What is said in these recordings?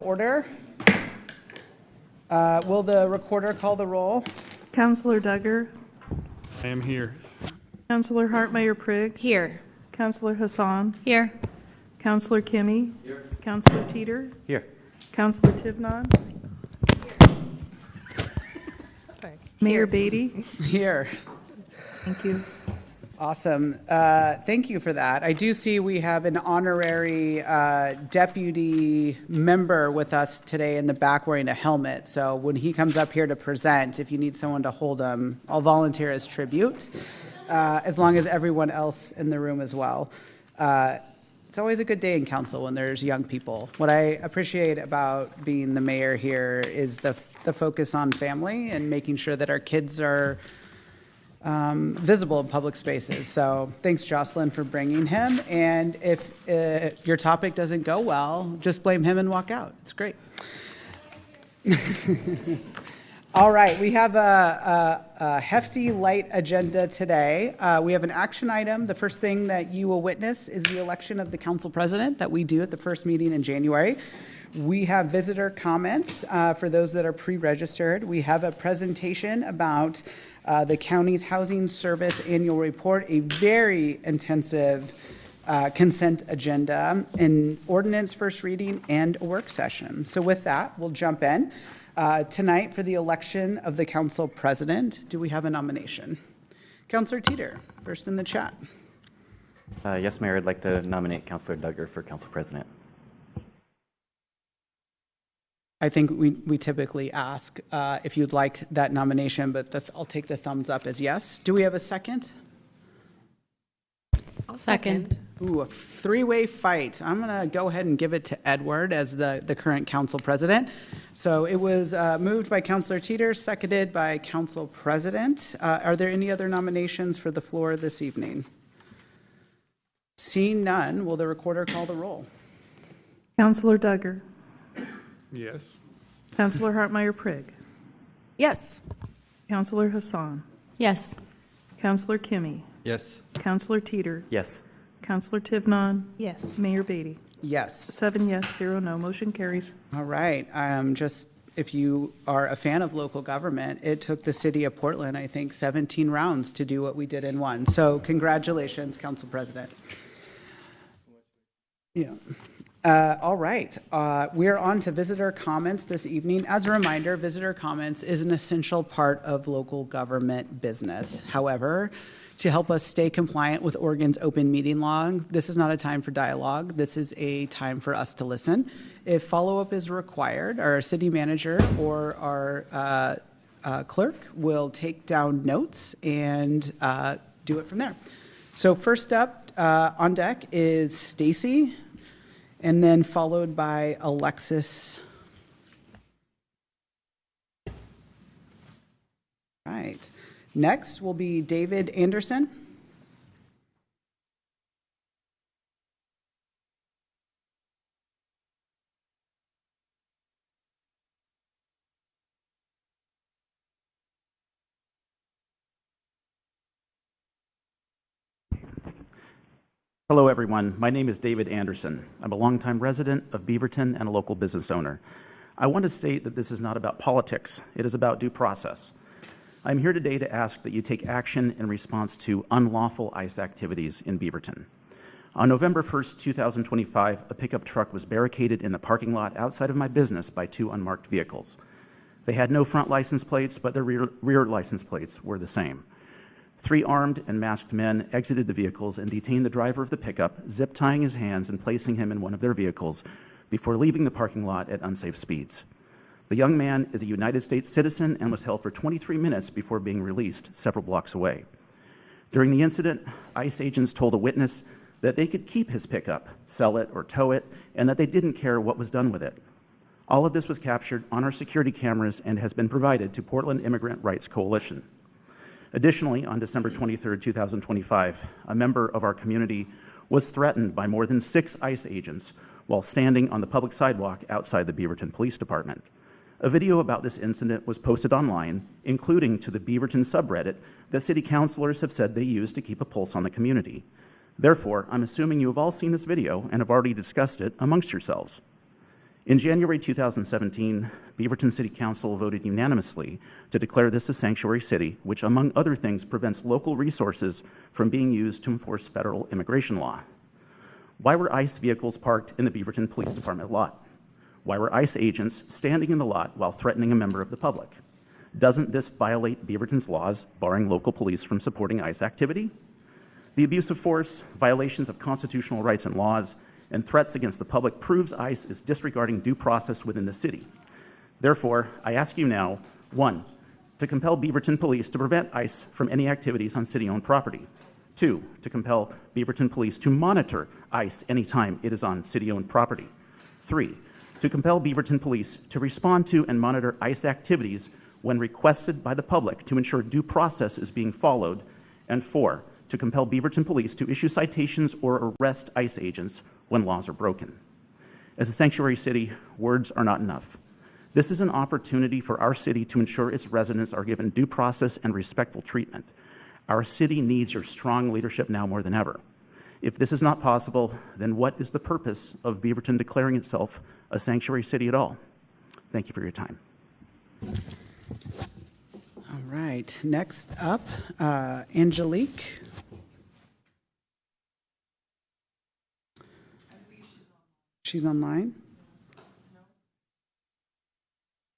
Order. Will the recorder call the roll? Councillor Duggar. I am here. Councillor Hartmeyer-Prigg. Here. Councillor Hassan. Here. Councillor Kimmy. Here. Councillor Teeter. Here. Councillor Tivnon. Mayor Beatty. Here. Thank you. Awesome. Thank you for that. I do see we have an honorary deputy member with us today in the back wearing a helmet. So when he comes up here to present, if you need someone to hold him, I'll volunteer as tribute, as long as everyone else in the room as well. It's always a good day in council when there's young people. What I appreciate about being the mayor here is the focus on family and making sure that our kids are visible in public spaces. So thanks, Jocelyn, for bringing him. And if your topic doesn't go well, just blame him and walk out. It's great. All right, we have a hefty, light agenda today. We have an action item. The first thing that you will witness is the election of the council president that we do at the first meeting in January. We have visitor comments for those that are pre-registered. We have a presentation about the county's housing service annual report, a very intensive consent agenda, an ordinance first reading, and a work session. So with that, we'll jump in. Tonight for the election of the council president, do we have a nomination? Councillor Teeter, first in the chat. Yes, Mayor, I'd like to nominate Councillor Duggar for council president. I think we typically ask if you'd like that nomination, but I'll take the thumbs up as yes. Do we have a second? I'll second. Ooh, a three-way fight. I'm going to go ahead and give it to Edward as the current council president. So it was moved by Councillor Teeter, seconded by council president. Are there any other nominations for the floor this evening? Seeing none, will the recorder call the roll? Councillor Duggar. Yes. Councillor Hartmeyer-Prigg. Yes. Councillor Hassan. Yes. Councillor Kimmy. Yes. Councillor Teeter. Yes. Councillor Tivnon. Yes. Mayor Beatty. Yes. 7 yes, 0 no. Motion carries. All right. Just if you are a fan of local government, it took the city of Portland, I think, 17 rounds to do what we did in one. So congratulations, Council President. Yeah. All right. We're on to visitor comments this evening. As a reminder, visitor comments is an essential part of local government business. However, to help us stay compliant with Oregon's open meeting law, this is not a time for dialogue. This is a time for us to listen. If follow-up is required, our city manager or our clerk will take down notes and do it from there. So first up on deck is Stacy, and then followed by Alexis. All right. Next will be David Anderson. Hello, everyone. My name is David Anderson. I'm a longtime resident of Beaverton and a local business owner. I want to state that this is not about politics. It is about due process. I'm here today to ask that you take action in response to unlawful ICE activities in Beaverton. On November 1st, 2025, a pickup truck was barricaded in the parking lot outside of my business by two unmarked vehicles. They had no front license plates, but their rear license plates were the same. 3 armed and masked men exited the vehicles and detained the driver of the pickup, zip-tying his hands and placing him in one of their vehicles before leaving the parking lot at unsafe speeds. The young man is a United States citizen and was held for 23 minutes before being released several blocks away. During the incident, ICE agents told a witness that they could keep his pickup, sell it, or tow it, and that they didn't care what was done with it. All of this was captured on our security cameras and has been provided to Portland Immigrant Rights Coalition. Additionally, on December 23, 2025, a member of our community was threatened by more than 6 ICE agents while standing on the public sidewalk outside the Beaverton Police Department. A video about this incident was posted online, including to the Beaverton subreddit that city councilors have said they use to keep a pulse on the community. Therefore, I'm assuming you have all seen this video and have already discussed it amongst yourselves. In January 2017, Beaverton City Council voted unanimously to declare this a sanctuary city, which, among other things, prevents local resources from being used to enforce federal immigration law. Why were ICE vehicles parked in the Beaverton Police Department lot? Why were ICE agents standing in the lot while threatening a member of the public? Doesn't this violate Beaverton's laws barring local police from supporting ICE activity? The abuse of force, violations of constitutional rights and laws, and threats against the public proves ICE is disregarding due process within the city. Therefore, I ask you now, 1, to compel Beaverton Police to prevent ICE from any activities on city-owned property. 2, to compel Beaverton Police to monitor ICE anytime it is on city-owned property. 3, to compel Beaverton Police to respond to and monitor ICE activities when requested by the public to ensure due process is being followed. And 4, to compel Beaverton Police to issue citations or arrest ICE agents when laws are broken. As a sanctuary city, words are not enough. This is an opportunity for our city to ensure its residents are given due process and respectful treatment. Our city needs your strong leadership now more than ever. If this is not possible, then what is the purpose of Beaverton declaring itself a sanctuary city at all? Thank you for your time. All right, next up, Angelique. She's online?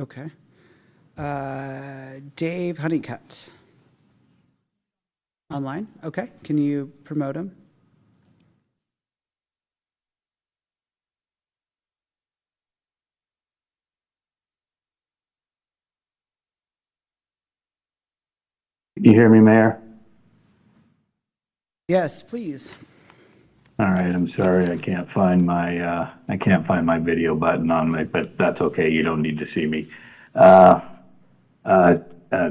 Okay. Dave Honeycutt. Online? Okay. Can you promote him? Can you hear me, Mayor? Yes, please. All right, I'm sorry I can't find my video button on my, but that's okay. You don't need to see me.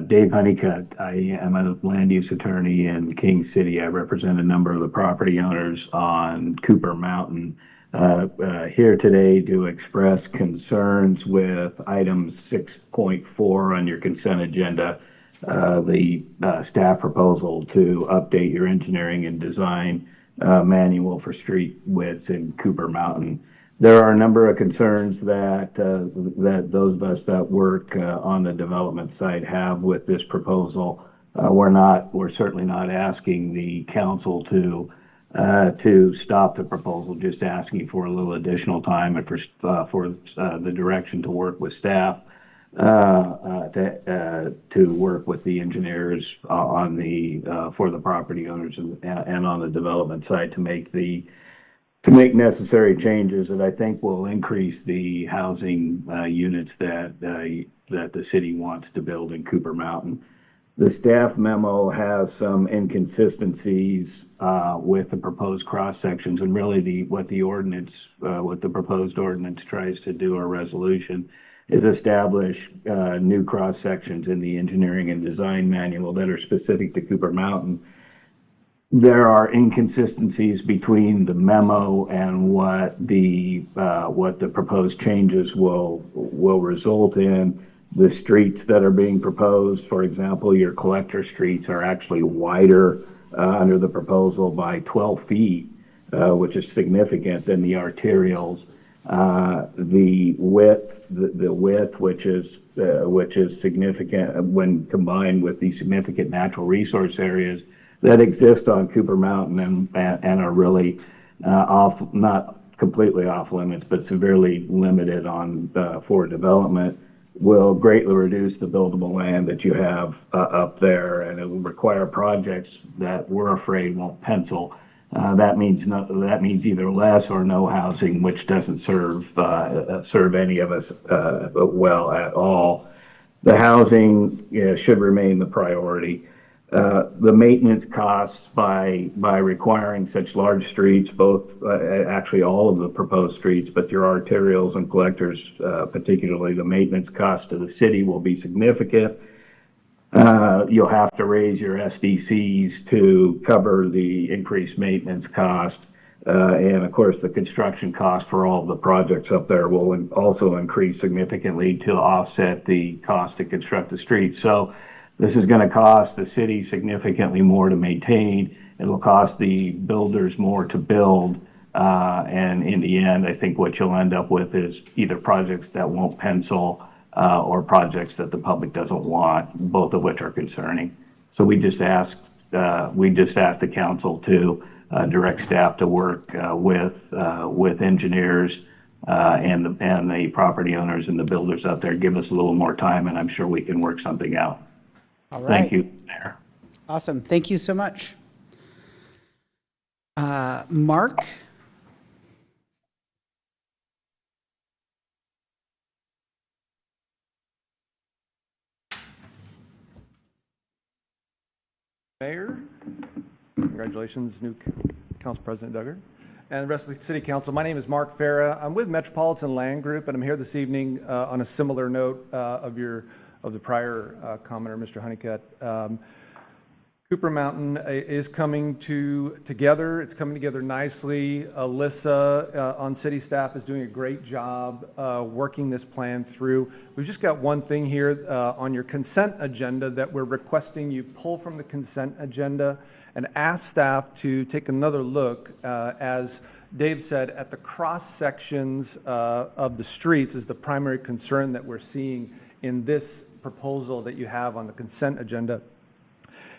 Dave Honeycutt. I am a land use attorney in King City. I represent a number of the property owners on Cooper Mountain. Here today to express concerns with item 6.4 on your consent agenda, the staff proposal to update your engineering and design manual for street widths in Cooper Mountain. There are a number of concerns that those of us that work on the development site have with this proposal. We're certainly not asking the council to stop the proposal, just asking for a little additional time and for the direction to work with staff to work with the engineers on for the property owners and on the development side to make necessary changes that I think will increase the housing units that the city wants to build in Cooper Mountain. The staff memo has some inconsistencies with the proposed cross sections, and really what the proposed ordinance tries to do, or resolution, is establish new cross sections in the engineering and design manual that are specific to Cooper Mountain. There are inconsistencies between the memo and what the proposed changes will result in. The streets that are being proposed, for example, your collector streets are actually wider under the proposal by 12 feet, which is significant than the arterials. The width, which is significant when combined with the significant natural resource areas that exist on Cooper Mountain and are really not completely off limits, but severely limited for development, will greatly reduce the buildable land that you have up there, and it will require projects that we're afraid won't pencil. That means either less or no housing, which doesn't serve any of us well at all. The housing should remain the priority. The maintenance costs by requiring such large streets, both actually all of the proposed streets, but your arterials and collectors, particularly the maintenance costs to the city, will be significant. You'll have to raise your SDCs to cover the increased maintenance cost. And of course, the construction cost for all of the projects up there will also increase significantly to offset the cost to construct the streets. So this is going to cost the city significantly more to maintain. It'll cost the builders more to build. And in the end, I think what you'll end up with is either projects that won't pencil or projects that the public doesn't want, both of which are concerning. So we just asked the council to direct staff to work with engineers and the property owners and the builders out there. Give us a little more time, and I'm sure we can work something out. All Thank right. you, Mayor. Awesome. Thank you so much. Mark? Mayor, congratulations, new Council President Duggar, and the rest of the City Council. My name is Mark Farah. I'm with Metropolitan Land Group, and I'm here this evening on a similar note of the prior commenter, Mr. Honeycutt. Cooper Mountain is coming together. It's coming together nicely. Alyssa on city staff is doing a great job working this plan through. We've just got one thing here on your consent agenda that we're requesting you pull from the consent agenda and ask staff to take another look, as Dave said, at the cross sections of the streets is the primary concern that we're seeing in this proposal that you have on the consent agenda.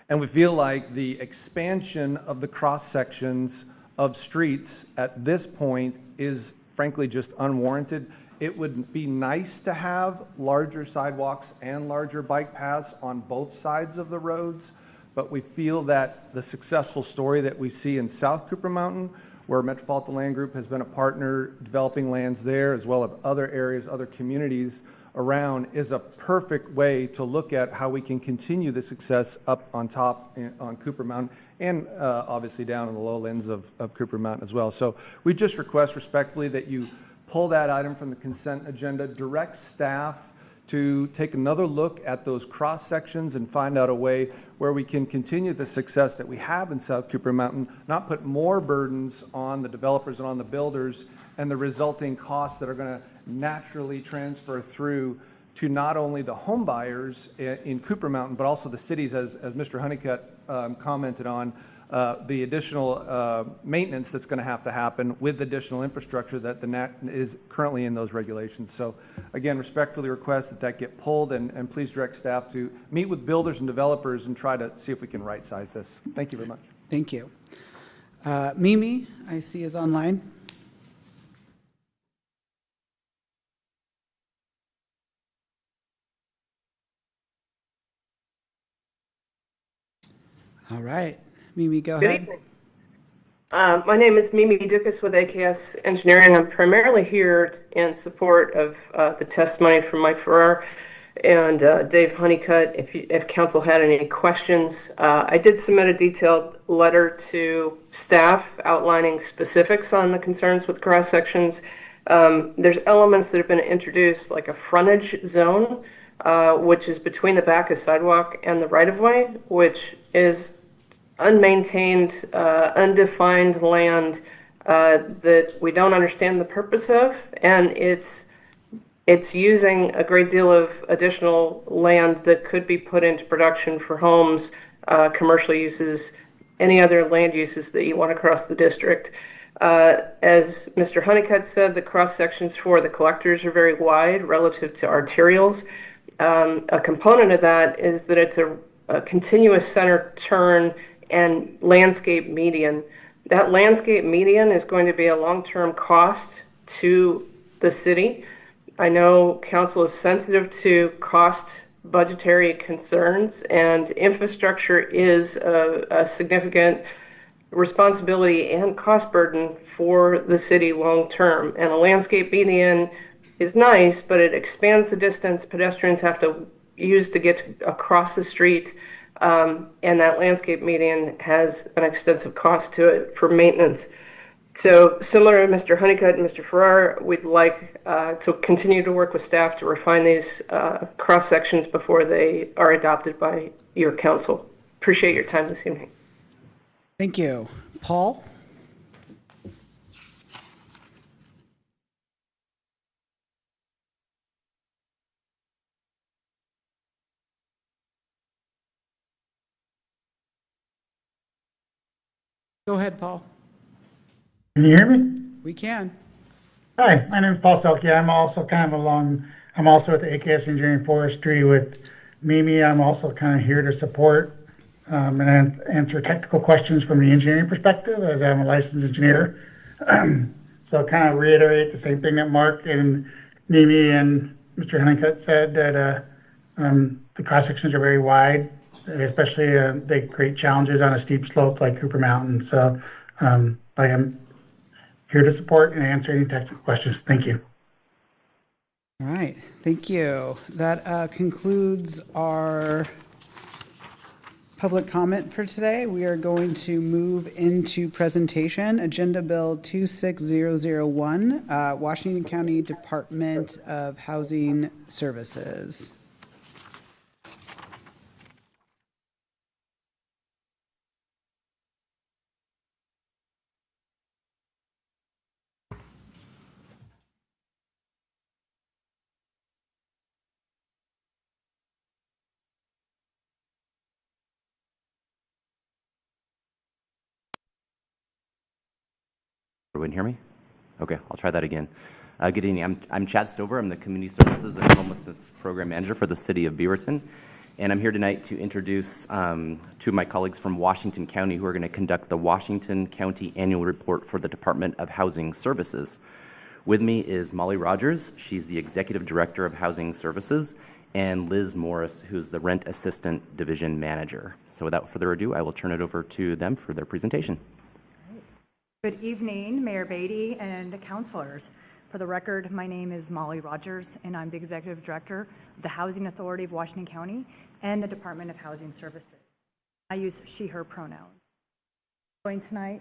And we feel like the expansion of the cross-sections of streets at this point is frankly just unwarranted. It would be nice to have larger sidewalks and larger bike paths on both sides of the roads, but we feel that the successful story that we see in South Cooper Mountain, where Metropolitan Land Group has been a partner developing lands there, as well as other areas, other communities around, is a perfect way to look at how we can continue the success up on top on Cooper Mountain and obviously down in the lowlands of Cooper Mountain as well. So we just request respectfully that you pull that item from the consent agenda, direct staff to take another look at those cross sections and find out a way where we can continue the success that we have in South Cooper Mountain, not put more burdens on the developers and on the builders and the resulting costs that are going to naturally transfer through to not only the home buyers in Cooper Mountain, but also the cities, as Mr. Honeycutt commented on, the additional maintenance that's going to have to happen with additional infrastructure that is currently in those regulations. So again, respectfully request that get pulled, and please direct staff to meet with builders and developers and try to see if we can right-size this. Thank you very much. Thank you. Mimi, I see, is online. All right. Mimi, go Good ahead. evening. My name is Mimi Dukas with AKS Engineering. I'm primarily here in support of the testimony from Mike Farrar and Dave Honeycutt. If council had any questions, I did submit a detailed letter to staff outlining specifics on the concerns with cross sections. There's elements that have been introduced, like a frontage zone, which is between the back of sidewalk and the right-of-way, which is unmaintained, undefined land that we don't understand the purpose of, and it's using a great deal of additional land that could be put into production for homes, commercial uses, any other land uses that you want across the district. As Mr. Honeycutt said, the cross sections for the collectors are very wide relative to arterials. A component of that is that it's a continuous center turn and landscape median. That landscape median is going to be a long-term cost to the city. I know council is sensitive to cost budgetary concerns, and infrastructure is a significant responsibility and cost burden for the city long-term. And a landscape median is nice, but it expands the distance pedestrians have to use to get across the street. And that landscape median has an extensive cost to it for maintenance. So similar to Mr. Honeycutt and Mr. Farrar, we'd like to continue to work with staff to refine these cross sections before they are adopted by your council. Appreciate your time this evening. Thank you. Paul? Go ahead, Paul. Can you hear me? We can. Hi, my name is Paul Selke. I'm also I'm also at the AKS Engineering Forestry with Mimi. I'm also kind of here to support and answer technical questions from the engineering perspective, as I'm a licensed engineer. So kind of reiterate the same thing that Mark and Mimi and Mr. Honeycutt said, that the cross sections are very wide, especially they create challenges on a steep slope like Cooper Mountain. So I'm here to support and answer any technical questions. Thank you. All right, thank you. That concludes our public comment for today. We are going to move into presentation, Agenda Bill 26001, Washington County Department of Housing Services. Everyone hear me? Okay, I'll try that again. Good evening. I'm Chad Stover. I'm the Community Services and Homelessness Program Manager for the City of Beaverton. And I'm here tonight to introduce two of my colleagues from Washington County who are going to conduct the Washington County Annual Report for the Department of Housing Services. With me is Molly Rogers. She's the Executive Director of Housing Services, and Liz Morris, who's the Rent Assistant Division Manager. So without further ado, I will turn it over to them for their presentation. Good evening, Mayor Beatty and the councilors. For the record, my name is Molly Rogers, and I'm the Executive Director of the Housing Authority of Washington County and the Department of Housing Services. I use she, her pronouns. Join tonight.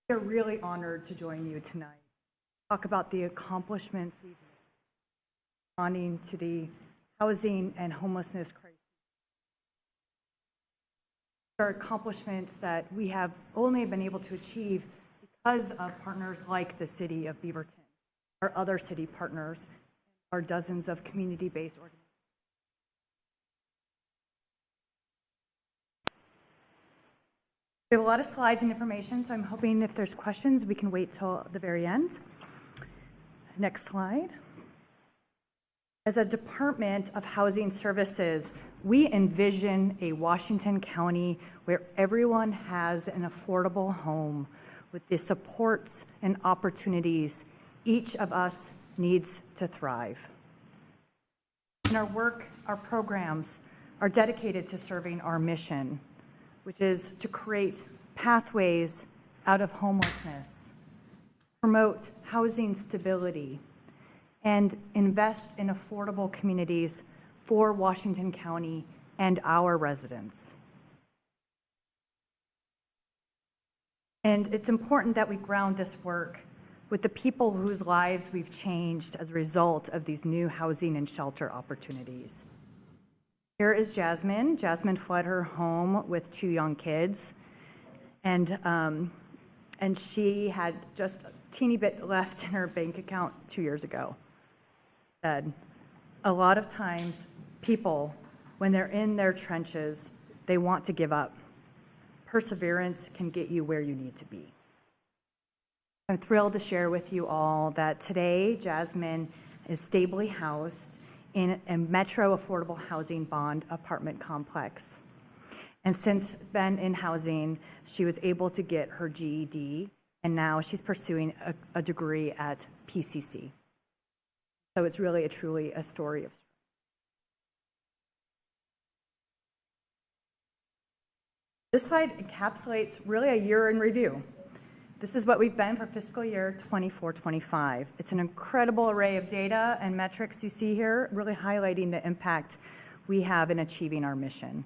We're really honored to join you tonight. Talk about the accomplishments we've made responding to the housing and homelessness crisis. Are accomplishments that we have only been able to achieve because of partners like the City of Beaverton, our other city partners, our dozens of community-based organizations. We have a lot of slides and information, so I'm hoping if there's questions, we can wait till the very end. Next slide. As a Department of Housing Services, we envision a Washington County where everyone has an affordable home with the supports and opportunities each of us needs to thrive. In our work, our programs are dedicated to serving our mission, which is to create pathways out of homelessness, promote housing stability, and invest in affordable communities for Washington County and our residents. And it's important that we ground this work with the people whose lives we've changed as a result of these new housing and shelter opportunities. Here is Jasmine. Jasmine fled her home with 2 young kids, and she had just a teeny bit left in her bank account 2 years ago. Said, a lot of times people, when they're in their trenches, they want to give up. Perseverance can get you where you need to be. I'm thrilled to share with you all that today Jasmine is stably housed in a Metro Affordable Housing Bond apartment complex. And since been in housing, she was able to get her GED, and now she's pursuing a degree at PCC. So it's really truly a story of strength. This slide encapsulates really a year in review. This is what we've been for fiscal year 24-25. It's an incredible array of data and metrics you see here, really highlighting the impact we have in achieving our mission.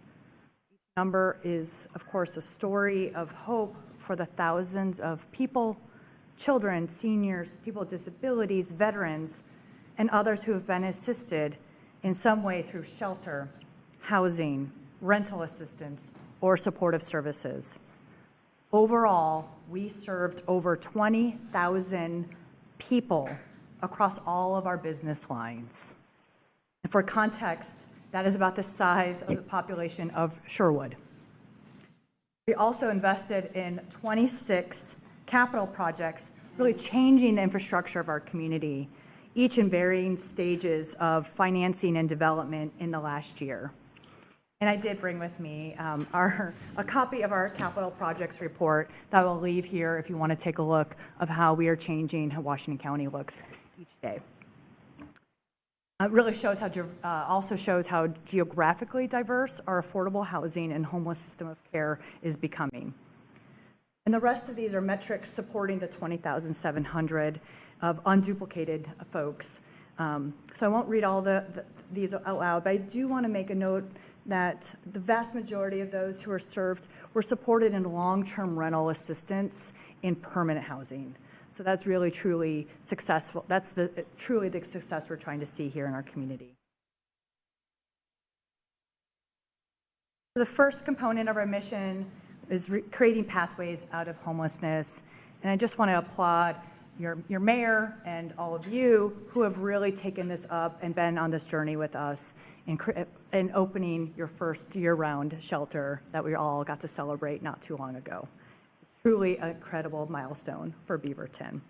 Each number is, of course, a story of hope for the thousands of people, children, seniors, people with disabilities, veterans, and others who have been assisted in some way through shelter, housing, rental assistance, or supportive services. Overall, we served over 20,000 people across all of our business lines. And for context, that is about the size of the population of Sherwood. We also invested in 26 capital projects, really changing the infrastructure of our community, each in varying stages of financing and development in the last year. And I did bring with me a copy of our capital projects report that I will leave here if you want to take a look of how we are changing how Washington County looks each day. It really shows also shows how geographically diverse our affordable housing and homeless system of care is becoming. And the rest of these are metrics supporting the 20,700 of unduplicated folks. So I won't read all these out loud, but I do want to make a note that the vast majority of those who are served were supported in long-term rental assistance in permanent housing. So that's really, truly successful. That's truly the success we're trying to see here in our community. The first component of our mission is creating pathways out of homelessness. And I just want to applaud your mayor and all of you who have really taken this up and been on this journey with us in opening your first year-round shelter that we all got to celebrate not too long ago. It's truly a incredible milestone for Beaverton.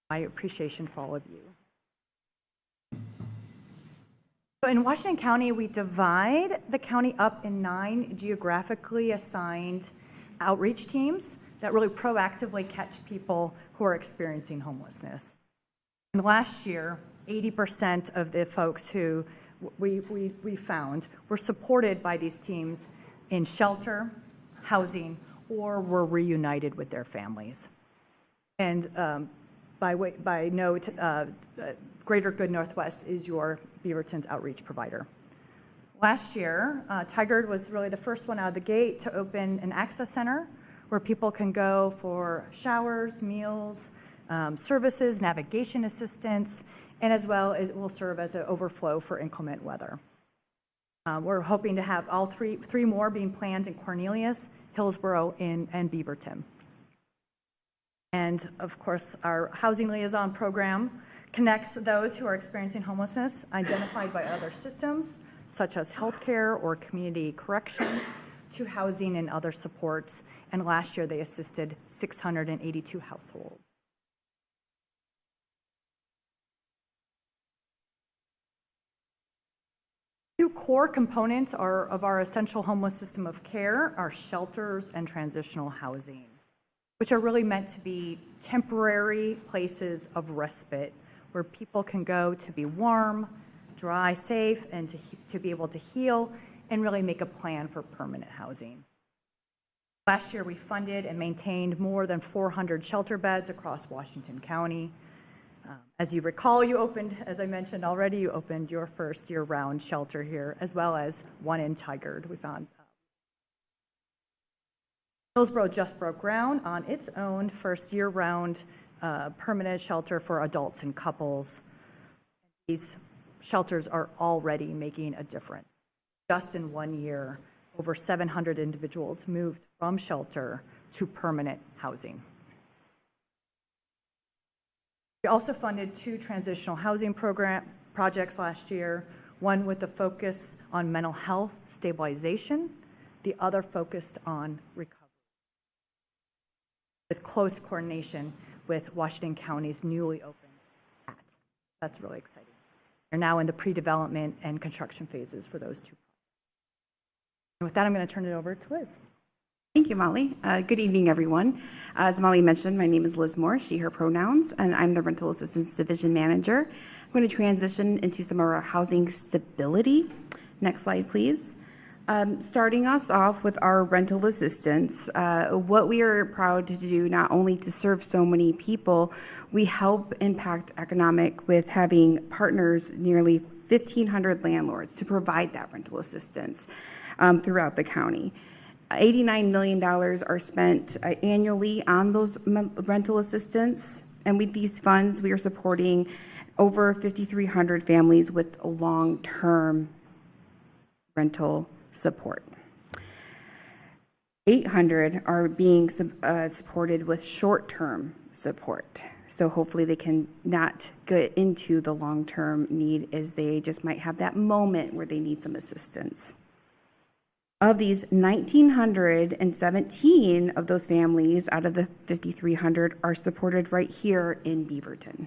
My appreciation for all of you. In Washington County, we divide the county up in 9 geographically assigned outreach teams that really proactively catch people who are experiencing homelessness. And last year, 80% of the folks who we found were supported by these teams in shelter, housing, or were reunited with their families. And by note, Greater Good Northwest is your Beaverton's outreach provider. Last year, Tigard was really the first one out of the gate to open an access center where people can go for showers, meals, services, navigation assistance, and as well as it will serve as an overflow for inclement weather. We're hoping to have all three more being planned in Cornelius, Hillsborough, and Beaverton. And of course, our housing liaison program connects those who are experiencing homelessness identified by other systems, such as healthcare or community corrections, to housing and other supports. And last year, they assisted 682 households. Two core components of our essential homeless system of care are shelters and transitional housing, which are really meant to be temporary places of respite where people can go to be warm, dry, safe, and to be able to heal and really make a plan for permanent housing. Last year, we funded and maintained more than 400 shelter beds across Washington County. As you recall, as I mentioned already, you opened your first year-round shelter here, as well as one in Tigard. We found Hillsborough just broke ground on its own first year-round permanent shelter for adults and couples. These shelters are already making a difference. Just in 1 year, over 700 individuals moved from shelter to permanent housing. We also funded 2 transitional housing projects last year, one with a focus on mental health stabilization, the other focused on recovery, with close coordination with Washington County's newly opened PAT. That's really exciting. They're now in the pre-development and construction phases for those 2 projects. And with that, I'm going to turn it over to Liz. Thank you, Molly. Good evening, everyone. As Molly mentioned, my name is Liz Moore, she, her pronouns, and I'm the Rental Assistance Division Manager. I'm going to transition into some of our housing stability. Next slide, please. Starting us off with our rental assistance, what we are proud to do, not only to serve so many people, we help impact economic with having partners, nearly 1,500 landlords, to provide that rental assistance throughout the county. $89 million are spent annually on those rental assistance, and with these funds, we are supporting over 5,300 families with long-term rental support. 800 are being supported with short-term support. So hopefully they can not get into the long-term need, as they just might have that moment where they need some assistance. Of these, 1,917 of those families out of the 5,300 are supported right here in Beaverton.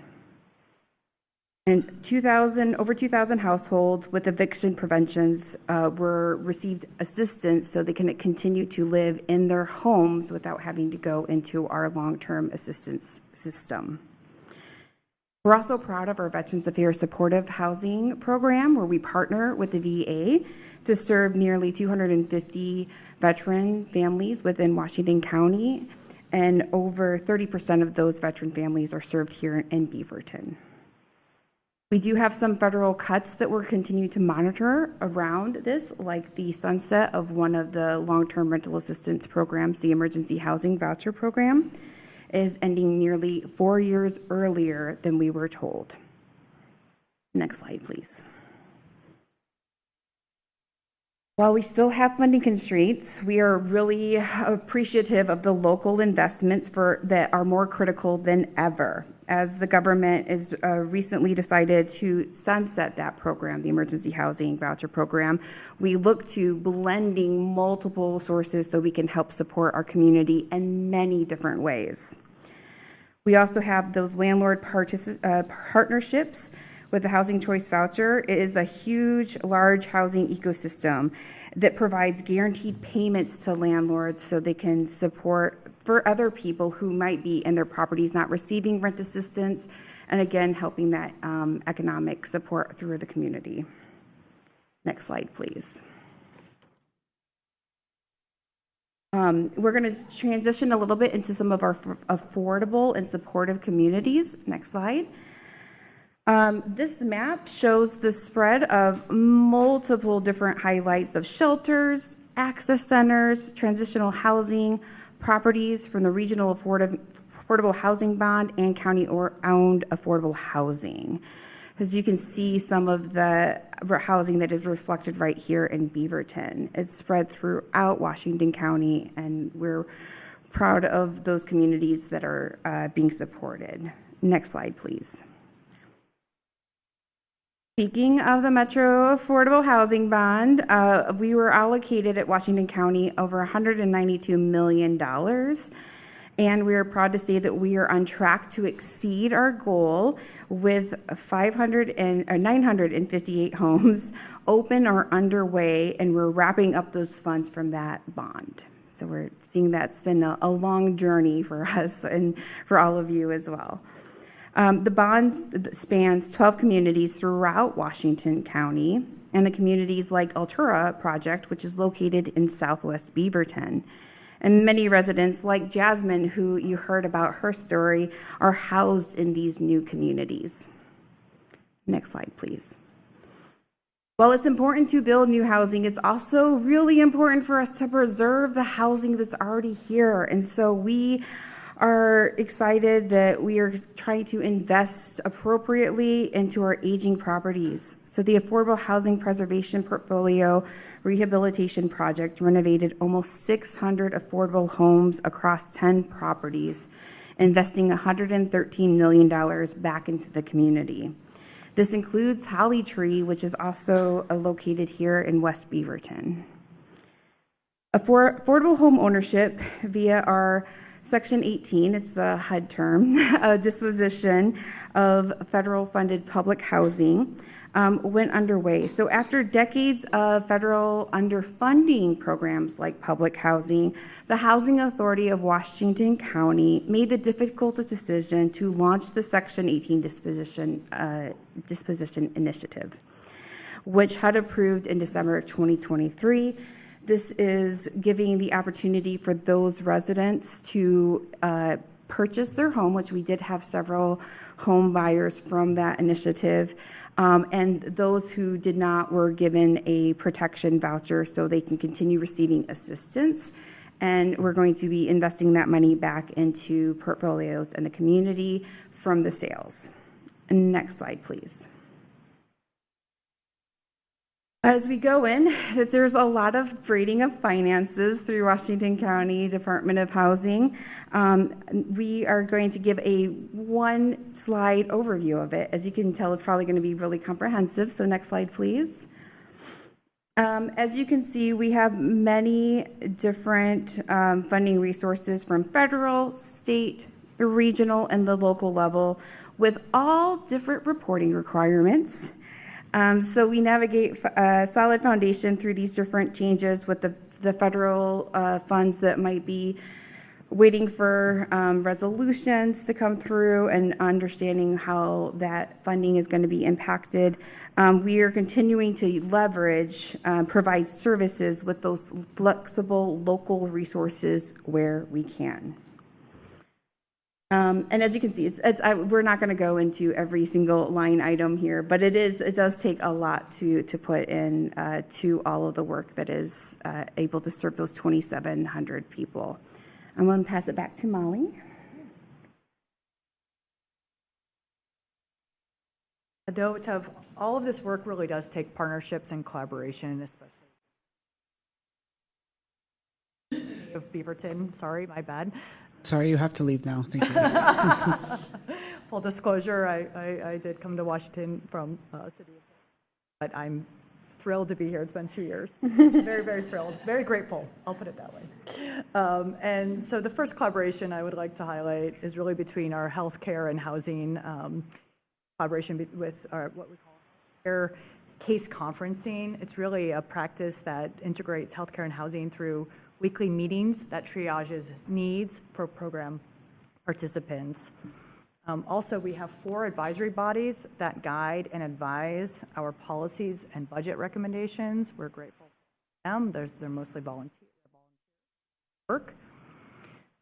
And over 2,000 households with eviction preventions received assistance so they can continue to live in their homes without having to go into our long-term assistance system. We're also proud of our Veterans Affairs Supportive Housing Program, where we partner with the VA to serve nearly 250 veteran families within Washington County, and over 30% of those veteran families are served here in Beaverton. We do have some federal cuts that we're continuing to monitor around this, like the sunset of one of the long-term rental assistance programs, the Emergency Housing Voucher Program, is ending nearly 4 years earlier than we were told. Next slide, please. While we still have funding constraints, we are really appreciative of the local investments that are more critical than ever. As the government is recently decided to sunset that program, the Emergency Housing Voucher Program, we look to blending multiple sources so we can help support our community in many different ways. We also have those landlord partnerships with the Housing Choice Voucher. It is a huge, large housing ecosystem that provides guaranteed payments to landlords so they can support for other people who might be in their properties not receiving rent assistance, and again, helping that economic support through the community. Next slide, please. We're going to transition a little bit into some of our affordable and supportive communities. Next slide. This map shows the spread of multiple different highlights of shelters, access centers, transitional housing, properties from the Regional Affordable Housing Bond and county-owned affordable housing. As you can see, some of the housing that is reflected right here in Beaverton is spread throughout Washington County, and we're proud of those communities that are being supported. Next slide, please. Speaking of the Metro Affordable Housing Bond, we were allocated at Washington County over $192 million, and we are proud to say that we are on track to exceed our goal with 958 homes open or underway, and we're wrapping up those funds from that bond. So we're seeing that's been a long journey for us and for all of you as well. The bond spans 12 communities throughout Washington County, and the communities like Altura Project, which is located in Southwest Beaverton. And many residents like Jasmine, who you heard about her story, are housed in these new communities. Next slide, please. While it's important to build new housing, it's also really important for us to preserve the housing that's already here. And so we are excited that we are trying to invest appropriately into our aging properties. So the Affordable Housing Preservation Portfolio Rehabilitation Project renovated almost 600 affordable homes across 10 properties, investing $113 million back into the community. This includes Holly Tree, which is also located here in West Beaverton. Affordable home ownership via our Section 18, it's a HUD term, a disposition of federal funded public housing, went underway. So after decades of federal underfunding programs like public housing, the Housing Authority of Washington County made the difficult decision to launch the Section 18 disposition initiative, which HUD approved in December of 2023. This is giving the opportunity for those residents to purchase their home, which we did have several home buyers from that initiative, and those who did not were given a protection voucher so they can continue receiving assistance. And we're going to be investing that money back into portfolios in the community from the sales. Next slide, please. As we go in, there's a lot of braiding of finances through Washington County Department of Housing. We are going to give a one slide overview of it. As you can tell, it's probably going to be really comprehensive. So next slide, please. As you can see, we have many different funding resources from federal, state, the regional, and the local level with all different reporting requirements. So we navigate a solid foundation through these different changes with the federal funds that might be waiting for resolutions to come through and understanding how that funding is going to be impacted. We are continuing to leverage, provide services with those flexible local resources where we can. And as you can see, we're not going to go into every single line item here, but it does take a lot to put in to all of the work that is able to serve those 2,700 people. I'm going to pass it back to Molly. A note of all of this work really does take partnerships and collaboration, especially of Beaverton. Sorry, my bad. Sorry, you have to leave now. Thank you. Full disclosure, I did come to Washington from City, but I'm thrilled to be here. It's been 2 years. Very, very thrilled. Very grateful. I'll put it that way. And so the first collaboration I would like to highlight is really between our healthcare and housing collaboration with what we call care case conferencing. It's really a practice that integrates healthcare and housing through weekly meetings that triages needs for program participants. Also, we have 4 advisory bodies that guide and advise our policies and budget recommendations. We're grateful for them. They're mostly volunteer work.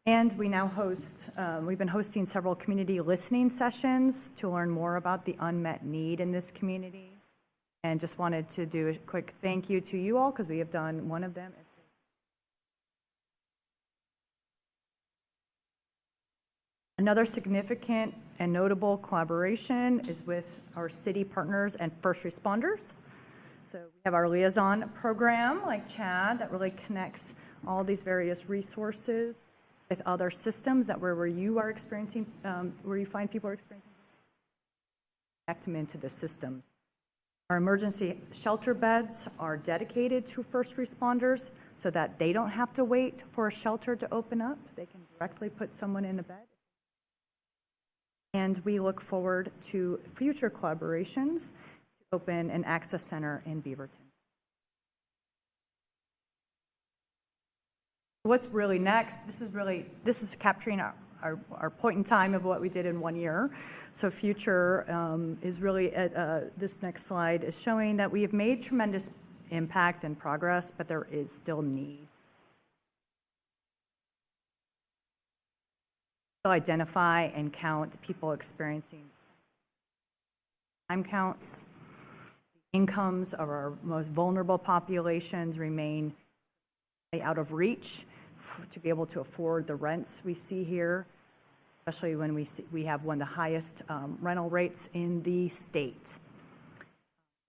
And we now host, we've been hosting several community listening sessions to learn more about the unmet need in this community. And just wanted to do a quick thank you to you all because we have done one of them. Another significant and notable collaboration is with our city partners and first responders. So we have our liaison program like Chad that really connects all these various resources with other systems that where you are experiencing, where you find people are experiencing, connect them into the systems. Our emergency shelter beds are dedicated to first responders so that they don't have to wait for a shelter to open up. They can directly put someone in a bed. And we look forward to future collaborations to open an access center in Beaverton. What's really next? This is capturing our point in time of what we did in 1 year. So future is really, this next slide is showing that we have made tremendous impact and progress, but there is still need. Identify and count people experiencing time counts. The incomes of our most vulnerable populations remain out of reach to be able to afford the rents we see here, especially when we have one of the highest rental rates in the state.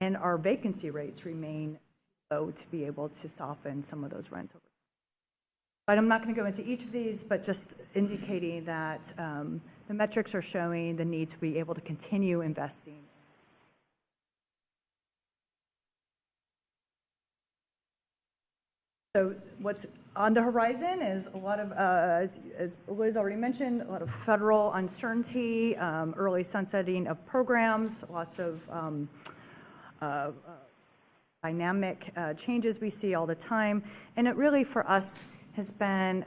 And our vacancy rates remain low to be able to soften some of those rents over time. But I'm not going to go into each of these, but just indicating that the metrics are showing the need to be able to continue investing. So what's on the horizon is a lot of, as Liz already mentioned, a lot of federal uncertainty, early sunsetting of programs, lots of dynamic changes we see all the time. And it really, for us, has been,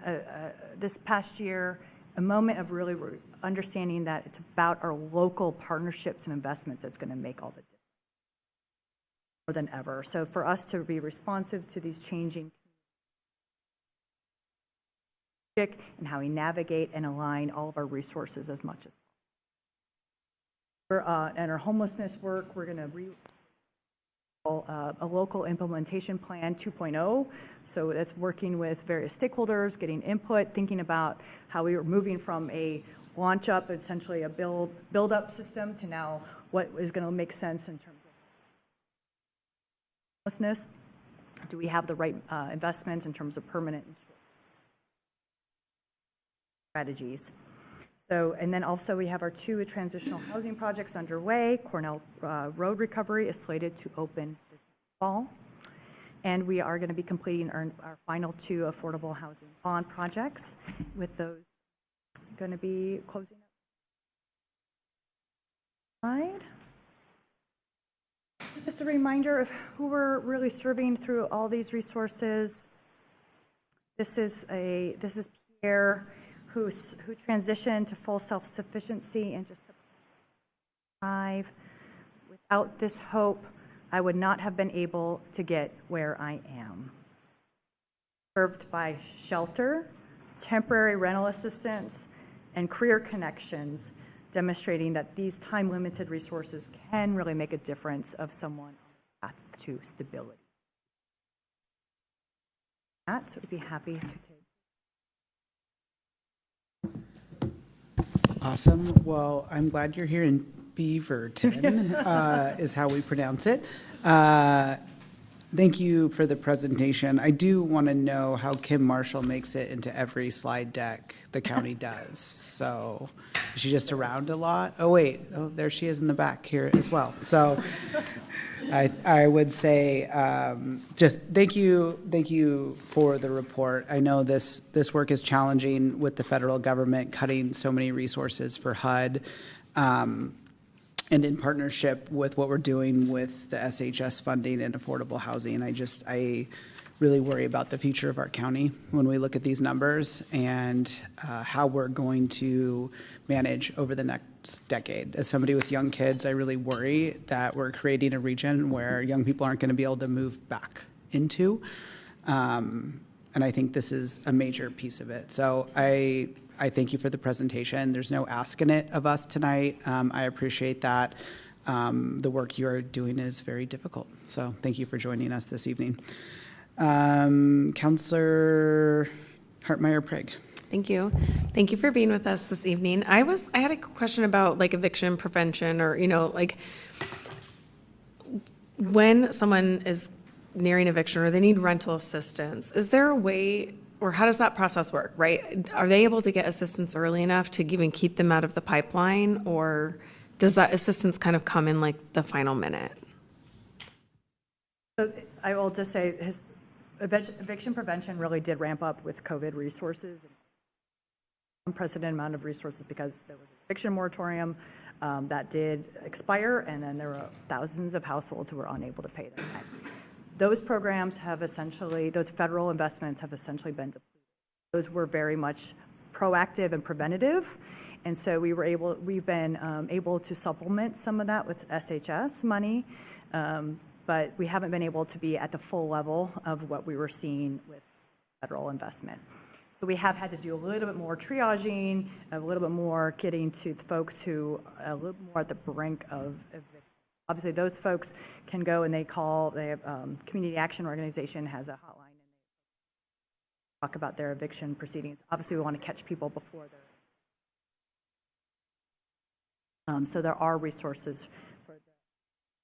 this past year, a moment of really understanding that it's about our local partnerships and investments that's going to make all the difference more than ever. So for us to be responsive to these changing and how we navigate and align all of our resources as much as possible. And our homelessness work, we're going to a local implementation plan 2.0. So that's working with various stakeholders, getting input, thinking about how we were moving from a launch up, essentially a build up system, to now what is going to make sense in terms of homelessness. Do we have the right investments in terms of permanent strategies? So, and then also we have our 2 transitional housing projects underway. Cornell Road recovery is slated to open this fall. And we are going to be completing our final 2 affordable housing bond projects, with those going to be closing up. Slide. So just a reminder of who we're really serving through all these resources. This is Pierre, who transitioned to full self-sufficiency in just 5. Without this hope, I would not have been able to get where I am. Served by shelter, temporary rental assistance, and career connections, demonstrating that these time-limited resources can really make a difference of someone on the path to stability. That would be happy to take. Awesome. Well, I'm glad you're here in Beaverton, is how we pronounce it. Thank you for the presentation. I do want to know how Kim Marshall makes it into every slide deck the county does. So is she just around a lot? Oh, wait. Oh, there she is in the back here as well. So I would say just thank you for the report. I know this work is challenging with the federal government cutting so many resources for HUD. And in partnership with what we're doing with the SHS funding and affordable housing, I really worry about the future of our county when we look at these numbers and how we're going to manage over the next decade. As somebody with young kids, I really worry that we're creating a region where young people aren't going to be able to move back into. And I think this is a major piece of it. So I thank you for the presentation. There's no asking it of us tonight. I appreciate that. The work you're doing is very difficult. So thank you for joining us this evening. Councillor Hartmeyer-Prigg. Thank you. Thank you for being with us this evening. I had a question about like eviction prevention, or, like when someone is nearing eviction or they need rental assistance, is there a way, or how does that process work, right? Are they able to get assistance early enough to even keep them out of the pipeline, or does that assistance kind of come in like the final minute? So I will just say eviction prevention really did ramp up with COVID resources, unprecedented amount of resources, because there was an eviction moratorium that did expire, and then there were thousands of households who were unable to pay them back. Those programs have essentially, those federal investments have essentially been depleted. Those were very much proactive and preventative. And so we've been able to supplement some of that with SHS money, but we haven't been able to be at the full level of what we were seeing with federal investment. So we have had to do a little bit more triaging, a little bit more getting to the folks who are a little more at the brink of eviction. Obviously, those folks can go and they have Community Action Organization has a hotline, and they talk about their eviction proceedings. Obviously, we want to catch people before they're. So there are resources for the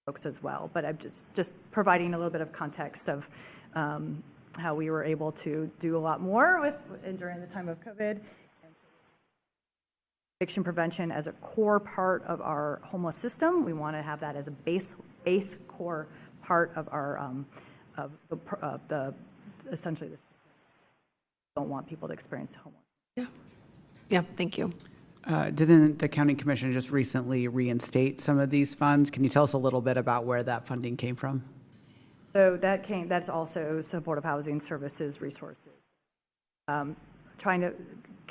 folks as well. But I'm just providing a little bit of context of how we were able to do a lot more during the time of COVID. Eviction prevention as a core part of our homeless system. We want to have that as a base core part of our essentially the system. We don't want people to experience homelessness. Yeah, thank you. Didn't the county commission just recently reinstate some of these funds? Can you tell us a little bit about where that funding came from? So that's also supportive housing services resources. Trying to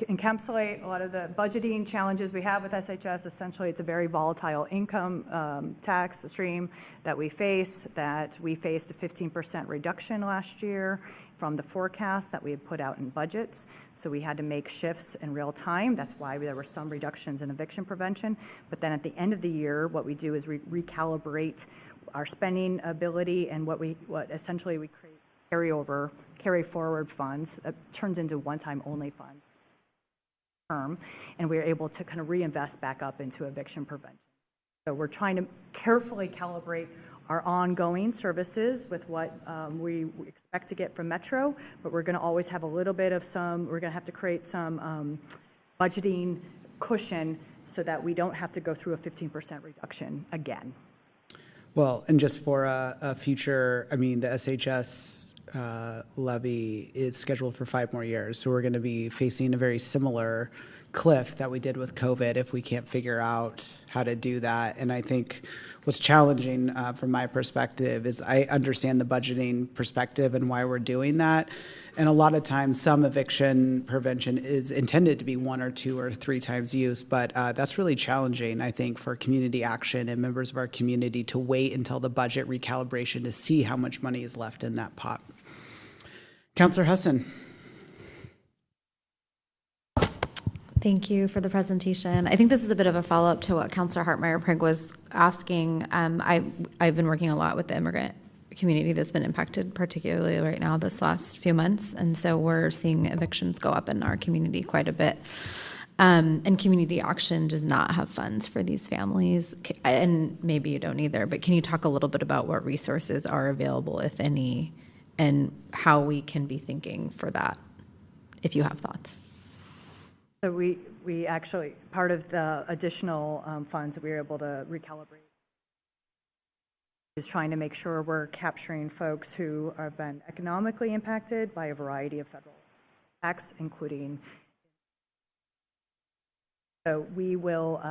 encapsulate a lot of the budgeting challenges we have with SHS. Essentially, it's a very volatile income tax stream that we face, we faced a 15% reduction last year from the forecast that we had put out in budgets. So we had to make shifts in real time. That's why there were some reductions in eviction prevention. But then at the end of the year, what we do is recalibrate our spending ability, and what essentially we create carry forward funds that turns into one-time only funds. And we're able to kind of reinvest back up into eviction prevention. So we're trying to carefully calibrate our ongoing services with what we expect to get from Metro, but we're going to always have a little bit of we're going to have to create some budgeting cushion so that we don't have to go through a 15% reduction again. Well, and just for a future, I mean, the SHS levy is scheduled for 5 more years. So we're going to be facing a very similar cliff that we did with COVID if we can't figure out how to do that. And I think what's challenging from my perspective is I understand the budgeting perspective and why we're doing that. And a lot of times, some eviction prevention is intended to be 1 or 2 or 3 times use, but that's really challenging, I think, for community action and members of our community to wait until the budget recalibration to see how much money is left in that pot. Councillor Husson. Thank you for the presentation. I think this is a bit of a follow-up to what Councillor Hartmeyer-Prig was asking. I've been working a lot with the immigrant community that's been impacted, particularly right now this last few months, and so we're seeing evictions go up in our community quite a bit. And Community Action does not have funds for these families, and maybe you don't either, but can you talk a little bit about what resources are available, if any, and how we can be thinking for that, if you have thoughts? So we actually, part of the additional funds that we were able to recalibrate is trying to make sure we're capturing folks who have been economically impacted by a variety of federal acts, including. So we will,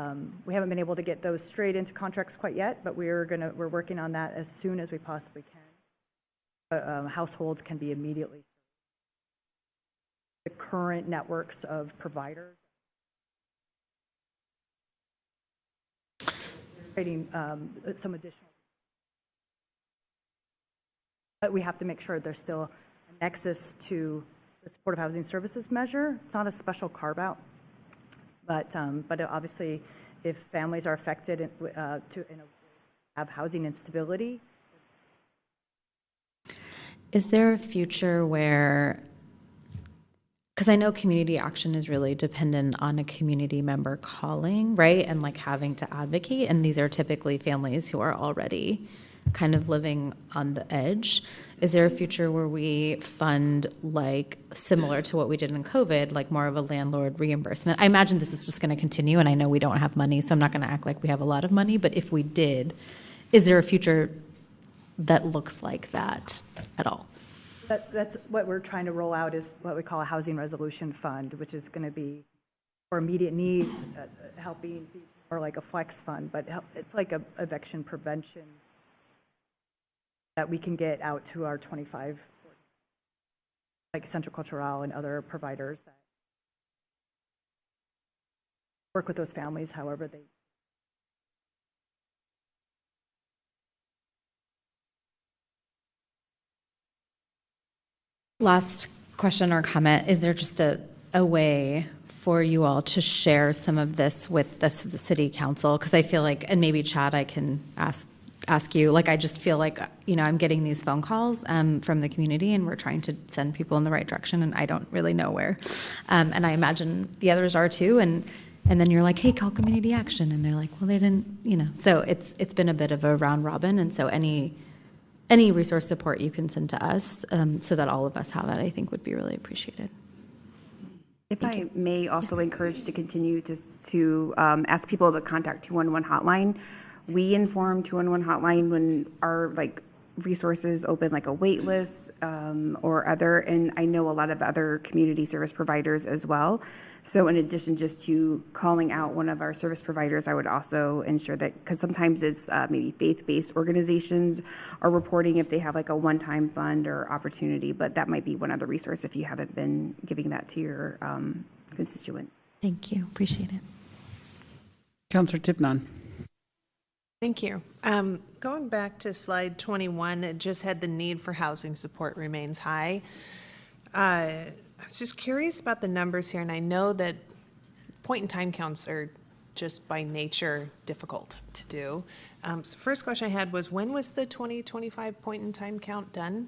we haven't been able to get those straight into contracts quite yet, but we're working on that as soon as we possibly can. Households can be immediately. The current networks of providers. Creating some additional. But we have to make sure there's still a nexus to the supportive housing services measure. It's not a special carve out, but obviously, if families are affected have housing instability. Is there a future where, because I know community action is really dependent on a community member calling, right? And like having to advocate. And these are typically families who are already kind of living on the edge. Is there a future where we fund, like similar to what we did in COVID, like more of a landlord reimbursement? I imagine this is just going to continue, and I know we don't have money, so I'm not going to act like we have a lot of money, but if we did, is there a future that looks like that at all? That's what we're trying to roll out, is what we call a housing resolution fund, which is going to be for immediate needs, helping, or like a flex fund, but it's like a eviction prevention that we can get out to our 25, like Central Cultural and other providers that work with those families however they. Last question or comment, is there just a way for you all to share some of this with the city council? Because I feel like, and maybe Chad, I can ask you, like I just feel like, you know, I'm getting these phone calls from the community, and we're trying to send people in the right direction, and I don't really know where. And I imagine the others are too, and then you're like, hey, call community action, and they're like, well, they didn't, you know. So it's been a bit of a round robin, and so any resource support you can send to us so that all of us have it, I think would be really appreciated. If I may also encourage to continue to ask people to contact 211 hotline. We inform 211 hotline when our resources open, like a wait list or other, and I know a lot of other community service providers as well. So in addition just to calling out one of our service providers, I would also ensure that, because sometimes it's maybe faith-based organizations are reporting if they have like a one-time fund or opportunity, but that might be one other resource if you haven't been giving that to your constituents. Thank you, appreciate it. Councillor Tipnon. Thank you. Going back to slide 21, it just had the need for housing support remains high. I was just curious about the numbers here, and I know that point-in-time counts are just by nature difficult to do. So first question I had was, when was the 2025 point-in-time count done?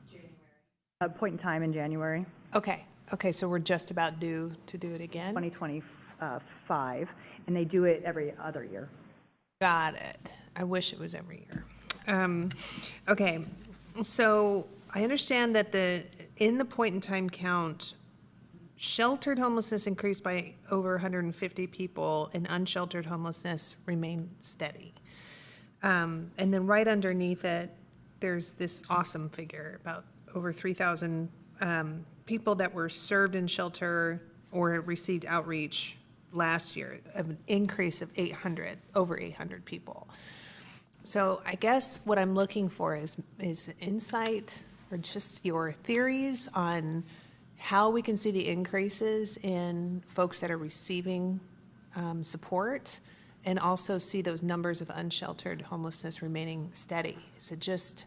January. Point in time in January. Okay, so we're just about due to do it again? 2025, and they do it every other year. Got it. I wish it was every year. Okay, so I understand that in the point-in-time count, sheltered homelessness increased by over 150 people, and unsheltered homelessness remained steady. And then right underneath it, there's this awesome figure, about over 3,000 people that were served in shelter or received outreach last year, an increase of 800, over 800 people. So I guess what I'm looking for is insight or just your theories on how we can see the increases in folks that are receiving support, and also see those numbers of unsheltered homelessness remaining steady. Is it just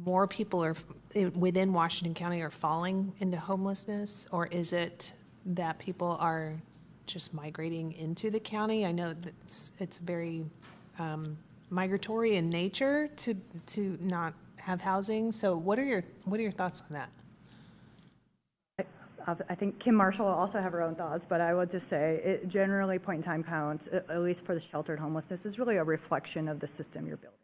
more people are within Washington County are falling into homelessness, or is it that people are just migrating into the county? I know that it's very migratory in nature to not have housing. So what are your thoughts on that? I think Kim Marshall will also have her own thoughts, but I will just say, it generally point-in-time counts, at least for the sheltered homelessness, is really a reflection of the system you're building.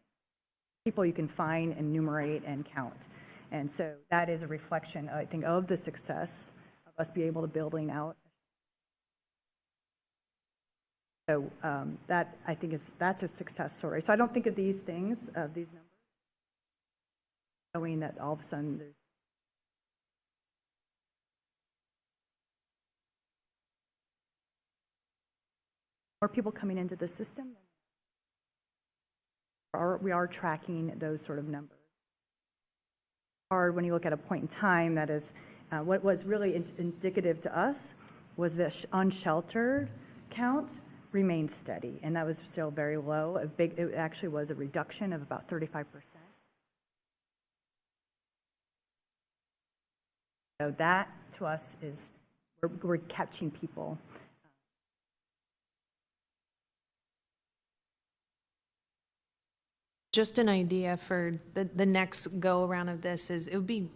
People you can find, enumerate, and count. And so that is a reflection, I think, of the success of us being able to building out. So that, I think, that's a success story. So I don't think of these things, of these numbers, showing that all of a sudden there's more people coming into the system. We are tracking those sort of numbers. Hard when you look at a point in time, that is, what was really indicative to us was that unsheltered count remained steady, and that was still very low. It actually was a reduction of about 35%. So that, to us, is we're catching people. Just an idea for the next go-around of this is, it would be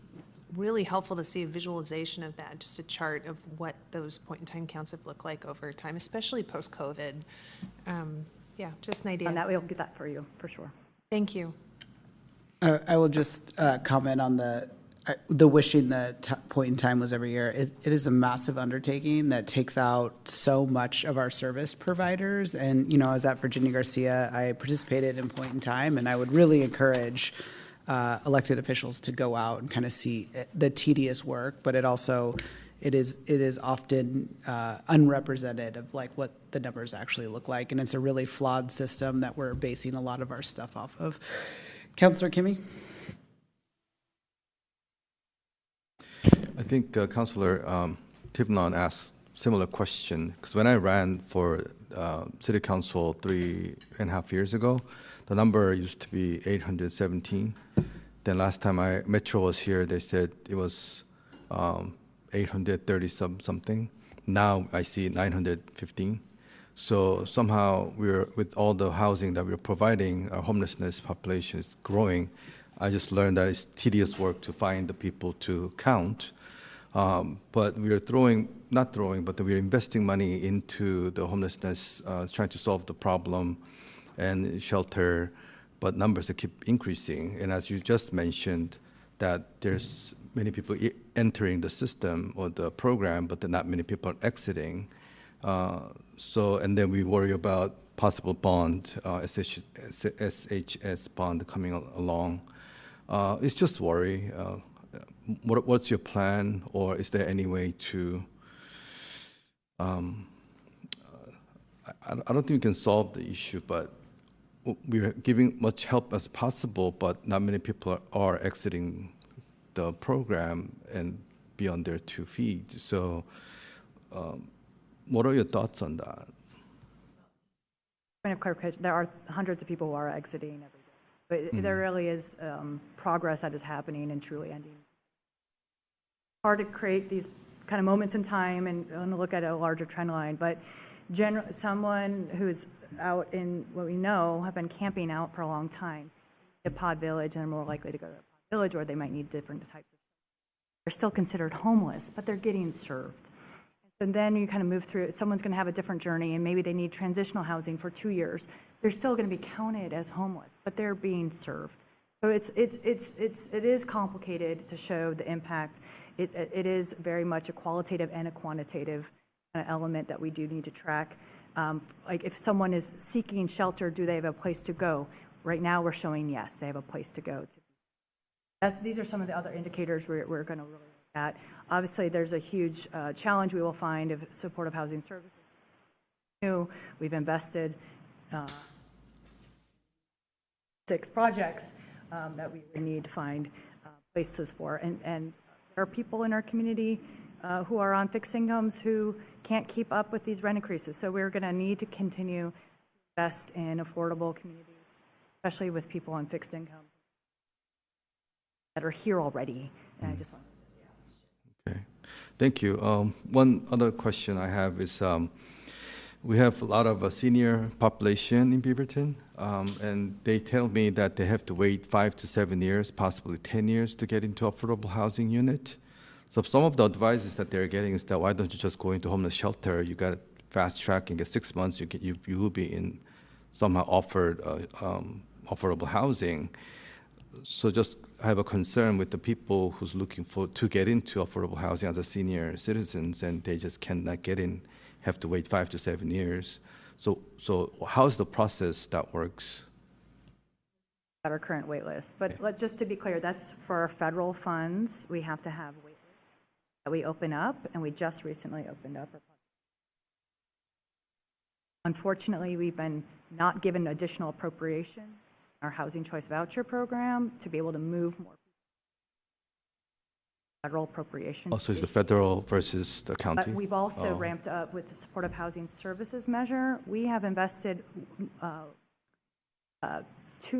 really helpful to see a visualization of that, just a chart of what those point-in-time counts have looked like over time, especially post-COVID. Yeah, just an idea. On that, we'll get that for you, for sure. Thank you. I will just comment on the wishing the point in time was every year. It is a massive undertaking that takes out so much of our service providers. And, I was at Virginia Garcia. I participated in point in time, and I would really encourage elected officials to go out and kind of see the tedious work, but it is often unrepresented of like what the numbers actually look like. And it's a really flawed system that we're basing a lot of our stuff off of. Councilor Kimmy? I think Councilor Tivnon asked similar question, because when I ran for City Council 3.5 years ago, the number used to be 817. Then last time Metro was here, they said it was 830 something. Now I see 915. So somehow with all the housing that we're providing, our homelessness population is growing. I just learned that it's tedious work to find the people to count. But we are but we're investing money into the homelessness, trying to solve the problem and shelter, but numbers keep increasing. And as you just mentioned, that there's many people entering the system or the program, but not many people are exiting. And then we worry about possible bond, SHS bond coming along. It's just worry. What's your plan, or is there any way to? I don't think we can solve the issue, but we're giving much help as possible, but not many people are exiting the program and be on their 2 feet. So, what are your thoughts on that? Point of clarification, there are hundreds of people who are exiting every day, but there really is progress that is happening and truly ending. Hard to create these kind of moments in time and look at a larger trend line, but generally, someone who's out in what we know have been camping out for a long time, a pod village, and they're more likely to go to a pod village, or they might need different types of. They're still considered homeless, but they're getting served. And then you kind of move through. Someone's going to have a different journey, and maybe they need transitional housing for 2 years. They're still going to be counted as homeless, but they're being served. So it is complicated to show the impact. It is very much a qualitative and a quantitative kind of element that we do need to track. Like if someone is seeking shelter, do they have a place to go? Right now, we're showing, yes, they have a place to go. These are some of the other indicators we're going to really look at. Obviously, there's a huge challenge we will find if supportive housing services. We've invested 6 projects that we need to find places for. And there are people in our community who are on fixed incomes who can't keep up with these rent increases. So we're going to need to continue to invest in affordable communities, especially with people on fixed incomes that are here already. And I just want to. Okay, thank you. One other question I have is, we have a lot of senior population in Beaverton, and they tell me that they have to wait 5 to 7 years, possibly 10 years to get into affordable housing unit. So some of the advices that they're getting is that why don't you just go into homeless shelter? You got fast track and get 6 months. You will be in somehow offered affordable housing. So just I have a concern with the people who's looking to get into affordable housing as a senior citizens, and they just cannot get in, have to wait 5 to 7 years. So how's the process that works? At our current wait list. But just to be clear, that's for our federal funds. We have to have wait lists that we open up, and we just recently opened up. Unfortunately, we've been not given additional appropriations in our Housing Choice Voucher program to be able to move more federal appropriations. Also, is the federal versus the county? But we've also ramped up with the supportive housing services measure. We have invested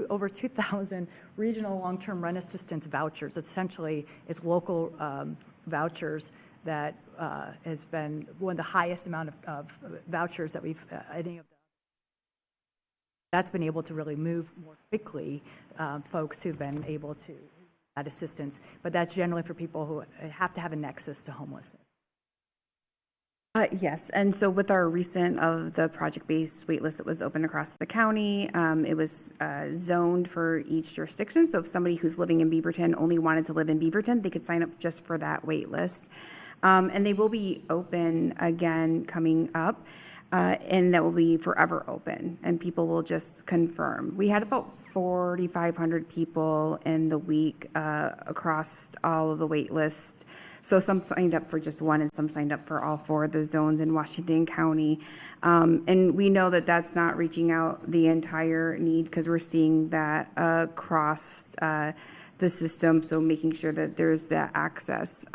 over 2,000 regional long-term rent assistance vouchers. Essentially, it's local vouchers that has been one of the highest amount of vouchers that we've that's been able to really move more quickly folks who've been able to that assistance, but that's generally for people who have to have a nexus to homelessness. Yes, and so with our recent of the project-based waitlist that was open across the county, it was zoned for each jurisdiction. So if somebody who's living in Beaverton only wanted to live in Beaverton, they could sign up just for that waitlist. And they will be open again coming up, and that will be forever open, and people will just confirm. We had about 4,500 people in the week across all of the wait lists. So some signed up for just one and some signed up for all 4 of the zones in Washington County. And we know that that's not reaching out the entire need because we're seeing that across the system, so making sure that there's that access.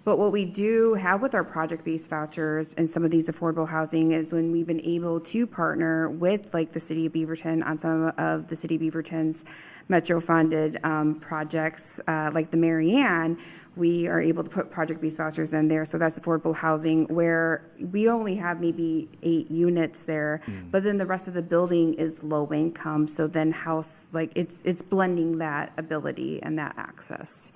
But what we do have with our project-based vouchers and some of these affordable housing is when we've been able to partner with like the City of Beaverton on some of the City of Beaverton's Metro-funded projects like the Marianne, we are able to put project-based vouchers in there. So that's affordable housing where we only have maybe 8 units there, but then the rest of the building is low income. So then house, like it's blending that ability and that access.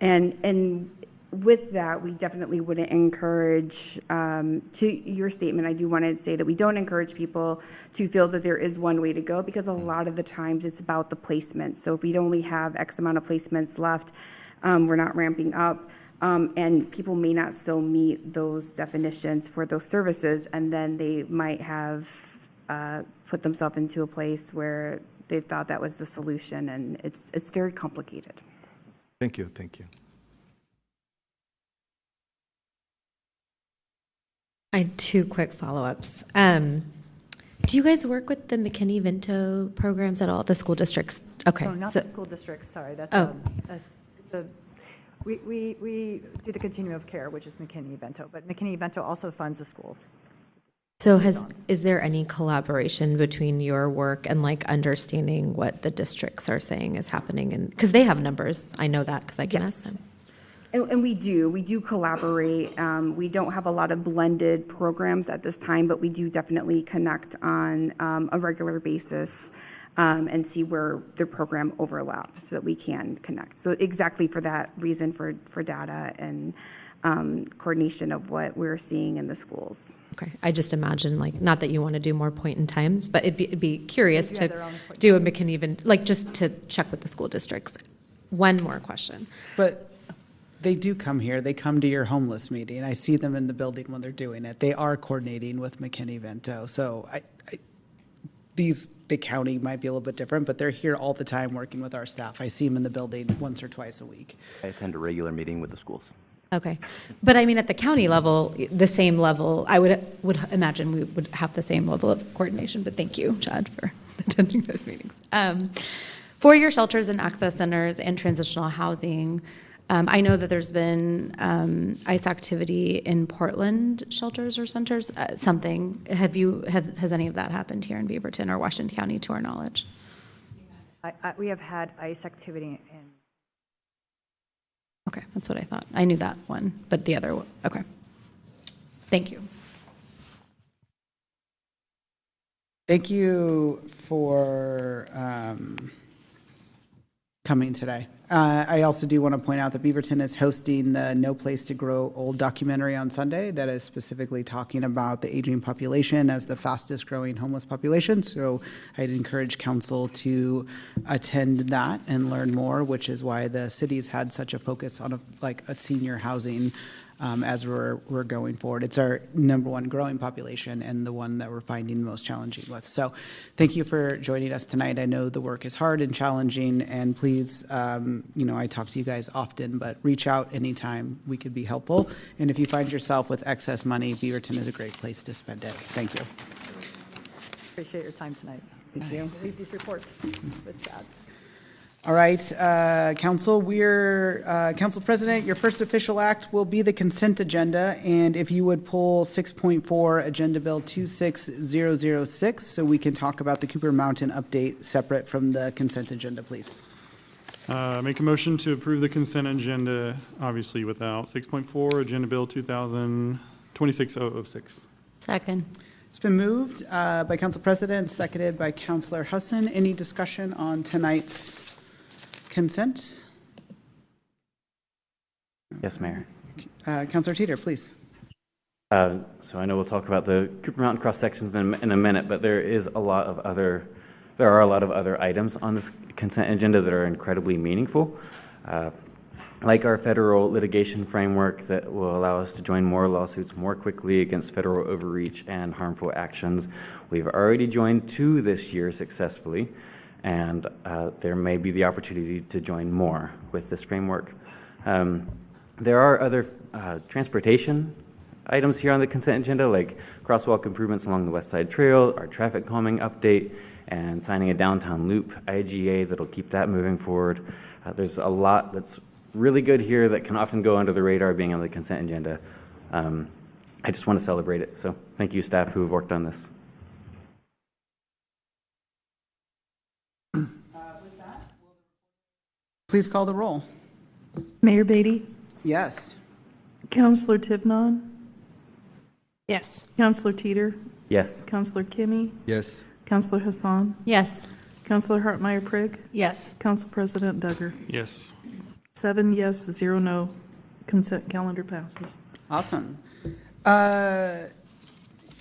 And with that, we definitely wouldn't encourage, to your statement, I do want to say that we don't encourage people to feel that there is one way to go because a lot of the times it's about the placement. So if we only have X amount of placements left, we're not ramping up, and people may not still meet those definitions for those services, and then they might have put themselves into a place where they thought that was the solution, and it's very complicated. Thank you, thank you. I had 2 quick follow-ups. Do you guys work with the McKinney-Vento programs at all, the school districts? Okay. No, not the school districts, sorry. That's we do the continuum of care, which is McKinney-Vento, but McKinney-Vento also funds the schools. So is there any collaboration between your work and like understanding what the districts are saying is happening? And because they have numbers, I know that because I can ask them. And we do collaborate. We don't have a lot of blended programs at this time, but we do definitely connect on a regular basis and see where their program overlaps so that we can connect. So exactly for that reason, for data and coordination of what we're seeing in the schools. Okay, I just imagine like, not that you want to do more point in times, but it'd be curious to do a McKinney, like just to check with the school districts. One more question. But they do come here. They come to your homeless meeting. I see them in the building when they're doing it. They are coordinating with McKinney-Vento. So the county might be a little bit different, but they're here all the time working with our staff. I see them in the building once or twice a week. I attend a regular meeting with the schools. Okay. But I mean, at the county level, the same level, I would imagine we would have the same level of coordination, but thank you, Chad, for attending those meetings. For your shelters and access centers and transitional housing, I know that there's been ICE activity in Portland shelters or centers, something. Has any of that happened here in Beaverton or Washington County to our knowledge? We have had ICE activity in. Okay, that's what I thought. I knew that one, but the other one, okay. Thank you. Thank you for coming today. I also do want to point out that Beaverton is hosting the No Place to Grow Old documentary on Sunday that is specifically talking about the aging population as the fastest growing homeless population. So I'd encourage council to attend that and learn more, which is why the city's had such a focus on a senior housing as we're going forward. It's our #1 growing population and the one that we're finding the most challenging with. So thank you for joining us tonight. I know the work is hard and challenging, and please, I talk to you guys often, but reach out anytime we could be helpful. And if you find yourself with excess money, Beaverton is a great place to spend it. Thank you. Appreciate your time tonight. Thank you. Leave these reports with Chad. All right, Council, Council President, your first official act will be the consent agenda, and if you would pull 6.4 Agenda Bill 26006, so we can talk about the Cooper Mountain update separate from the consent agenda, please. Make a motion to approve the consent agenda, obviously without 6.4, Agenda Bill 26006. Second. It's been moved by Council President, seconded by Councilor Husson. Any discussion on tonight's consent? Yes, Mayor. Councilor Teeter, please. So I know we'll talk about the Cooper Mountain cross sections in a minute, but there are a lot of other items on this consent agenda that are incredibly meaningful, like our federal litigation framework that will allow us to join more lawsuits more quickly against federal overreach and harmful actions. We've already joined 2 this year successfully, and there may be the opportunity to join more with this framework. There are other transportation items here on the consent agenda, like crosswalk improvements along the West Side Trail, our traffic calming update, and signing a downtown loop IGA that'll keep that moving forward. There's a lot that's really good here that can often go under the radar being on the consent agenda. I just want to celebrate it. So thank you, staff who have worked on this. Please call the roll. Mayor Beatty? Yes. Councilor Tivnon? Yes. Councilor Teeter? Yes. Councilor Kimmy? Yes. Councilor Hassan? Yes. Councilor Hartmeyer Prigg? Yes. Council President Duggar? Yes. 7 yes, 0 no. Consent calendar passes. Awesome.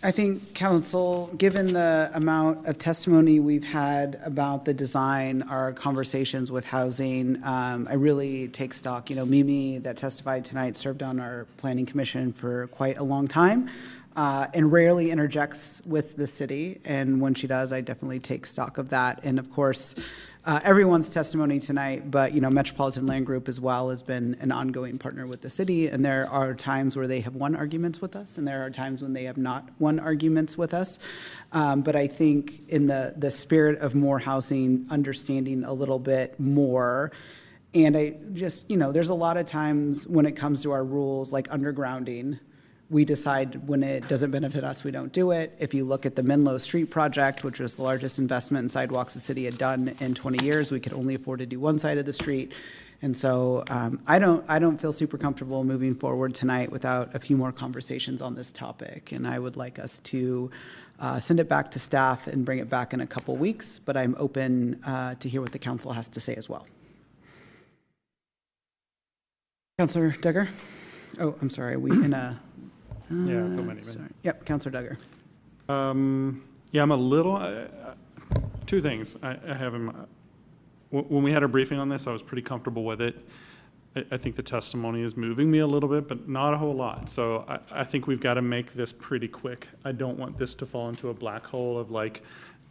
I think, Council, given the amount of testimony we've had about the design, our conversations with housing, I really take stock. Mimi, that testified tonight, served on our Planning Commission for quite a long time and rarely interjects with the city. And when she does, I definitely take stock of that. And of course, everyone's testimony tonight, but Metropolitan Land Group as well has been an ongoing partner with the city, and there are times where they have won arguments with us, and there are times when they have not won arguments with us. But I think in the spirit of more housing, understanding a little bit more, and I just there's a lot of times when it comes to our rules, like undergrounding. We decide when it doesn't benefit us, we don't do it. If you look at the Menlo Street project, which was the largest investment in sidewalks the city had done in 20 years, we could only afford to do one side of the street. And so I don't feel super comfortable moving forward tonight without a few more conversations on this topic. And I would like us to send it back to staff and bring it back in a couple weeks, but I'm open to hear what the council has to say as well. Councilor Duggar? Oh, I'm sorry, are we in a... sorry. Yep, Councilor Duggar. Yeah, I'm a little, 2 things I have in my, when we had our briefing on this, I was pretty comfortable with it. I think the testimony is moving me a little bit, but not a whole lot. So I think we've got to make this pretty quick. I don't want this to fall into a black hole of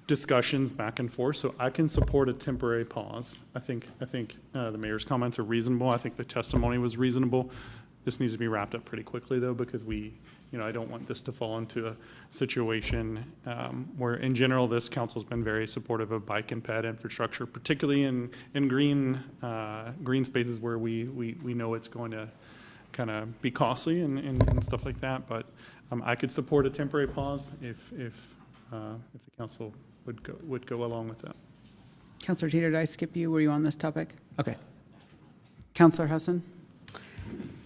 discussions back and forth, so I can support a temporary pause. I think the mayor's comments are reasonable. I think the testimony was reasonable. This needs to be wrapped up pretty quickly, though, because I don't want this to fall into a situation where, in general, this council's been very supportive of bike and ped infrastructure, particularly in green spaces where we know it's going to kind of be costly and stuff like that. But I could support a temporary pause if the council would go along with that. Councilor Teeter, did I skip you? Were you on this topic? Okay. Councilor Husson?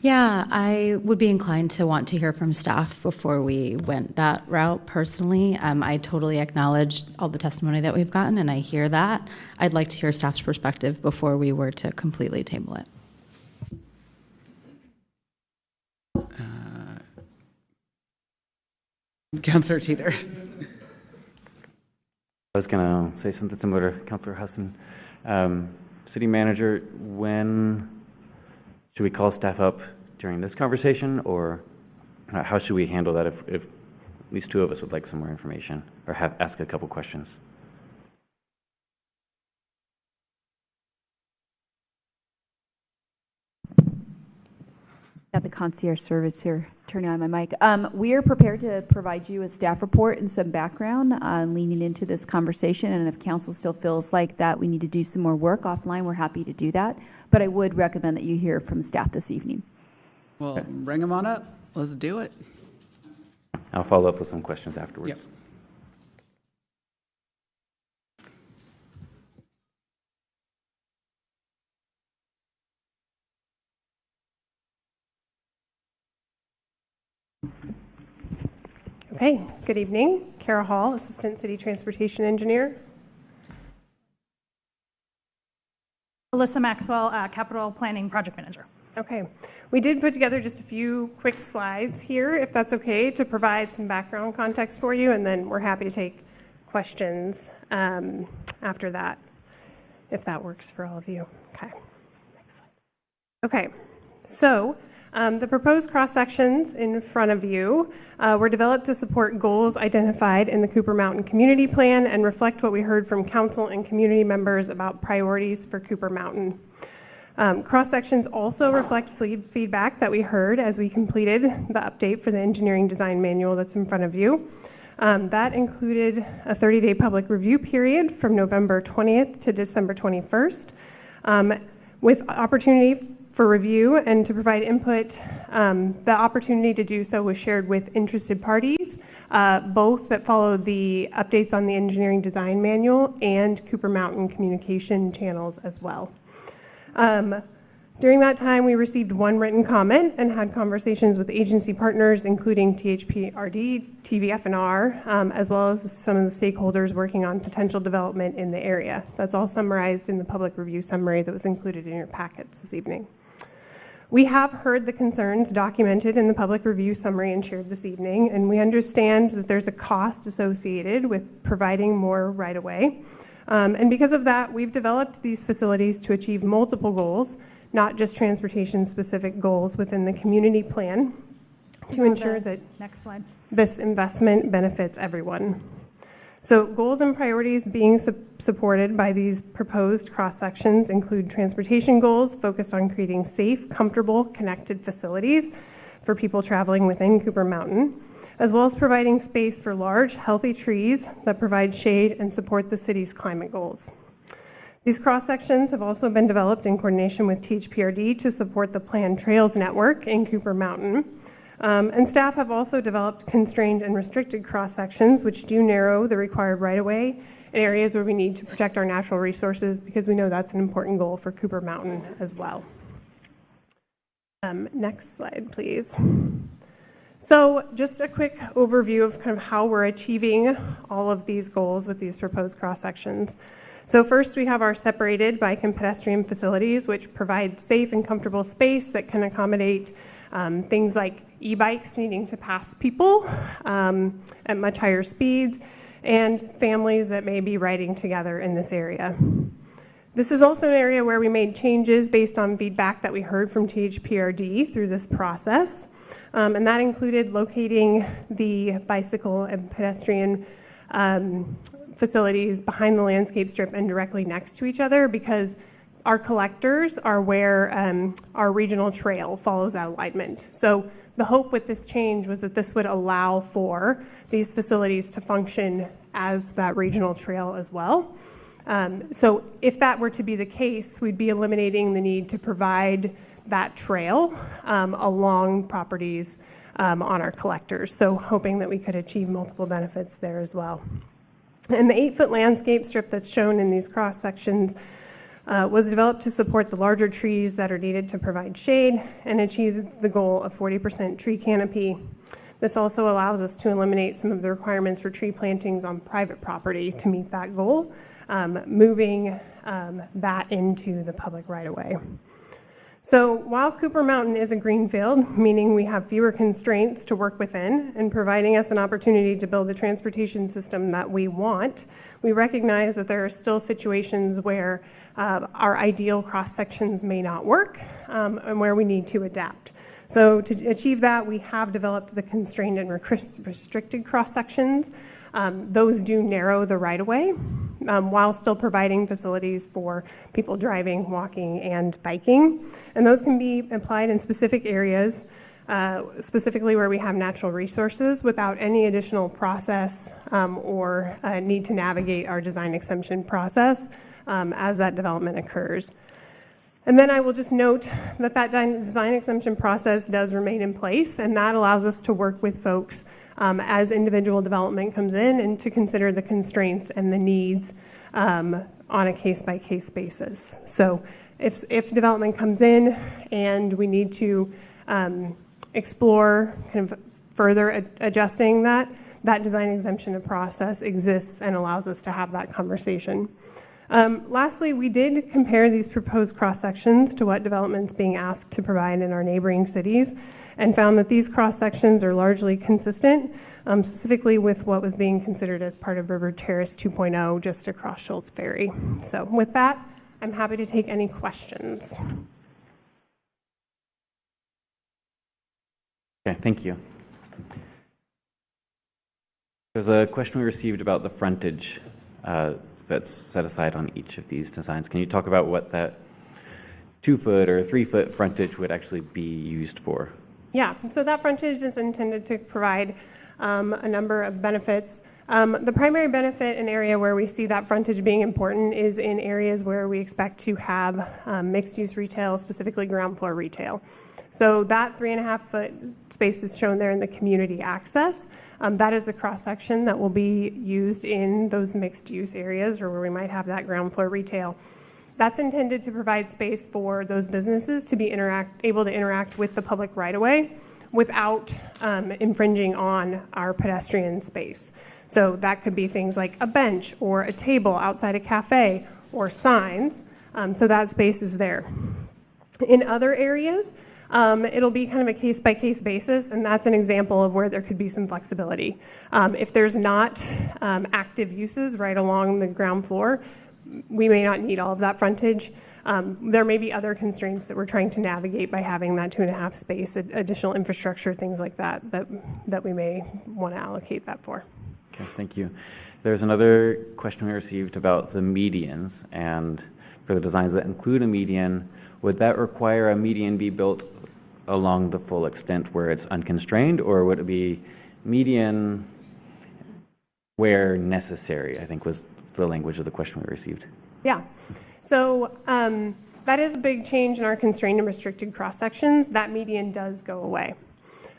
Yeah, I would be inclined to want to hear from staff before we went that route personally. I totally acknowledge all the testimony that we've gotten, and I hear that. I'd like to hear staff's perspective before we were to completely table it. Councilor Teeter. I was going to say something similar to Councilor Husson. City Manager, when should we call staff up during this conversation, or how should we handle that if at least two of us would like some more information or ask a couple questions? Got the concierge service here, turning on my mic. We are prepared to provide you a staff report and some background on leaning into this conversation, and if council still feels like that we need to do some more work offline, we're happy to do that, but I would recommend that you hear from staff this evening. Well, bring them on up. Let's do it. I'll follow up with some questions afterwards. Yep. Okay, good evening. Kara Hall, Assistant City Transportation Engineer. Alyssa Maxwell, Capital Planning Project Manager. Okay, we did put together just a few quick slides here, if that's okay, to provide some background context for you, and then we're happy to take questions after that, if that works for all of you. Okay, next slide. Okay, so the proposed cross-sections in front of you were developed to support goals identified in the Cooper Mountain Community Plan and reflect what we heard from council and community members about priorities for Cooper Mountain. Cross-sections also reflect feedback that we heard as we completed the update for the engineering design manual that's in front of you. That included a 30-day public review period from November 20th to December 21st, with opportunity for review and to provide input. The opportunity to do so was shared with interested parties, both that followed the updates on the engineering design manual and Cooper Mountain communication channels as well. During that time, we received one written comment and had conversations with agency partners, including THPRD, TVF&R, as well as some of the stakeholders working on potential development in the area. That's all summarized in the public review summary that was included in your packets this evening. We have heard the concerns documented in the public review summary and shared this evening, and we understand that there's a cost associated with providing more right-of-way. And because of that, we've developed these facilities to achieve multiple goals, not just transportation-specific goals within the community plan, to ensure that next slide. This investment benefits everyone. So goals and priorities being supported by these proposed cross-sections include transportation goals focused on creating safe, comfortable, connected facilities for people traveling within Cooper Mountain, as well as providing space for large, healthy trees that provide shade and support the city's climate goals. These cross-sections have also been developed in coordination with THPRD to support the planned trails network in Cooper Mountain. And staff have also developed constrained and restricted cross-sections, which do narrow the required right-of-way in areas where we need to protect our natural resources, because we know that's an important goal for Cooper Mountain as well. Next slide, please. So just a quick overview of kind of how we're achieving all of these goals with these proposed cross-sections. So first, we have our separated bike and pedestrian facilities, which provide safe and comfortable space that can accommodate things like e-bikes needing to pass people at much higher speeds, and families that may be riding together in this area. This is also an area where we made changes based on feedback that we heard from THPRD through this process, and that included locating the bicycle and pedestrian facilities behind the landscape strip and directly next to each other because our collectors are where our regional trail follows that alignment. So the hope with this change was that this would allow for these facilities to function as that regional trail as well. So if that were to be the case, we'd be eliminating the need to provide that trail along properties on our collectors. So hoping that we could achieve multiple benefits there as well. And the 8-foot landscape strip that's shown in these cross sections was developed to support the larger trees that are needed to provide shade and achieve the goal of 40% tree canopy. This also allows us to eliminate some of the requirements for tree plantings on private property to meet that goal, moving that into the public right-of-way. So while Cooper Mountain is a greenfield, meaning we have fewer constraints to work within and providing us an opportunity to build the transportation system that we want, we recognize that there are still situations where our ideal cross-sections may not work and where we need to adapt. So to achieve that, we have developed the constrained and restricted cross-sections. Those do narrow the right-of-way while still providing facilities for people driving, walking, and biking. And those can be applied in specific areas, specifically where we have natural resources without any additional process or need to navigate our design exemption process as that development occurs. And then I will just note that that design exemption process does remain in place, and that allows us to work with folks as individual development comes in and to consider the constraints and the needs on a case-by-case basis. So if development comes in and we need to explore kind of further adjusting that design exemption process exists and allows us to have that conversation. Lastly, we did compare these proposed cross-sections to what development's being asked to provide in our neighboring cities and found that these cross-sections are largely consistent, specifically with what was being considered as part of River Terrace 2.0 just across Schultz Ferry. So with that, I'm happy to take any questions. Okay, thank you. There's a question we received about the frontage that's set aside on each of these designs. Can you talk about what that 2-foot or 3-foot frontage would actually be used for? Yeah, so that frontage is intended to provide a number of benefits. The primary benefit and area where we see that frontage being important is in areas where we expect to have mixed-use retail, specifically ground floor retail. So that 3.5-foot space that's shown there in the community access, that is a cross-section that will be used in those mixed-use areas or where we might have that ground floor retail. That's intended to provide space for those businesses to be able to interact with the public right-of-way without infringing on our pedestrian space. So that could be things like a bench or a table outside a cafe or signs. So that space is there. In other areas, it'll be kind of a case-by-case basis, and that's an example of where there could be some flexibility. If there's not active uses right along the ground floor, we may not need all of that frontage. There may be other constraints that we're trying to navigate by having that 2.5 space, additional infrastructure, things like that we may want to allocate that for. Okay, thank you. There's another question we received about the medians, and for the designs that include a median, would that require a median be built along the full extent where it's unconstrained, or would it be median where necessary, I think was the language of the question we received. Yeah, so that is a big change in our constrained and restricted cross-sections. That median does go away.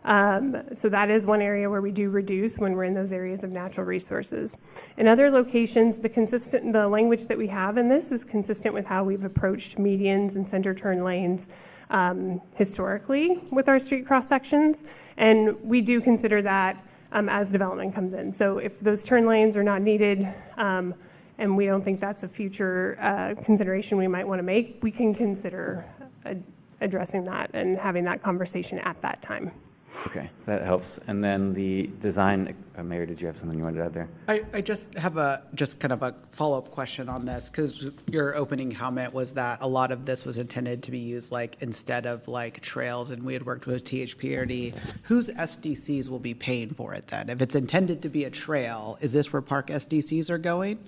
So that is one area where we do reduce when we're in those areas of natural resources. In other locations, the language that we have in this is consistent with how we've approached medians and center turn lanes historically with our street cross-sections, and we do consider that as development comes in. So if those turn lanes are not needed, and we don't think that's a future consideration we might want to make, we can consider addressing that and having that conversation at that time. Okay, that helps. And then the design, Mayor, did you have something you wanted to add there? I just have kind of a follow-up question on this, because your opening comment was that a lot of this was intended to be used like instead of like trails, and we had worked with THPRD. Whose SDCs will be paying for it then? If it's intended to be a trail, is this where park SDCs are going?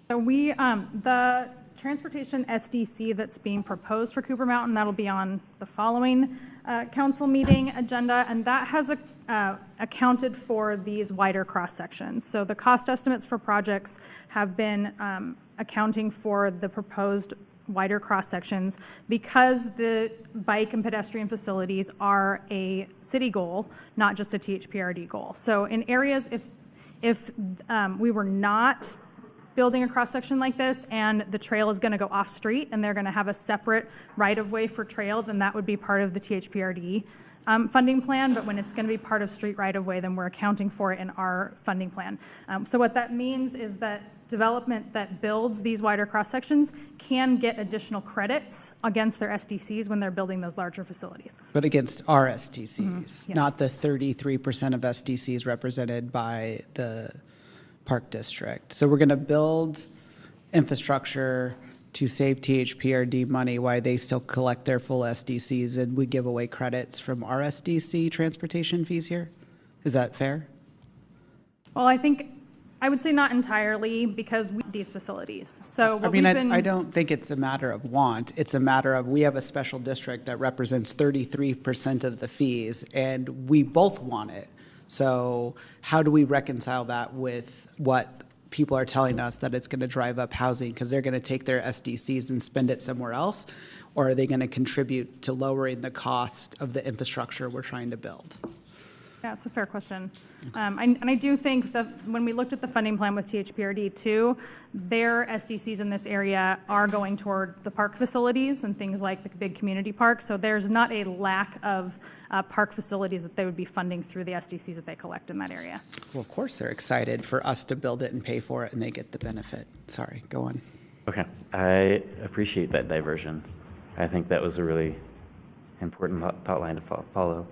So the transportation SDC that's being proposed for Cooper Mountain, that'll be on the following council meeting agenda, and that has accounted for these wider cross-sections. So the cost estimates for projects have been accounting for the proposed wider cross-sections because the bike and pedestrian facilities are a city goal, not just a THPRD goal. So in areas, if we were not building a cross-section like this and the trail is going to go off-street and they're going to have a separate right-of-way for trail, then that would be part of the THPRD funding plan. But when it's going to be part of street right-of-way, then we're accounting for it in our funding plan. So what that means is that development that builds these wider cross-sections can get additional credits against their SDCs when they're building those larger facilities. But against our SDCs, Yes. not the 33% of SDCs represented by the Park District. So we're going to build infrastructure to save THPRD money while they still collect their full SDCs, and we give away credits from our SDC transportation fees here? Is that fair? Well, I would say not entirely because these facilities. So I mean, I don't think it's a matter of want. It's a matter of we have a special district that represents 33% of the fees, and we both want it. So how do we reconcile that with what people are telling us that it's going to drive up housing because they're going to take their SDCs and spend it somewhere else? Or are they going to contribute to lowering the cost of the infrastructure we're trying to build? Yeah, it's a fair question. And I do think that when we looked at the funding plan with THPRD too, their SDCs in this area are going toward the park facilities and things like the big community park. So there's not a lack of park facilities that they would be funding through the SDCs that they collect in that area. Well, of course, they're excited for us to build it and pay for it, and they get the benefit. Sorry, go on. Okay, I appreciate that diversion. I think that was a really important thought line to follow.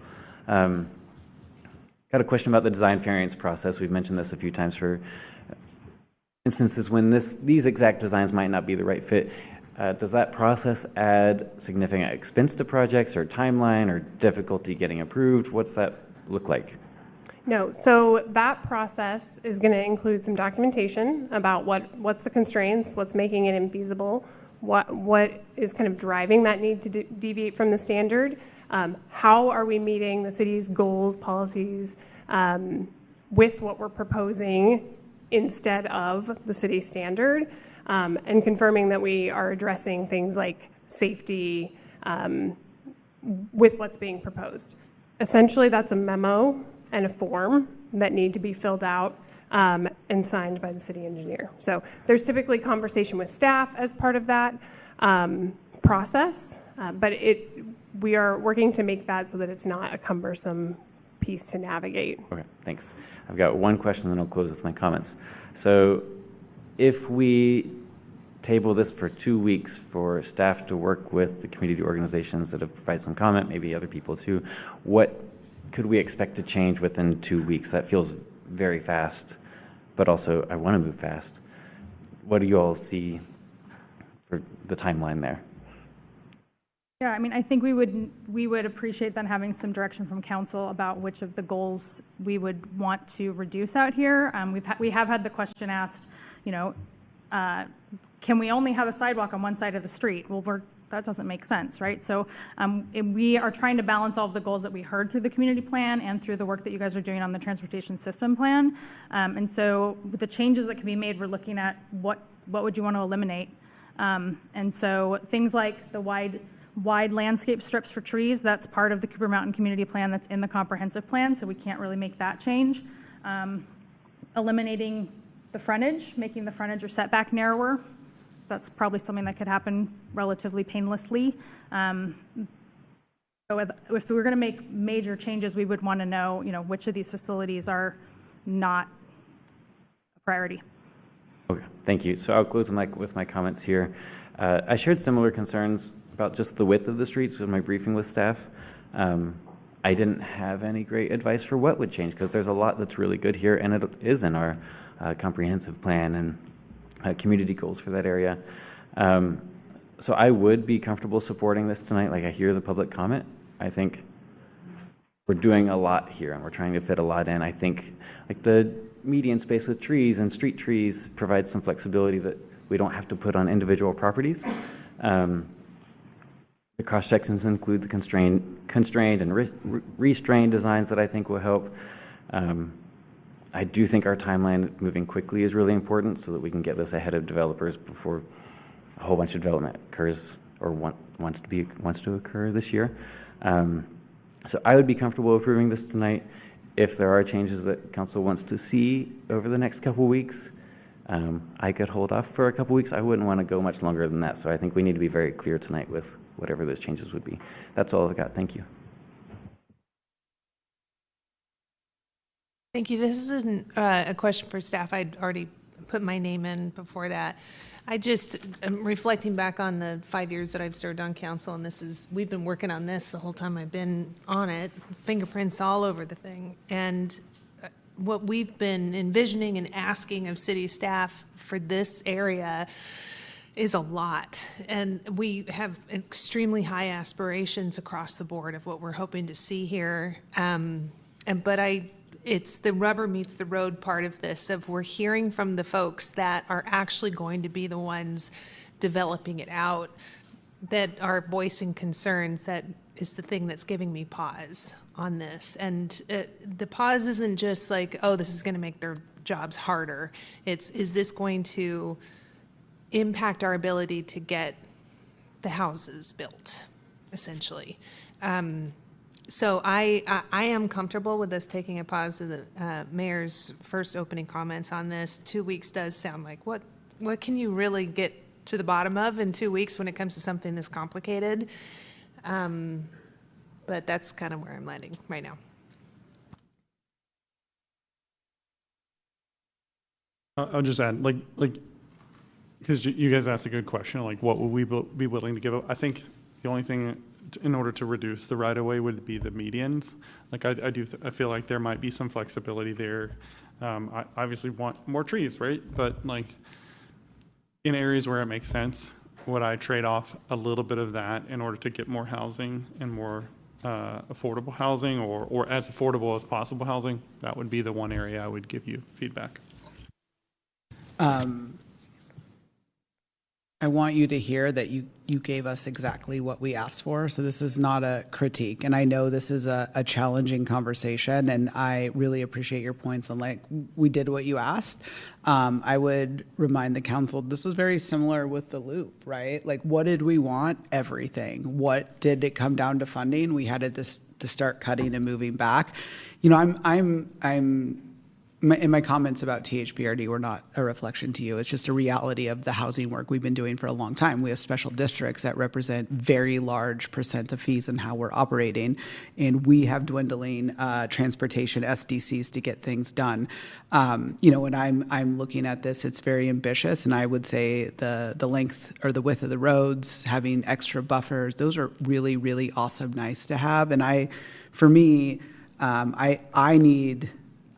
Got a question about the design variance process. We've mentioned this a few times for instances when these exact designs might not be the right fit. Does that process add significant expense to projects or timeline or difficulty getting approved? What's that look like? No, so that process is going to include some documentation about what's the constraints, what's making it infeasible, what is kind of driving that need to deviate from the standard. How are we meeting the city's goals, policies, with what we're proposing instead of the city standard, and confirming that we are addressing things like safety with what's being proposed. Essentially, that's a memo and a form that need to be filled out and signed by the city engineer. So there's typically conversation with staff as part of that process, but we are working to make that so that it's not a cumbersome piece to navigate. Okay, thanks. I've got one question, then I'll close with my comments. So if we table this for 2 weeks for staff to work with the community organizations that have provided some comment, maybe other people too, what could we expect to change within 2 weeks? That feels very fast, but also I want to move fast. What do you all see for the timeline there? Yeah, I mean, I think we would appreciate then having some direction from council about which of the goals we would want to reduce out here. We have had the question asked, can we only have a sidewalk on one side of the street? Well, that doesn't make sense, right? So we are trying to balance all of the goals that we heard through the community plan and through the work that you guys are doing on the transportation system plan. And so with the changes that can be made, we're looking at what would you want to eliminate? And so things like the wide landscape strips for trees, that's part of the Cooper Mountain Community Plan that's in the comprehensive plan, so we can't really make that change. Eliminating the frontage, making the frontage or setback narrower, that's probably something that could happen relatively painlessly. So if we were going to make major changes, we would want to know, which of these facilities are not a priority. Okay, thank you. So I'll close with my comments here. I shared similar concerns about just the width of the streets in my briefing with staff. I didn't have any great advice for what would change, because there's a lot that's really good here, and it is in our comprehensive plan and community goals for that area. So I would be comfortable supporting this tonight. Like, I hear the public comment. I think we're doing a lot here, and we're trying to fit a lot in. I think like the median space with trees and street trees provides some flexibility that we don't have to put on individual properties. The cross-sections include the constrained and restrained designs that I think will help. I do think our timeline moving quickly is really important so that we can get this ahead of developers before a whole bunch of development occurs or wants to occur this year. So I would be comfortable approving this tonight. If there are changes that council wants to see over the next couple weeks, I could hold off for a couple weeks. I wouldn't want to go much longer than that. So I think we need to be very clear tonight with whatever those changes would be. That's all I've got. Thank you. Thank you. This isn't a question for staff. I'd already put my name in before that. I just am reflecting back on the 5 years that I've served on council, and we've been working on this the whole time I've been on it, fingerprints all over the thing. And what we've been envisioning and asking of city staff for this area is a lot. And we have extremely high aspirations across the board of what we're hoping to see here. It's the rubber meets the road part of this, of we're hearing from the folks that are actually going to be the ones developing it out, that are voicing concerns. That is the thing that's giving me pause on this. And the pause isn't just like, oh, this is going to make their jobs harder. Is this going to impact our ability to get the houses built, essentially? So I am comfortable with us taking a pause to the mayor's first opening comments on this. 2 weeks does sound like, what can you really get to the bottom of in 2 weeks when it comes to something this complicated? But that's kind of where I'm landing right now. I'll just add, like, because you guys asked a good question, like, what would we be willing to give up? I think the only thing in order to reduce the right-of-way would be the medians. Like, I feel like there might be some flexibility there. I obviously want more trees, right? But like, in areas where it makes sense, would I trade off a little bit of that in order to get more housing and more affordable housing, or as affordable as possible housing? That would be the one area I would give you feedback. I want you to hear that you gave us exactly what we asked for. So this is not a critique. And I know this is a challenging conversation, and I really appreciate your points on, like, we did what you asked. I would remind the council, this was very similar with the loop, right? Like, what did we want? Everything. What did it come down to funding? We had to start cutting and moving back. You know, in my comments about THPRD were not a reflection to you. It's just a reality of the housing work we've been doing for a long time. We have special districts that represent very large % of fees and how we're operating, and we have dwindling transportation SDCs to get things done. You know, when I'm looking at this, it's very ambitious, and I would say the length or the width of the roads, having extra buffers, those are really, really awesome, nice to have. And for me,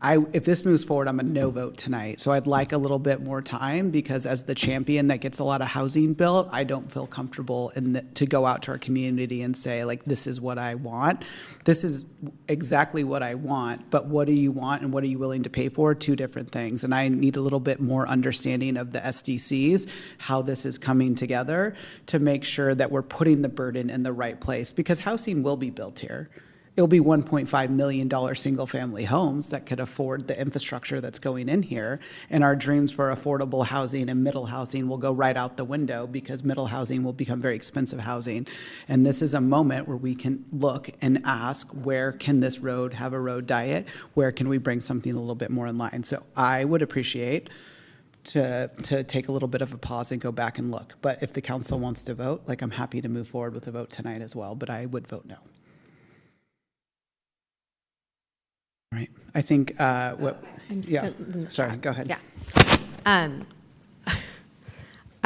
if this moves forward, I'm a no vote tonight. So I'd like a little bit more time, because as the champion that gets a lot of housing built, I don't feel comfortable to go out to our community and say, like, this is what I want. This is exactly what I want, but what do you want and what are you willing to pay for? Two different things. And I need a little bit more understanding of the SDCs, how this is coming together, to make sure that we're putting the burden in the right place, because housing will be built here. It'll be $1.5 million single-family homes that could afford the infrastructure that's going in here. And our dreams for affordable housing and middle housing will go right out the window, because middle housing will become very expensive housing. And this is a moment where we can look and ask, where can this road have a road diet? Where can we bring something a little bit more in line? So I would appreciate to take a little bit of a pause and go back and look. But if the council wants to vote, like, I'm happy to move forward with a vote tonight as well, but I would vote no. Right. I think sorry, go ahead. Yeah.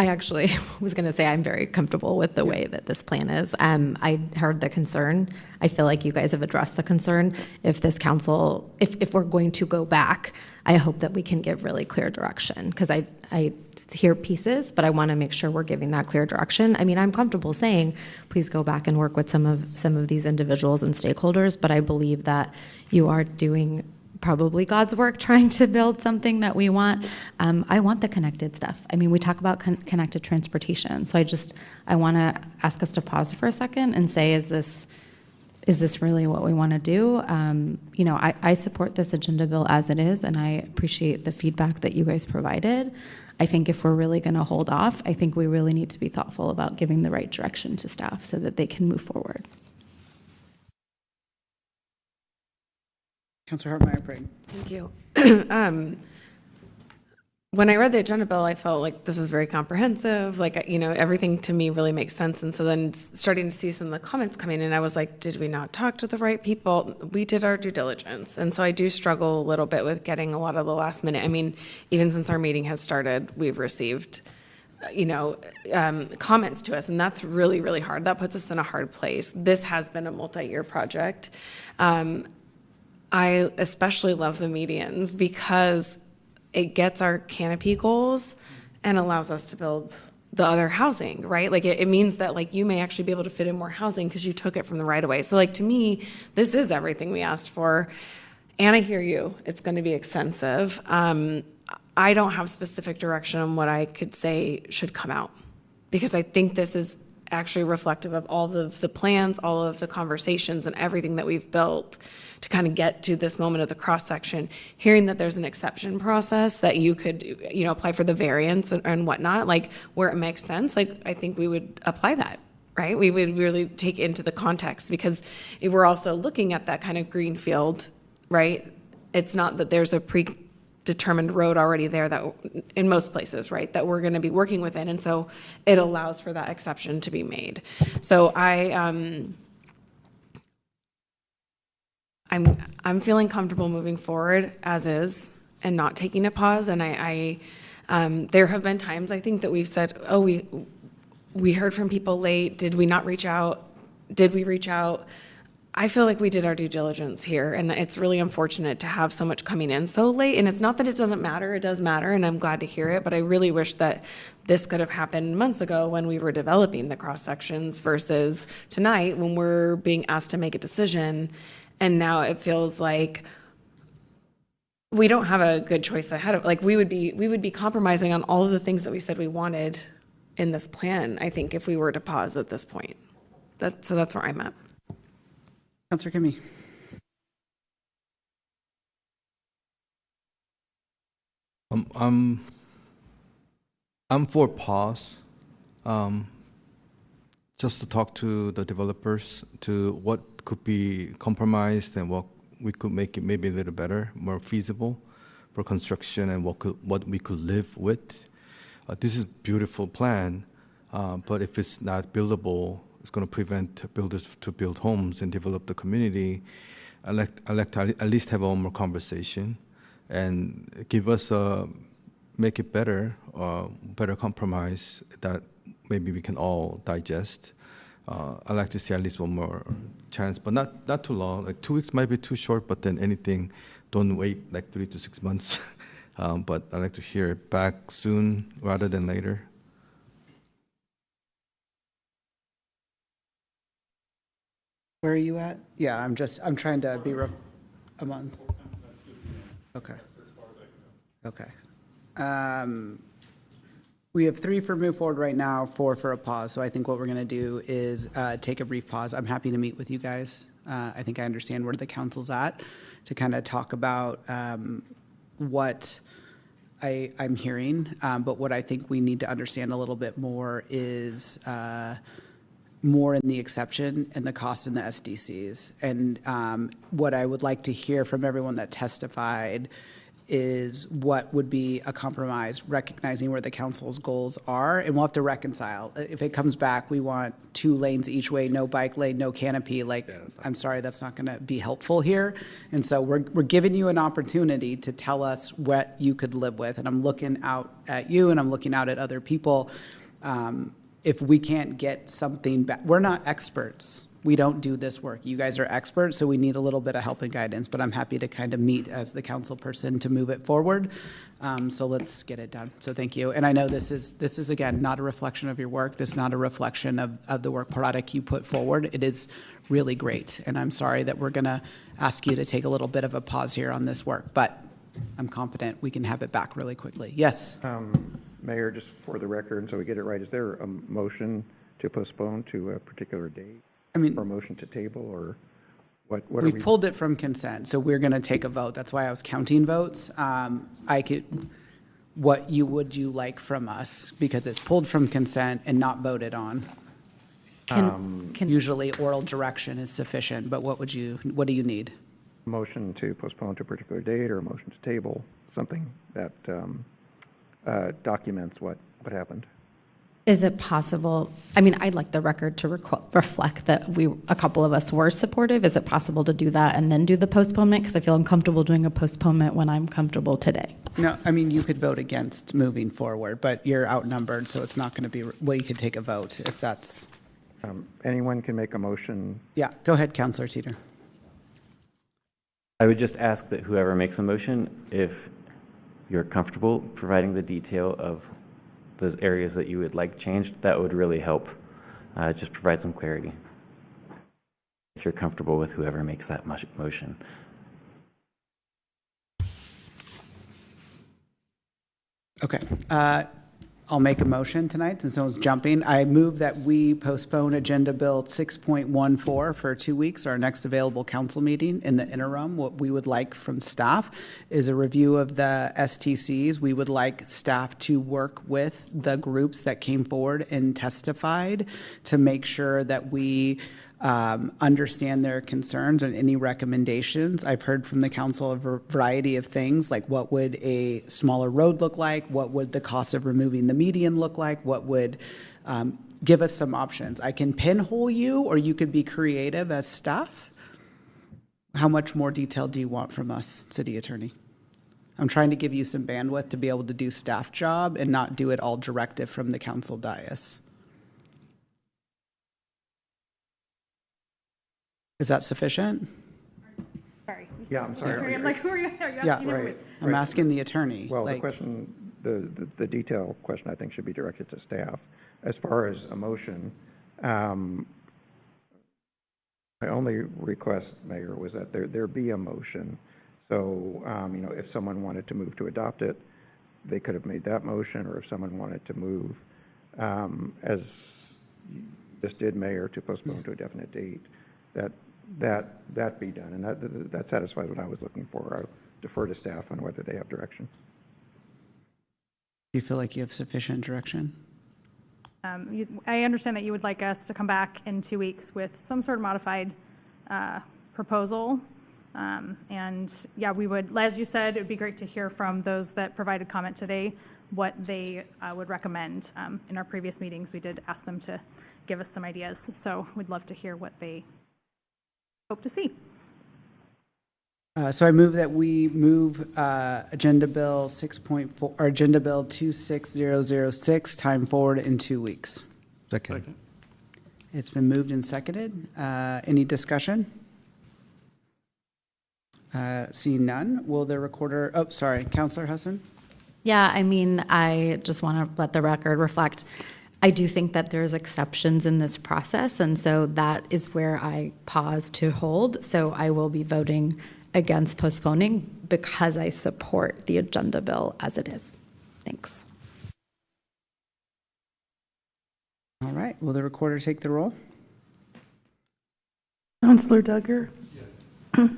I actually was going to say I'm very comfortable with the way that this plan is. I heard the concern. I feel like you guys have addressed the concern. If this council, if we're going to go back, I hope that we can give really clear direction, because I hear pieces, but I want to make sure we're giving that clear direction. I mean, I'm comfortable saying, please go back and work with some of these individuals and stakeholders, but I believe that you are doing probably God's work trying to build something that we want. I want the connected stuff. I mean, we talk about connected transportation. So I want to ask us to pause for a second and say, is this really what we want to do? You know, I support this agenda bill as it is, and I appreciate the feedback that you guys provided. I think if we're really going to hold off, I think we really need to be thoughtful about giving the right direction to staff so that they can move forward. Councilor Hartmeyer-Pring. Thank you. When I read the agenda bill, I felt like this is very comprehensive. Like, you know, everything to me really makes sense. And so then starting to see some of the comments coming in, I was like, did we not talk to the right people? We did our due diligence. And so I do struggle a little bit with getting a lot of the last minute. I mean, even since our meeting has started, we've received, you know, comments to us. And that's really, really hard. That puts us in a hard place. This has been a multi-year project. I especially love the medians because it gets our canopy goals and allows us to build the other housing, right? Like it means that like you may actually be able to fit in more housing because you took it from the right of way. So like to me, this is everything we asked for. And I hear you, it's going to be extensive. I don't have specific direction on what I could say should come out, because I think this is actually reflective of all of the plans, all of the conversations and everything that we've built to kind of get to this moment of the cross section. Hearing that there's an exception process that you could, you know, apply for the variance and whatnot, like where it makes sense, like I think we would apply that, right? We would really take it into the context, because if we're also looking at that kind of greenfield, right? It's not that there's a predetermined road already there that in most places, right, that we're going to be working within. And so it allows for that exception to be made. So I'm feeling comfortable moving forward as is and not taking a pause. And there have been times I think that we've said, oh, we heard from people late. Did we not reach out? Did we reach out? I feel like we did our due diligence here, and it's really unfortunate to have so much coming in so late. And it's not that it doesn't matter, it does matter, and I'm glad to hear it, but I really wish that this could have happened months ago when we were developing the cross sections versus tonight when we're being asked to make a decision. And now it feels like we don't have a good choice ahead of, like we would be compromising on all of the things that we said we wanted in this plan, I think, if we were to pause at this point. So that's where I'm at. Councilor Kimmy. I'm for pause, just to talk to the developers to what could be compromised and what we could make it maybe a little better, more feasible for construction, and what we could live with. This is a beautiful plan, but if it's not buildable, it's going to prevent builders to build homes and develop the community. I'd like to at least have one more conversation and give us make it better, better compromise that maybe we can all digest. I'd like to see at least one more chance, but not too long. Like 2 weeks might be too short, but then anything, don't wait like 3 to 6 months. But I'd like to hear it back soon rather than later. Where are you at? Yeah, I'm trying to be a month. Okay. Okay. We have 3 for move forward right now, 4 for a pause. So I think what we're going to do is take a brief pause. I'm happy to meet with you guys. I think I understand where the council's at to kind of talk about what I'm hearing. But what I think we need to understand a little bit more is more in the exception and the cost in the SDCs. And what I would like to hear from everyone that testified is what would be a compromise, recognizing where the council's goals are, and we'll have to reconcile. If it comes back, we want 2 lanes each way, no bike lane, no canopy, I'm sorry, that's not gonna be helpful here. And so we're giving you an opportunity to tell us what you could live with, and I'm looking out at you, and I'm looking out at other people. If we can't get something back, we're not experts. We don't do this work. You guys are experts, so we need a little bit of help and guidance, but I'm happy to kind of meet as the council person to move it forward. So let's get it done. So thank you. And I know this is again, not a reflection of your work. This is not a reflection of the work product you put forward. It is really great. And I'm sorry that we're gonna ask you to take a little bit of a pause here on this work, but I'm confident we can have it back really quickly. Yes? Mayor, just for the record, so we get it right, is there a motion to postpone to a particular date? I mean, or a motion to table, or what are we we? pulled it from consent, so we're going to take a vote. That's why I was counting votes. What would you like from us? Because it's pulled from consent and not voted on. Usually oral direction is sufficient, but what do you need? Motion to postpone to a particular date, or a motion to table, something that documents what happened. Is it possible, I mean, I'd like the record to reflect that a couple of us were supportive. Is it possible to do that and then do the postponement? Because I feel uncomfortable doing a postponement when I'm comfortable today. No, I mean, you could vote against moving forward, but you're outnumbered, so it's not going to be, well, you could take a vote if that's. Anyone can make a motion. Yeah, go ahead, Councilor Teeter. I would just ask that whoever makes a motion, if you're comfortable providing the detail of those areas that you would like changed, that would really help. Just provide some clarity. If you're comfortable with whoever makes that motion. Okay. I'll make a motion tonight since someone's jumping. I move that we postpone Agenda Bill 6.14 for 2 weeks, our next available council meeting. In the interim, what we would like from staff is a review of the STCs. We would like staff to work with the groups that came forward and testified to make sure that we understand their concerns and any recommendations. I've heard from the council a variety of things, like what would a smaller road look like? What would the cost of removing the median look like? What would, give us some options. I can pinhole you, or you could be creative as staff. How much more detail do you want from us, City Attorney? I'm trying to give you some bandwidth to be able to do staff job and not do it all directive from the council dais. Is that sufficient? Sorry. Yeah, I'm sorry. I'm like, who are you? Are you asking Yeah, me? Right. I'm asking the attorney. Well, the like- question, the detail question, I think, should be directed to staff. As far as a motion, my only request, Mayor, was that there be a motion. So, if someone wanted to move to adopt it, they could have made that motion, or if someone wanted to move, as you just did, Mayor, to postpone to a definite date, that be done, and that satisfies what I was looking for. I defer to staff on whether they have direction. Do you feel like you have sufficient direction? I understand that you would like us to come back in 2 weeks with some sort of modified proposal. And yeah, we would, as you said, it would be great to hear from those that provided comment today, what they would recommend. In our previous meetings, we did ask them to give us some ideas. So we'd love to hear what they hope to see. So I move that we move Agenda Bill 6.4, or Agenda Bill 26006, time forward in 2 weeks. Second. It's been moved and seconded. Any discussion? Seeing none, will the recorder, oh, sorry, Councilor Husson? Yeah, I mean, I just want to let the record reflect, I do think that there's exceptions in this process, and so that is where I pause to hold. So I will be voting against postponing because I support the agenda bill as it is. Thanks. All right, will the recorder take the roll? Councilor Duggar? Yes.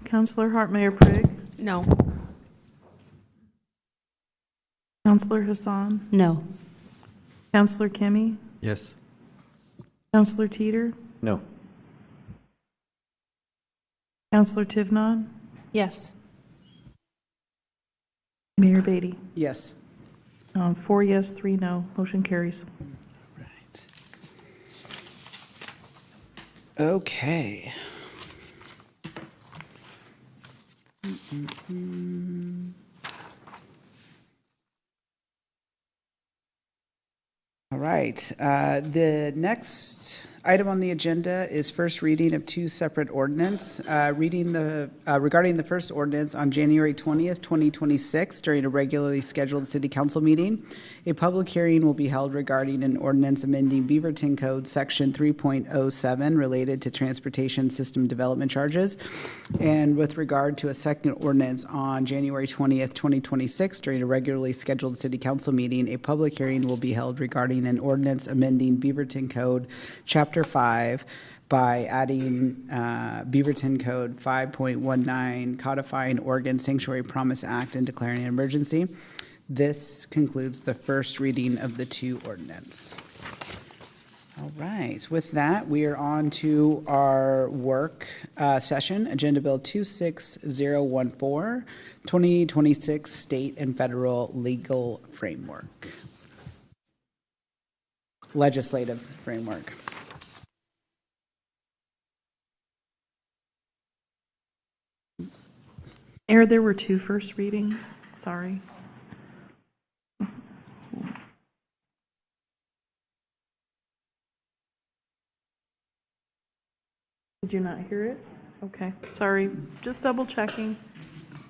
Councilor Hartmayer Prigg? No. Councilor Hassan? No. Councilor Kimmy? Yes. Councilor Teeter? No. Councilor Tivnon? Yes. Mayor Beatty? Yes. 4 yes, 3 no. Motion carries. Okay. All right. The next item on the agenda is first reading of two separate ordinance. Regarding the first ordinance on January 20th, 2026, during a regularly scheduled city council meeting, a public hearing will be held regarding an ordinance amending Beaverton Code Section 3.07 related to transportation system development charges. And with regard to a second ordinance on January 20th, 2026, during a regularly scheduled city council meeting, a public hearing will be held regarding an ordinance amending Beaverton Code Chapter 5 by adding Beaverton Code 5.19, codifying Oregon Sanctuary Promise Act and declaring an emergency. This concludes the first reading of the two ordinance. All right, with that, we are on to our work session, Agenda Bill 26014, 2026 State and Federal Legal Framework. Legislative framework. Mayor, there were two first readings. Sorry. Did you not hear it? Okay, sorry. Just double checking.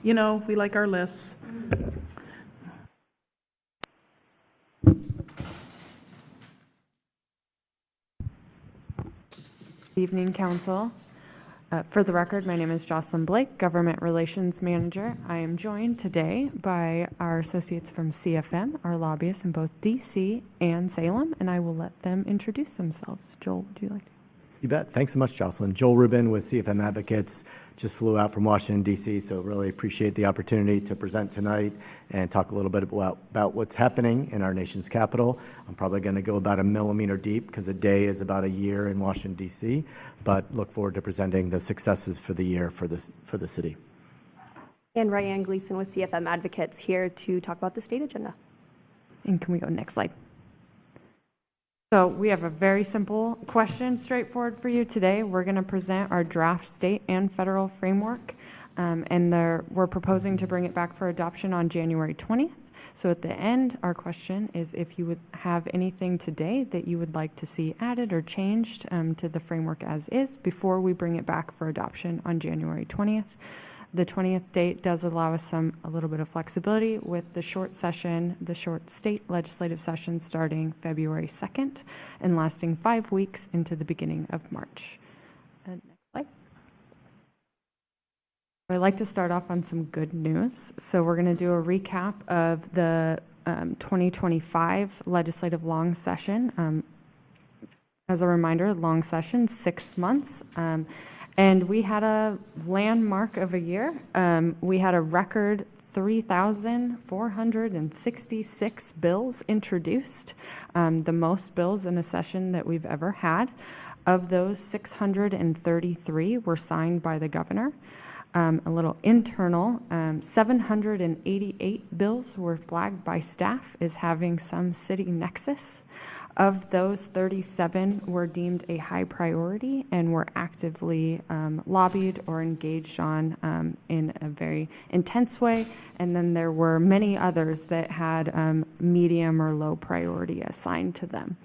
You know, we like our lists. Good evening, Council. For the record, my name is Jocelyn Blake, Government Relations Manager. I am joined today by our associates from CFM, our lobbyists in both DC and Salem, and I will let them introduce themselves. Joel, would you like to? You bet. Thanks so much, Jocelyn. Joel Rubin with CFM Advocates. Just flew out from Washington, D.C., so really appreciate the opportunity to present tonight and talk a little bit about what's happening in our nation's capital. I'm probably going to go about a millimeter deep because a day is about a year in Washington, D.C., but look forward to presenting the successes for the year for the city. And Ryan Gleason with CFM Advocates here to talk about the state agenda. And can we go next slide? So we have a very simple question, straightforward for you today. We're going to present our draft state and federal framework, and we're proposing to bring it back for adoption on January 20th. So at the end, our question is if you would have anything today that you would like to see added or changed to the framework as is before we bring it back for adoption on January 20th. The 20th date does allow us a little bit of flexibility with the short state legislative session starting February 2nd and lasting 5 weeks into the beginning of March. Next slide. I'd like to start off on some good news. So we're going to do a recap of the 2025 legislative long session. As a reminder, long session, 6 months. And we had a landmark of a year. We had a record 3,466 bills introduced, the most bills in a session that we've ever had. Of those, 633 were signed by the governor. A little internal, 788 bills were flagged by staff as having some city nexus. Of those, 37 were deemed a high priority and were actively lobbied or engaged on in a very intense way. And then there were many others that had medium or low priority assigned to them.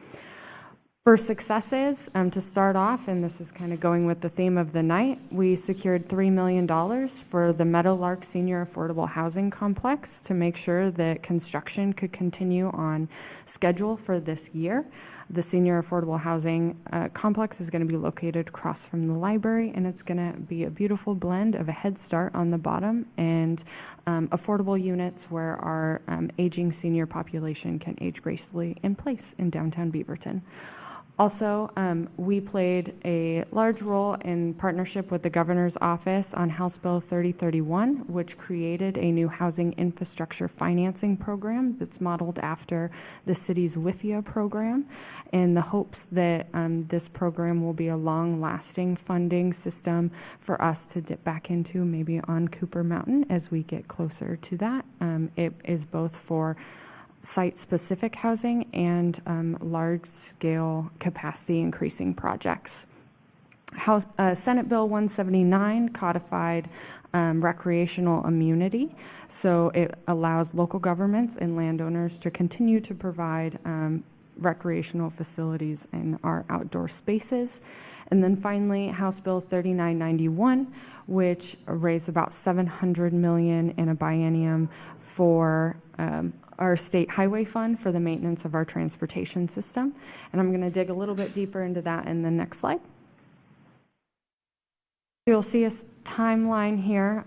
For successes, to start off, and this is kind of going with the theme of the night, we secured $3 million for the Meadowlark Senior Affordable Housing Complex to make sure that construction could continue on schedule for this year. The Senior Affordable Housing Complex is going to be located across from the library, and it's going to be a beautiful blend of a Head Start on the bottom and affordable units where our aging senior population can age gracefully in place in downtown Beaverton. Also, we played a large role in partnership with the Governor's Office on House Bill 3031, which created a new housing infrastructure financing program that's modeled after the city's WIFIA program, in the hopes that this program will be a long-lasting funding system for us to dip back into, maybe on Cooper Mountain as we get closer to that. It is both for site-specific housing and large-scale capacity increasing projects. Senate Bill 179 codified recreational immunity, so it allows local governments and landowners to continue to provide recreational facilities in our outdoor spaces. And then finally, House Bill 3991, which raised about $700 million in a biennium for our state highway fund for the maintenance of our transportation system. And I'm going to dig a little bit deeper into that in the next slide. You'll see a timeline here.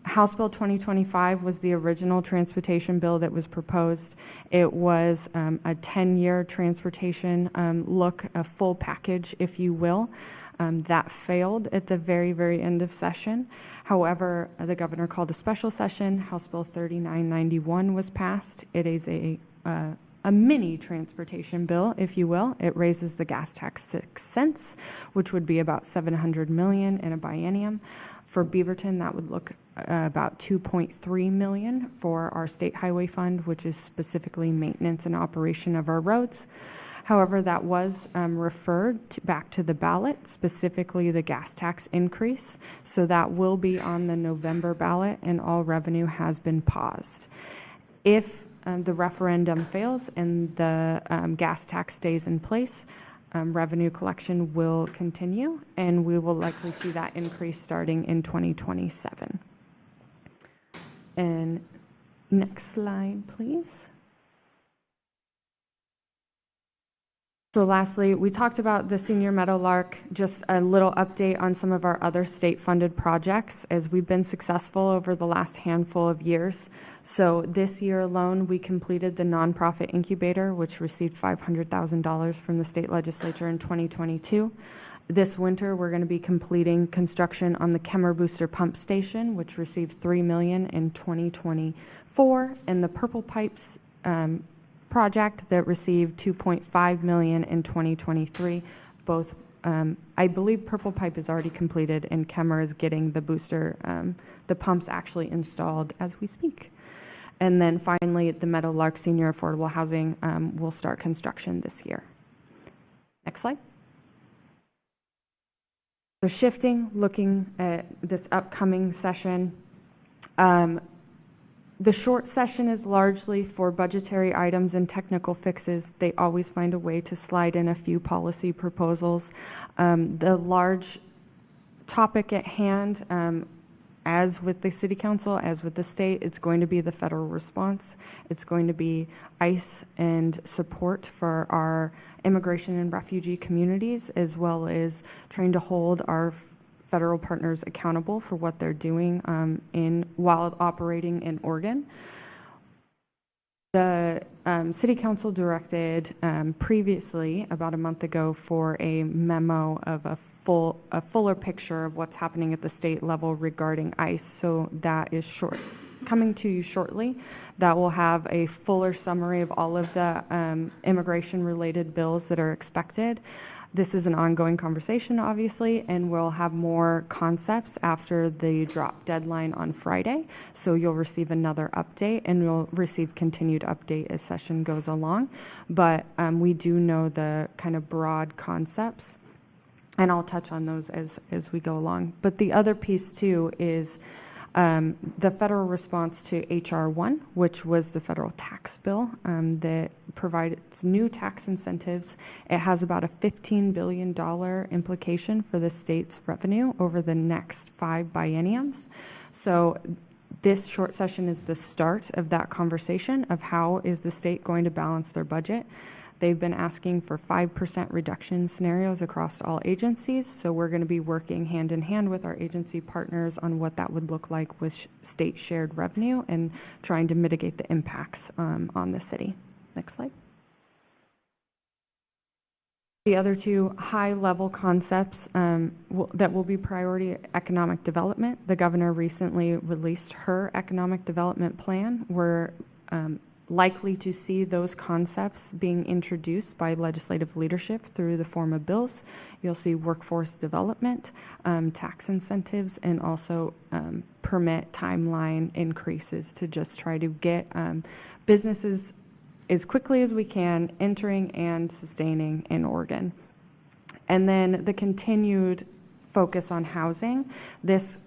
House Bill 2025 was the original transportation bill that was proposed. It was a 10-year transportation look, a full package, if you will. That failed at the very, very end of session. However, the governor called a special session. House Bill 3991 was passed. It is a mini transportation bill, if you will. It raises the gas tax 6 cents, which would be about $700 million in a biennium. For Beaverton, that would look about $2.3 million for our state highway fund, which is specifically maintenance and operation of our roads. However, that was referred back to the ballot, specifically the gas tax increase. So that will be on the November ballot, and all revenue has been paused. If the referendum fails and the gas tax stays in place, revenue collection will continue, and we will likely see that increase starting in 2027. And next slide, please. So lastly, we talked about the Senior Meadowlark, just a little update on some of our other state-funded projects as we've been successful over the last handful of years. So this year alone, we completed the nonprofit incubator, which received $500,000 from the state legislature in 2022. This winter, we're going to be completing construction on the Kemmer Booster Pump Station, which received $3 million in 2024, and the Purple Pipes project that received $2.5 million in 2023. Both, I believe Purple Pipe is already completed, and Kemmer is getting the booster, the pumps actually installed as we speak. And then finally, the Meadowlark Senior Affordable Housing will start construction this year. Next slide. So shifting, looking at this upcoming session, the short session is largely for budgetary items and technical fixes. They always find a way to slide in a few policy proposals. The large topic at hand, as with the City Council, as with the state, it's going to be the federal response. It's going to be ICE and support for our immigration and refugee communities, as well as trying to hold our federal partners accountable for what they're doing while operating in Oregon. The City Council directed previously, about a month ago, for a memo of a fuller picture of what's happening at the state level regarding ICE. So that is coming to you shortly. That will have a fuller summary of all of the immigration-related bills that are expected. This is an ongoing conversation, obviously, and we'll have more concepts after the drop deadline on Friday. So you'll receive another update, and you'll receive continued update as session goes along. But we do know the kind of broad concepts, and I'll touch on those as we go along. But the other piece, too, is the federal response to H.R. 1, which was the federal tax bill that provides new tax incentives. It has about a $15 billion implication for the state's revenue over the next 5 bienniums. So this short session is the start of that conversation of how is the state going to balance their budget. They've been asking for 5% reduction scenarios across all agencies, so we're going to be working hand in hand with our agency partners on what that would look like with state shared revenue and trying to mitigate the impacts on the city. Next slide. The other two high-level concepts that will be priority: economic development. The governor recently released her economic development plan. We're likely to see those concepts being introduced by legislative leadership through the form of bills. You'll see workforce development, tax incentives, and also permit timeline increases to just try to get businesses as quickly as we can entering and sustaining in Oregon. And then the continued focus on housing. This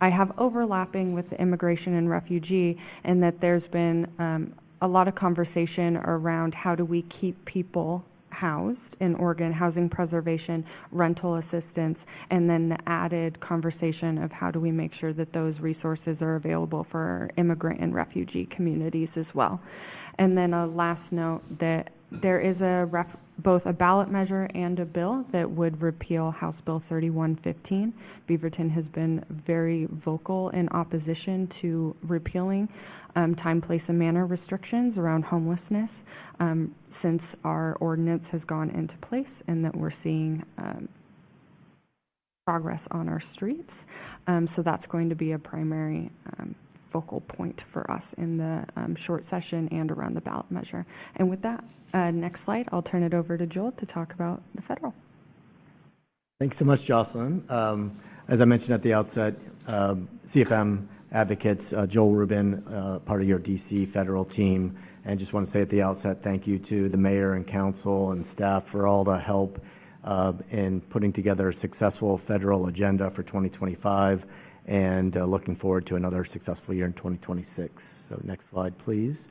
I have overlapping with the immigration and refugee, in that there's been a lot of conversation around how do we keep people housed in Oregon, housing preservation, rental assistance, and then the added conversation of how do we make sure that those resources are available for our immigrant and refugee communities as well. And then a last note that there is both a ballot measure and a bill that would repeal House Bill 3115. Beaverton has been very vocal in opposition to repealing time, place, and manner restrictions around homelessness since our ordinance has gone into place, and that we're seeing progress on our streets. So that's going to be a primary focal point for us in the short session and around the ballot measure. And with that, next slide, I'll turn it over to Joel to talk about the federal. Thanks so much, Jocelyn. As I mentioned at the outset, CFM advocates, Joel Rubin, part of your DC federal team, and just want to say at the outset, thank you to the mayor and council and staff for all the help in putting together a successful federal agenda for 2025, and looking forward to another successful year in 2026. So next slide, please.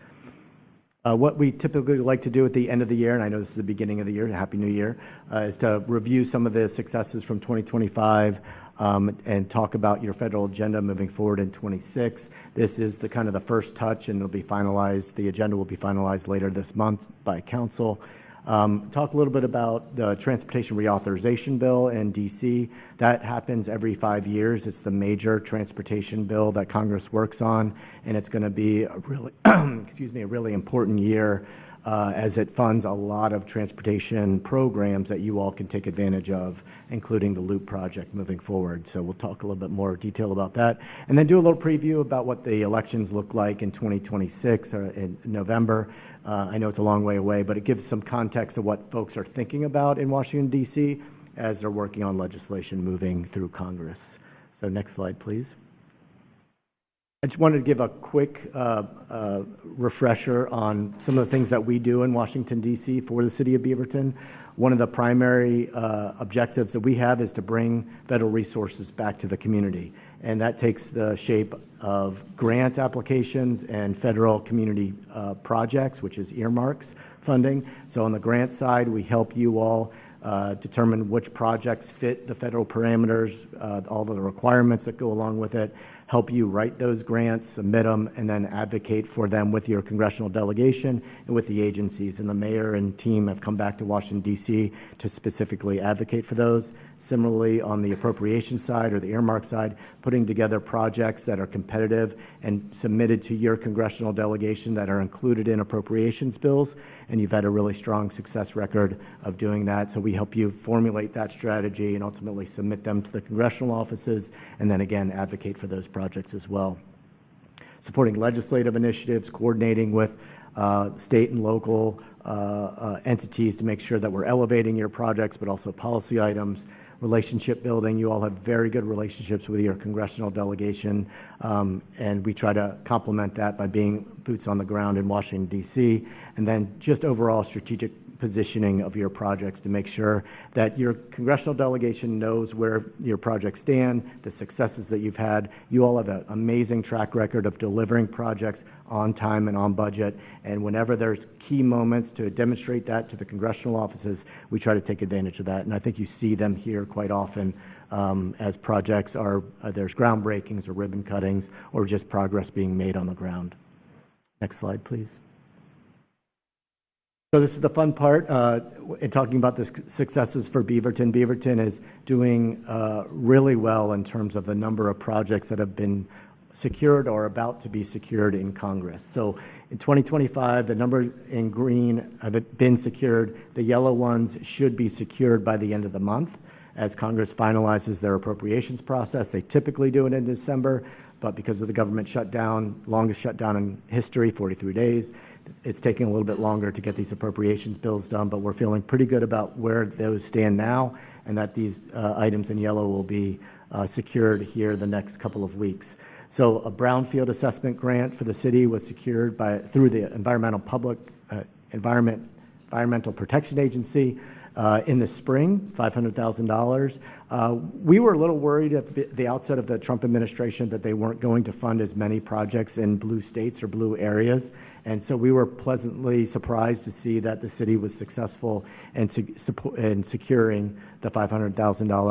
What we typically like to do at the end of the year, and I know this is the beginning of the year, Happy New Year, is to review some of the successes from 2025 and talk about your federal agenda moving forward in 26. This is the kind of the first touch, and it'll be finalized. The agenda will be finalized later this month by council. Talk a little bit about the transportation reauthorization bill in DC. That happens every 5 years. It's the major transportation bill that Congress works on, and it's going to be a really, a really important year as it funds a lot of transportation programs that you all can take advantage of, including the Loop project moving forward. So we'll talk a little bit more detail about that, and then do a little preview about what the elections look like in 2026 or in November. I know it's a long way away, but it gives some context of what folks are thinking about in Washington, D.C. as they're working on legislation moving through Congress. So next slide, please. I just wanted to give a quick refresher on some of the things that we do in Washington, D.C. for the city of Beaverton. One of the primary objectives that we have is to bring federal resources back to the community. And that takes the shape of grant applications and federal community projects, which is earmarks funding. So on the grant side, we help you all determine which projects fit the federal parameters, all the requirements that go along with it, help you write those grants, submit them, and then advocate for them with your congressional delegation and with the agencies. And the mayor and team have come back to Washington, D.C. to specifically advocate for those. Similarly, on the appropriation side or the earmark side, putting together projects that are competitive and submitted to your congressional delegation that are included in appropriations bills. And you've had a really strong success record of doing that. So we help you formulate that strategy and ultimately submit them to the congressional offices, and then again, advocate for those projects as well. Supporting legislative initiatives, coordinating with state and local entities to make sure that we're elevating your projects, but also policy items. Relationship building. You all have very good relationships with your congressional delegation, and we try to complement that by being boots on the ground in Washington, D.C., and then just overall strategic positioning of your projects to make sure that your congressional delegation knows where your projects stand, the successes that you've had. You all have an amazing track record of delivering projects on time and on budget, and whenever there's key moments to demonstrate that to the congressional offices, we try to take advantage of that, and I think you see them here quite often as projects are, there's groundbreakings or ribbon cuttings or just progress being made on the ground. Next slide, please. So this is the fun part in talking about the successes for Beaverton. Beaverton is doing really well in terms of the number of projects that have been secured or about to be secured in Congress. So in 2025, the number in green have been secured. The yellow ones should be secured by the end of the month as Congress finalizes their appropriations process. They typically do it in December, but because of the government shutdown, longest shutdown in history, 43 days, it's taking a little bit longer to get these appropriations bills done, but we're feeling pretty good about where those stand now and that these items in yellow will be secured here the next couple of weeks. So a brownfield assessment grant for the city was secured through the Environmental Protection Agency in the spring, $500,000. We were a little worried at the outset of the Trump administration that they weren't going to fund as many projects in blue states or blue areas. And so we were pleasantly surprised to see that the city was successful in securing the $500,000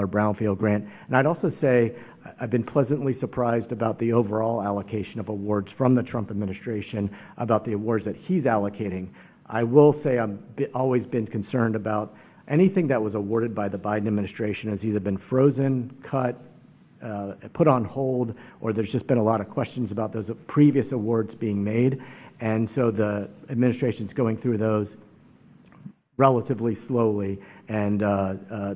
brownfield grant. And I'd also say I've been pleasantly surprised about the overall allocation of awards from the Trump administration, about the awards that he's allocating. I will say I've always been concerned about anything that was awarded by the Biden administration has either been frozen, cut, put on hold, or there's just been a lot of questions about those previous awards being made. And so the administration's going through those relatively slowly, and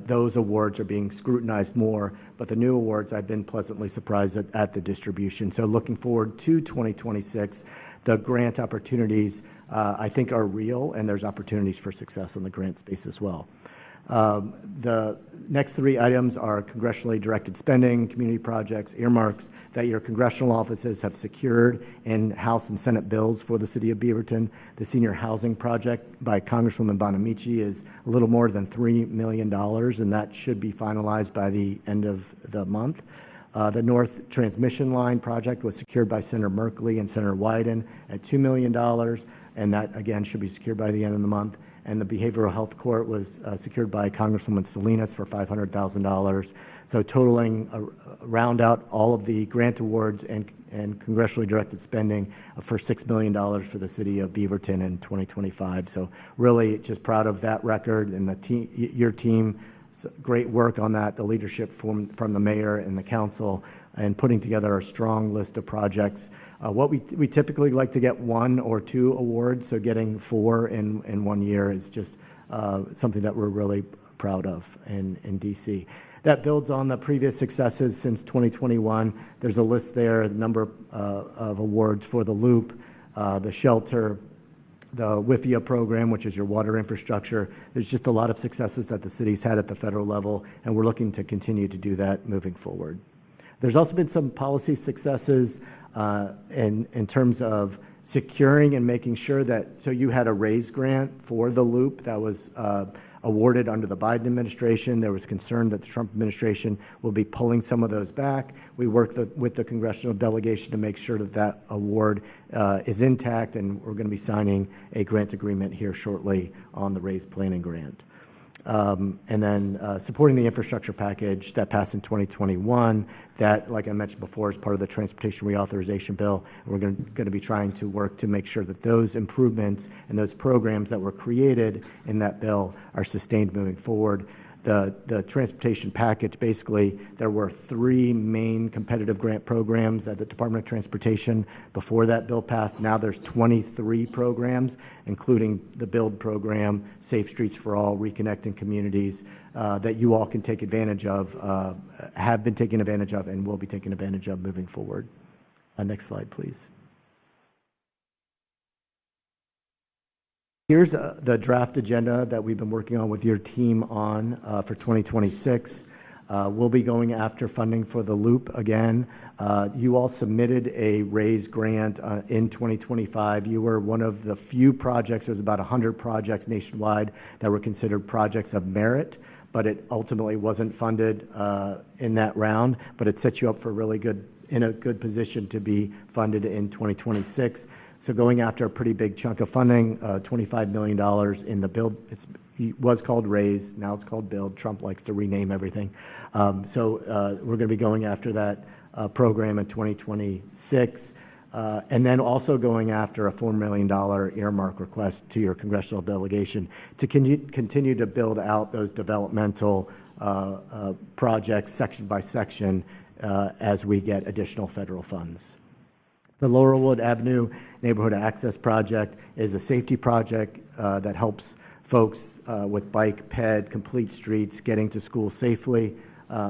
those awards are being scrutinized more. But the new awards, I've been pleasantly surprised at the distribution. So looking forward to 2026, the grant opportunities, I think, are real, and there's opportunities for success in the grant space as well. The next three items are congressionally directed spending, community projects, earmarks that your congressional offices have secured in House and Senate bills for the city of Beaverton. The senior housing project by Congresswoman Bonamici is a little more than $3 million, and that should be finalized by the end of the month. The North Transmission Line project was secured by Senator Merkley and Senator Wyden at $2 million, and that, again, should be secured by the end of the month. And the Behavioral Health Court was secured by Congresswoman Salinas for $500,000. So totaling, round out all of the grant awards and congressionally directed spending for $6 million for the city of Beaverton in 2025. So really just proud of that record and your team. Great work on that, the leadership from the mayor and the council, and putting together a strong list of projects. What we typically like to get 1 or 2 awards, so getting 4 in 1 year is just something that we're really proud of in DC. That builds on the previous successes since 2021. There's a list there, the number of awards for the Loop, the shelter, the WIFIA program, which is your water infrastructure. There's just a lot of successes that the city's had at the federal level, and we're looking to continue to do that moving forward. There's also been some policy successes in terms of securing and making sure that, so you had a RAISE grant for the Loop that was awarded under the Biden administration. There was concern that the Trump administration will be pulling some of those back. We worked with the congressional delegation to make sure that that award is intact, and we're going to be signing a grant agreement here shortly on the RAISE planning grant. And then supporting the infrastructure package that passed in 2021, that, like I mentioned before, is part of the transportation reauthorization bill. We're going to be trying to work to make sure that those improvements and those programs that were created in that bill are sustained moving forward. The transportation package, basically, there were 3 main competitive grant programs at the Department of Transportation before that bill passed. Now there's 23 programs, including the BUILD program, Safe Streets for All, Reconnecting Communities, that you all can take advantage of, have been taking advantage of, and will be taking advantage of moving forward. Next slide, please. Here's the draft agenda that we've been working on with your team on for 2026. We'll be going after funding for the Loop again. You all submitted a RAISE grant in 2025. You were one of the few projects, there's about 100 projects nationwide that were considered projects of merit, but it ultimately wasn't funded in that round, but it sets you up for in a good position to be funded in 2026. So going after a pretty big chunk of funding, $25 million in the BUILD. It was called RAISE, now it's called BUILD. Trump likes to rename everything. So we're going to be going after that program in 2026. And then also going after a $4 million earmark request to your congressional delegation to continue to build out those developmental projects section by section as we get additional federal funds. The Laurelwood Avenue Neighborhood Access Project is a safety project that helps folks with bike, ped, complete streets getting to school safely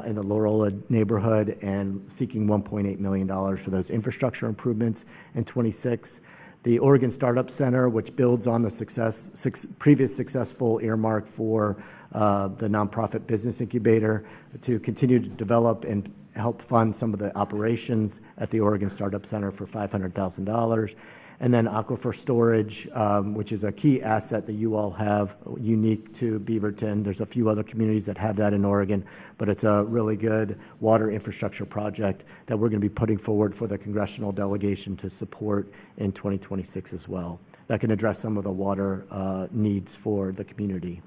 in the Laurelwood neighborhood, and seeking $1.8 million for those infrastructure improvements in 26. The Oregon Startup Center, which builds on the previous successful earmark for the nonprofit business incubator to continue to develop and help fund some of the operations at the Oregon Startup Center for $500,000. And then aquifer storage, which is a key asset that you all have unique to Beaverton. There's a few other communities that have that in Oregon, but it's a really good water infrastructure project that we're going to be putting forward for the congressional delegation to support in 2026 as well. That can address some of the water needs for the community.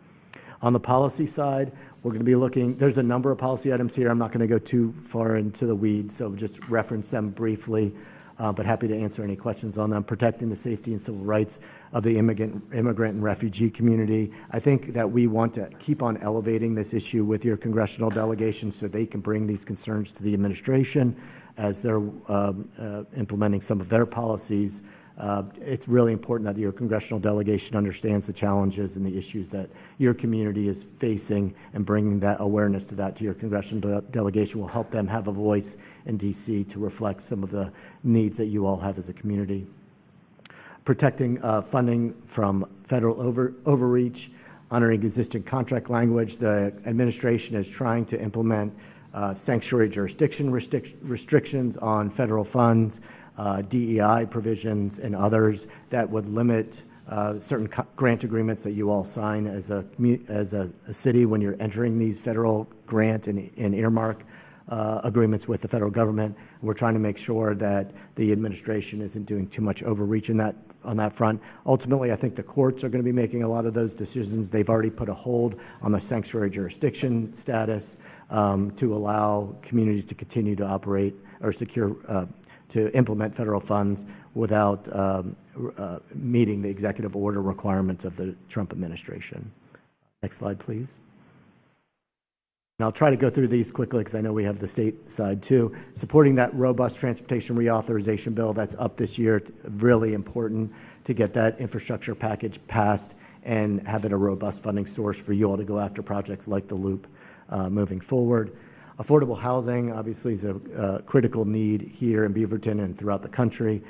On the policy side, we're going to be looking, there's a number of policy items here. I'm not going to go too far into the weeds, so just reference them briefly, but happy to answer any questions on them. Protecting the safety and civil rights of the immigrant and refugee community. I think that we want to keep on elevating this issue with your congressional delegation so they can bring these concerns to the administration as they're implementing some of their policies. It's really important that your congressional delegation understands the challenges and the issues that your community is facing, and bringing that awareness to your congressional delegation will help them have a voice in DC to reflect some of the needs that you all have as a community. Protecting funding from federal overreach, honoring existing contract language. The administration is trying to implement sanctuary jurisdiction restrictions on federal funds, DEI provisions, and others that would limit certain grant agreements that you all sign as a city when you're entering these federal grant and earmark agreements with the federal government. We're trying to make sure that the administration isn't doing too much overreach on that front. Ultimately, I think the courts are going to be making a lot of those decisions. They've already put a hold on the sanctuary jurisdiction status to allow communities to continue to operate or to implement federal funds without meeting the executive order requirements of the Trump administration. Next slide, please. And I'll try to go through these quickly because I know we have the state side too. Supporting that robust transportation reauthorization bill that's up this year, really important to get that infrastructure package passed and have it a robust funding source for you all to go after projects like the Loop moving forward. Affordable housing, obviously, is a critical need here in Beaverton and throughout the country.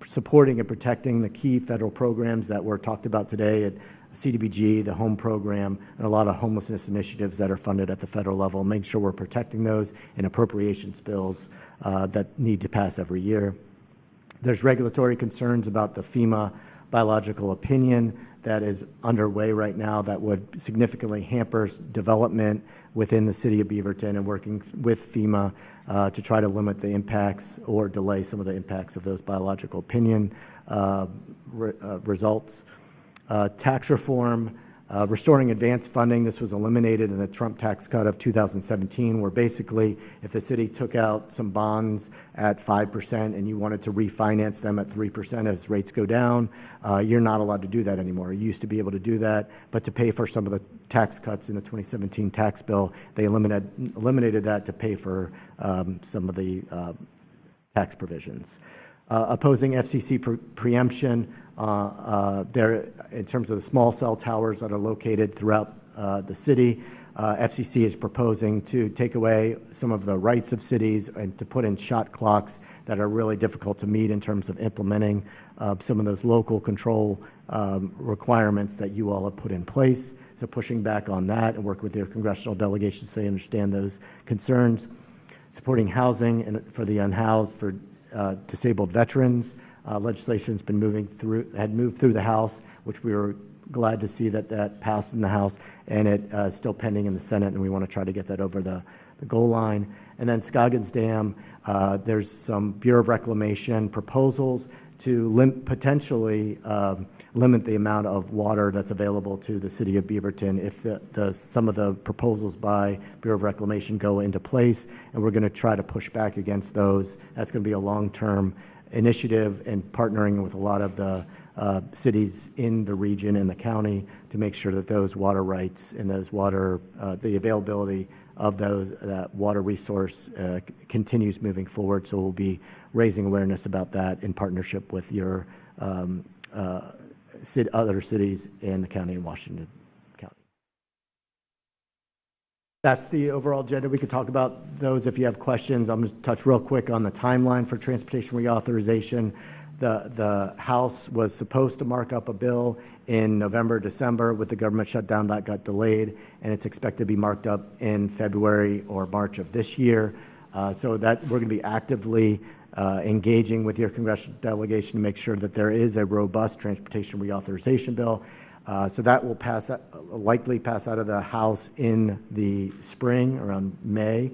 Supporting and protecting the key federal programs that were talked about today at CDBG, the home program, and a lot of homelessness initiatives that are funded at the federal level. Make sure we're protecting those in appropriations bills that need to pass every year. There's regulatory concerns about the FEMA biological opinion that is underway right now that would significantly hamper development within the city of Beaverton, and working with FEMA to try to limit the impacts or delay some of the impacts of those biological opinion results. Tax reform, restoring advance funding. This was eliminated in the Trump tax cut of 2017, where basically if the city took out some bonds at 5% and you wanted to refinance them at 3% as rates go down, you're not allowed to do that anymore. You used to be able to do that, but to pay for some of the tax cuts in the 2017 tax bill, they eliminated that to pay for some of the tax provisions. Opposing FCC preemption there in terms of the small cell towers that are located throughout the city. FCC is proposing to take away some of the rights of cities and to put in shot clocks that are really difficult to meet in terms of implementing some of those local control requirements that you all have put in place. So pushing back on that and work with your congressional delegations so you understand those concerns. Supporting housing and for the unhoused, for disabled veterans. Legislation's been had moved through the House, which we were glad to see that passed in the House, and it's still pending in the Senate, and we want to try to get that over the goal line. And then Scoggins Dam, there's some Bureau of Reclamation proposals to potentially limit the amount of water that's available to the city of Beaverton if some of the proposals by Bureau of Reclamation go into place, and we're going to try to push back against those. That's going to be a long-term initiative and partnering with a lot of the cities in the region and the county to make sure that those water rights and those the availability of that water resource continues moving forward. So we'll be raising awareness about that in partnership with your other cities in the county in Washington County. That's the overall agenda. We could talk about those if you have questions. I'm going to touch real quick on the timeline for transportation reauthorization. The House was supposed to mark up a bill in November, December. With the government shutdown, that got delayed, and it's expected to be marked up in February or March of this year. So that we're going to be actively engaging with your congressional delegation to make sure that there is a robust transportation reauthorization bill. So that will likely pass out of the House in the spring, around May.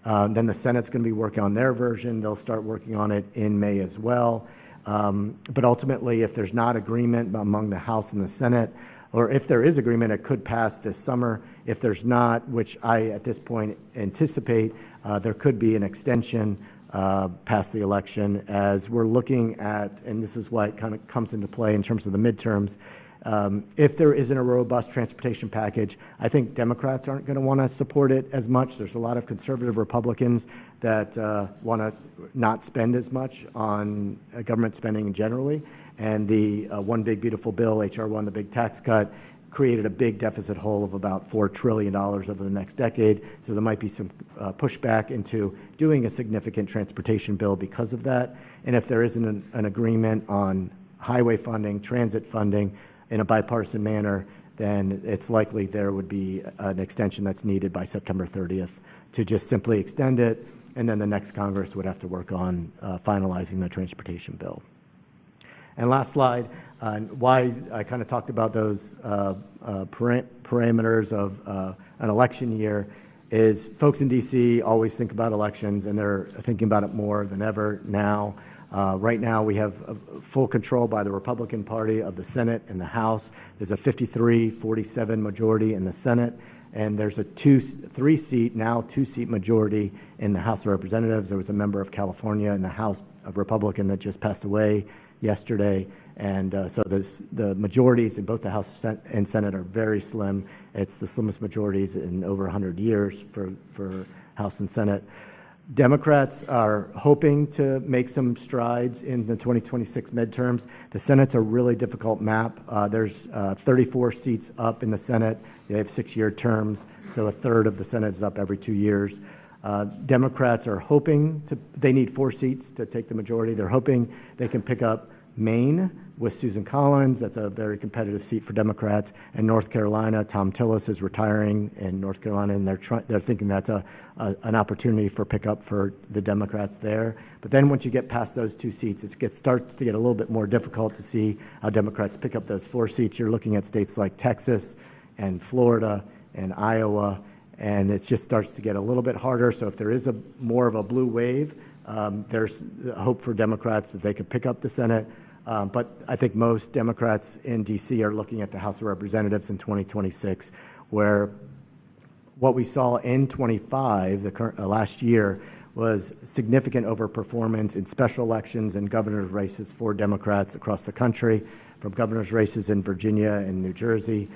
Then the Senate's going to be working on their version. They'll start working on it in May as well. But ultimately, if there's not agreement among the House and the Senate, or if there is agreement, it could pass this summer. If there's not, which I at this point anticipate, there could be an extension past the election, as we're looking at, and this is why it kind of comes into play in terms of the midterms. If there isn't a robust transportation package, I think Democrats aren't going to want to support it as much. There's a lot of conservative Republicans that want to not spend as much on government spending generally. And the One Big Beautiful Bill, H.R. 1, the big tax cut, created a big deficit hole of about $4 trillion over the next decade. So there might be some pushback into doing a significant transportation bill because of that. And if there isn't an agreement on highway funding, transit funding, in a bipartisan manner, then it's likely there would be an extension that's needed by September 30th to just simply extend it, and then the next Congress would have to work on finalizing the transportation bill. And last slide, why I kind of talked about those parameters of an election year is folks in D.C. always think about elections, and they're thinking about it more than ever now. Right now, we have full control by the Republican Party of the Senate and the House. There's a 53-47 majority in the Senate, and there's a two-seat majority in the House of Representatives. There was a member of California in the House, a Republican, that just passed away yesterday. And so the majorities in both the House and Senate are very slim. It's the slimmest majorities in over 100 years for House and Senate. Democrats are hoping to make some strides in the 2026 midterms. The Senate's a really difficult map. There's 34 seats up in the Senate. They have 6-year terms, so a third of the Senate is up every 2 years. Democrats are hoping they need 4 seats to take the majority. They're hoping they can pick up Maine with Susan Collins. That's a very competitive seat for Democrats. And North Carolina, Tom Tillis is retiring in North Carolina, and they're thinking that's an opportunity for pickup for the Democrats there. But then once you get past those 2 seats, starts to get a little bit more difficult to see how Democrats pick up those 4 seats. You're looking at states like Texas and Florida and Iowa, and it just starts to get a little bit harder. So if there is more of a blue wave, there's hope for Democrats that they could pick up the Senate. But I think most Democrats in D.C. are looking at the House of Representatives in 2026, where what we saw in 25, last year, was significant overperformance in special elections and governor's races for Democrats across the country, from governor's races in Virginia and New Jersey,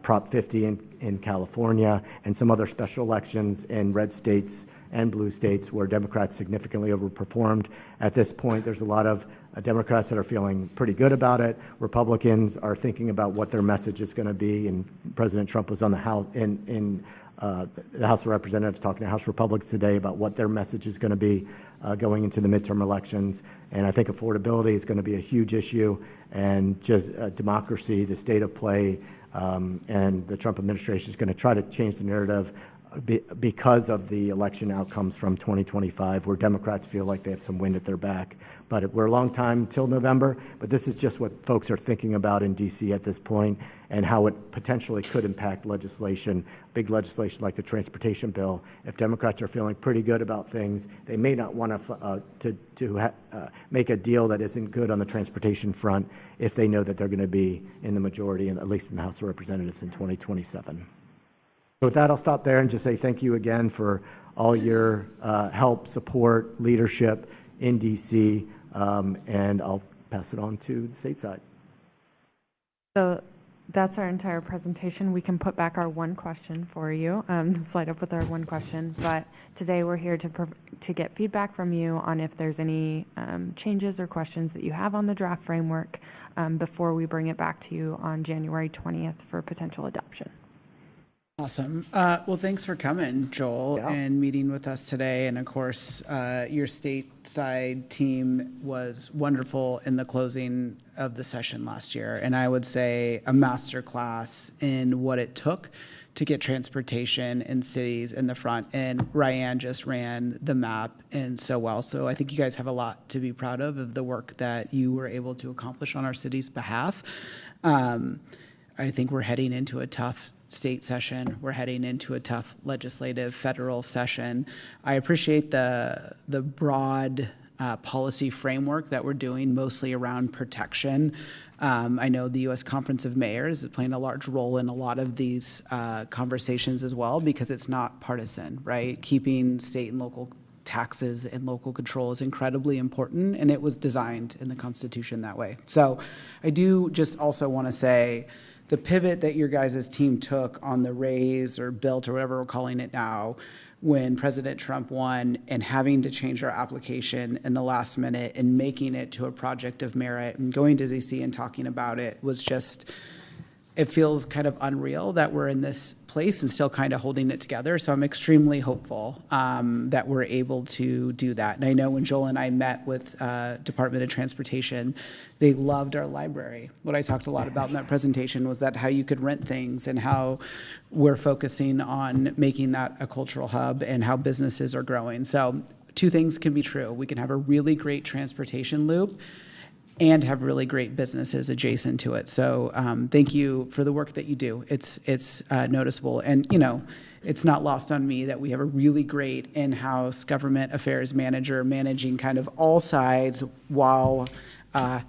Prop 50 in California, and some other special elections in red states and blue states where Democrats significantly overperformed. At this point, there's a lot of Democrats that are feeling pretty good about it. Republicans are thinking about what their message is going to be, and President Trump was on the House in the House of Representatives talking to House Republicans today about what their message is going to be going into the midterm elections. And I think affordability is going to be a huge issue, and just democracy, the state of play, and the Trump administration is going to try to change the narrative because of the election outcomes from 2025, where Democrats feel like they have some wind at their back. But we're a long time till November, but this is just what folks are thinking about in D.C. at this point, and how it potentially could impact legislation, big legislation like the transportation bill. If Democrats are feeling pretty good about things, they may not want to make a deal that isn't good on the transportation front if they know that they're going to be in the majority, at least in the House of Representatives in 2027. So with that, I'll stop there and just say thank you again for all your help, support, leadership in D.C., and I'll pass it on to the stateside. So That's our entire presentation. We can put back our one question for you, slide up with our one question. But today we're here to get feedback from you on if there's any changes or questions that you have on the draft framework before we bring it back to you on January 20th for potential adoption. Awesome. Well, thanks for coming, Joel, and meeting with us today. And of course, your stateside team was wonderful in the closing of the session last year. And I would say a masterclass in what it took to get transportation in cities in the front. And Ryan just ran the map and so well. So I think you guys have a lot to be proud of the work that you were able to accomplish on our city's behalf. I think we're heading into a tough state session. We're heading into a tough legislative federal session. I appreciate the broad policy framework that we're doing, mostly around protection. I know the U.S. Conference of Mayors is playing a large role in a lot of these conversations as well, because it's not partisan, right? Keeping state and local taxes and local control is incredibly important, and it was designed in the Constitution that way. So I do just also want to say, the pivot that your guys' team took on the raise or built or whatever we're calling it now, when President Trump won, and having to change our application in the last minute and making it to a project of merit and going to DC and talking about it was just, it feels kind of unreal that we're in this place and still kind of holding it together. So I'm extremely hopeful that we're able to do that. And I know when Joel and I met with Department of Transportation, they loved our library. What I talked a lot about in that presentation was that how you could rent things and how we're focusing on making that a cultural hub and how businesses are growing. So two things can be true. We can have a really great transportation loop and have really great businesses adjacent to it. So thank you for the work that you do. It's noticeable. And, you know, it's not lost on me that we have a really great in-house government affairs manager managing kind of all sides while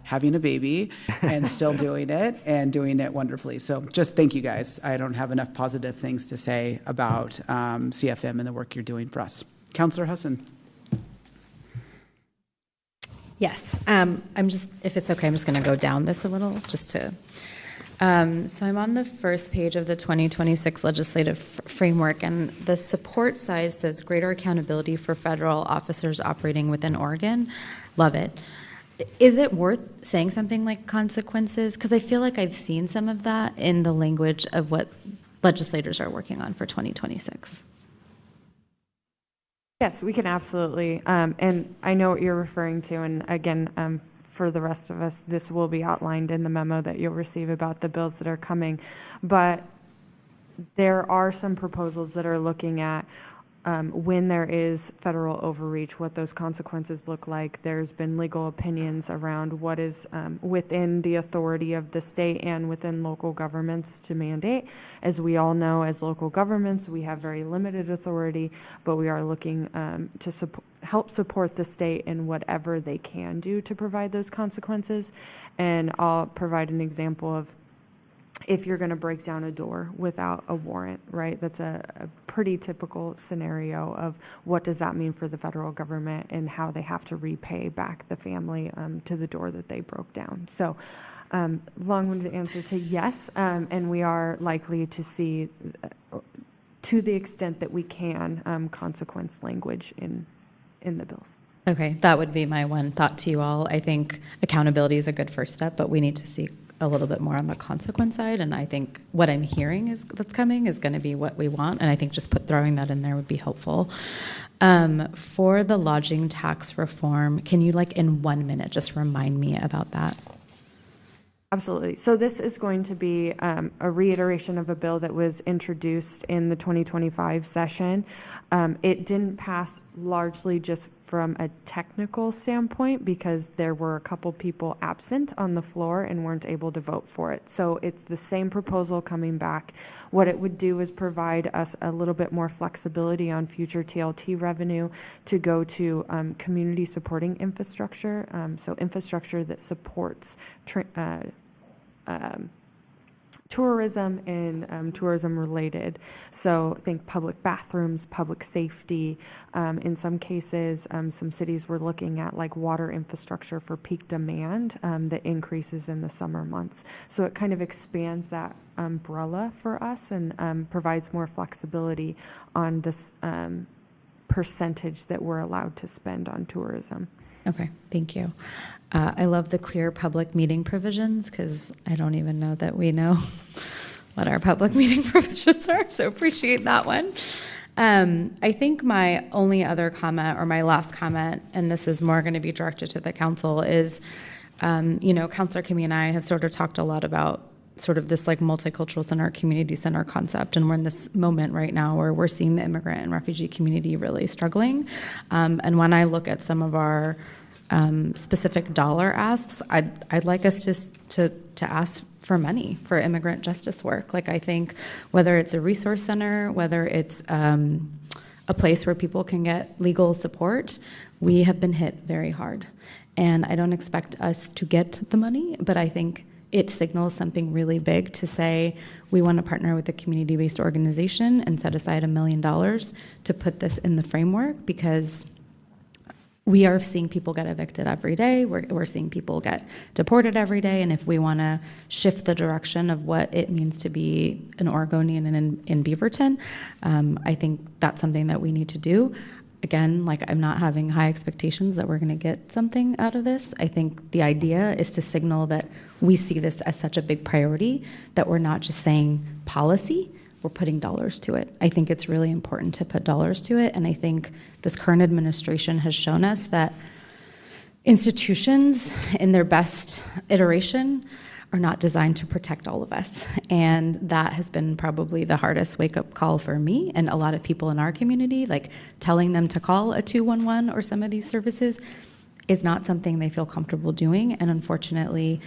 having a baby and still doing it and doing it wonderfully. So just thank you guys. I don't have enough positive things to say about CFM and the work you're doing for us. Councillor Husson. Yes, if it's okay, I'm just going to go down this a little just to, so I'm on the first page of the 2026 legislative framework, and the support side says greater accountability for federal officers operating within Oregon. Love it. Is it worth saying something like consequences? Because I feel like I've seen some of that in the language of what legislators are working on for 2026. Yes, we can absolutely. And I know what you're referring to. And again, for the rest of us, this will be outlined in the memo that you'll receive about the bills that are coming. But there are some proposals that are looking at when there is federal overreach, what those consequences look like. There's been legal opinions around what is within the authority of the state and within local governments to mandate. As we all know, as local governments, we have very limited authority, but we are looking to help support the state in whatever they can do to provide those consequences. And I'll provide an example of if you're going to break down a door without a warrant, right? That's a pretty typical scenario of what does that mean for the federal government and how they have to repay back the family to the door that they broke down. So long-winded answer to yes, and we are likely to see, to the extent that we can, consequence language in the bills. Okay, that would be my one thought to you all. I think accountability is a good first step, but we need to see a little bit more on the consequence side, and I think what I'm hearing is that's coming is going to be what we want, and I think just throwing that in there would be helpful. For the lodging tax reform, can you, like, in 1 minute, just remind me about that? Absolutely. So this is going to be a reiteration of a bill that was introduced in the 2025 session. It didn't pass largely just from a technical standpoint because there were a couple people absent on the floor and weren't able to vote for it. So it's the same proposal coming back. What it would do is provide us a little bit more flexibility on future TLT revenue to go to community supporting infrastructure, so infrastructure that supports tourism and tourism related. So think public bathrooms, public safety. In some cases, some cities were looking at like water infrastructure for peak demand that increases in the summer months. So it kind of expands that umbrella for us and provides more flexibility on this percentage that we're allowed to spend on tourism. Okay, thank you. I love the clear public meeting provisions because I don't even know that we know what our public meeting provisions are, so appreciate that one. I think my only other comment or my last comment, and this is more going to be directed to the council, is, Councilor Kimmy and I have sort of talked a lot about sort of this like multicultural center, community center concept. And we're in this moment right now where we're seeing the immigrant and refugee community really struggling. And when I look at some of our specific dollar asks, I'd like us to ask for money for immigrant justice work. Like I think whether it's a resource center, whether it's a place where people can get legal support, we have been hit very hard. And I don't expect us to get the money, but I think it signals something really big to say we want to partner with a community-based organization and set aside $1 million to put this in the framework, because we are seeing people get evicted every day. We're seeing people get deported every day. And if we want to shift the direction of what it means to be an Oregonian in Beaverton, I think that's something that we need to do. Again, like I'm not having high expectations that we're going to get something out of this. I think the idea is to signal that we see this as such a big priority that we're not just saying policy, we're putting dollars to it. I think it's really important to put dollars to it. And I think this current administration has shown us that institutions in their best iteration are not designed to protect all of us. And that has been probably the hardest wake-up call for me and a lot of people in our community, like telling them to call a 211 or some of these services is not something they feel comfortable doing. And unfortunately,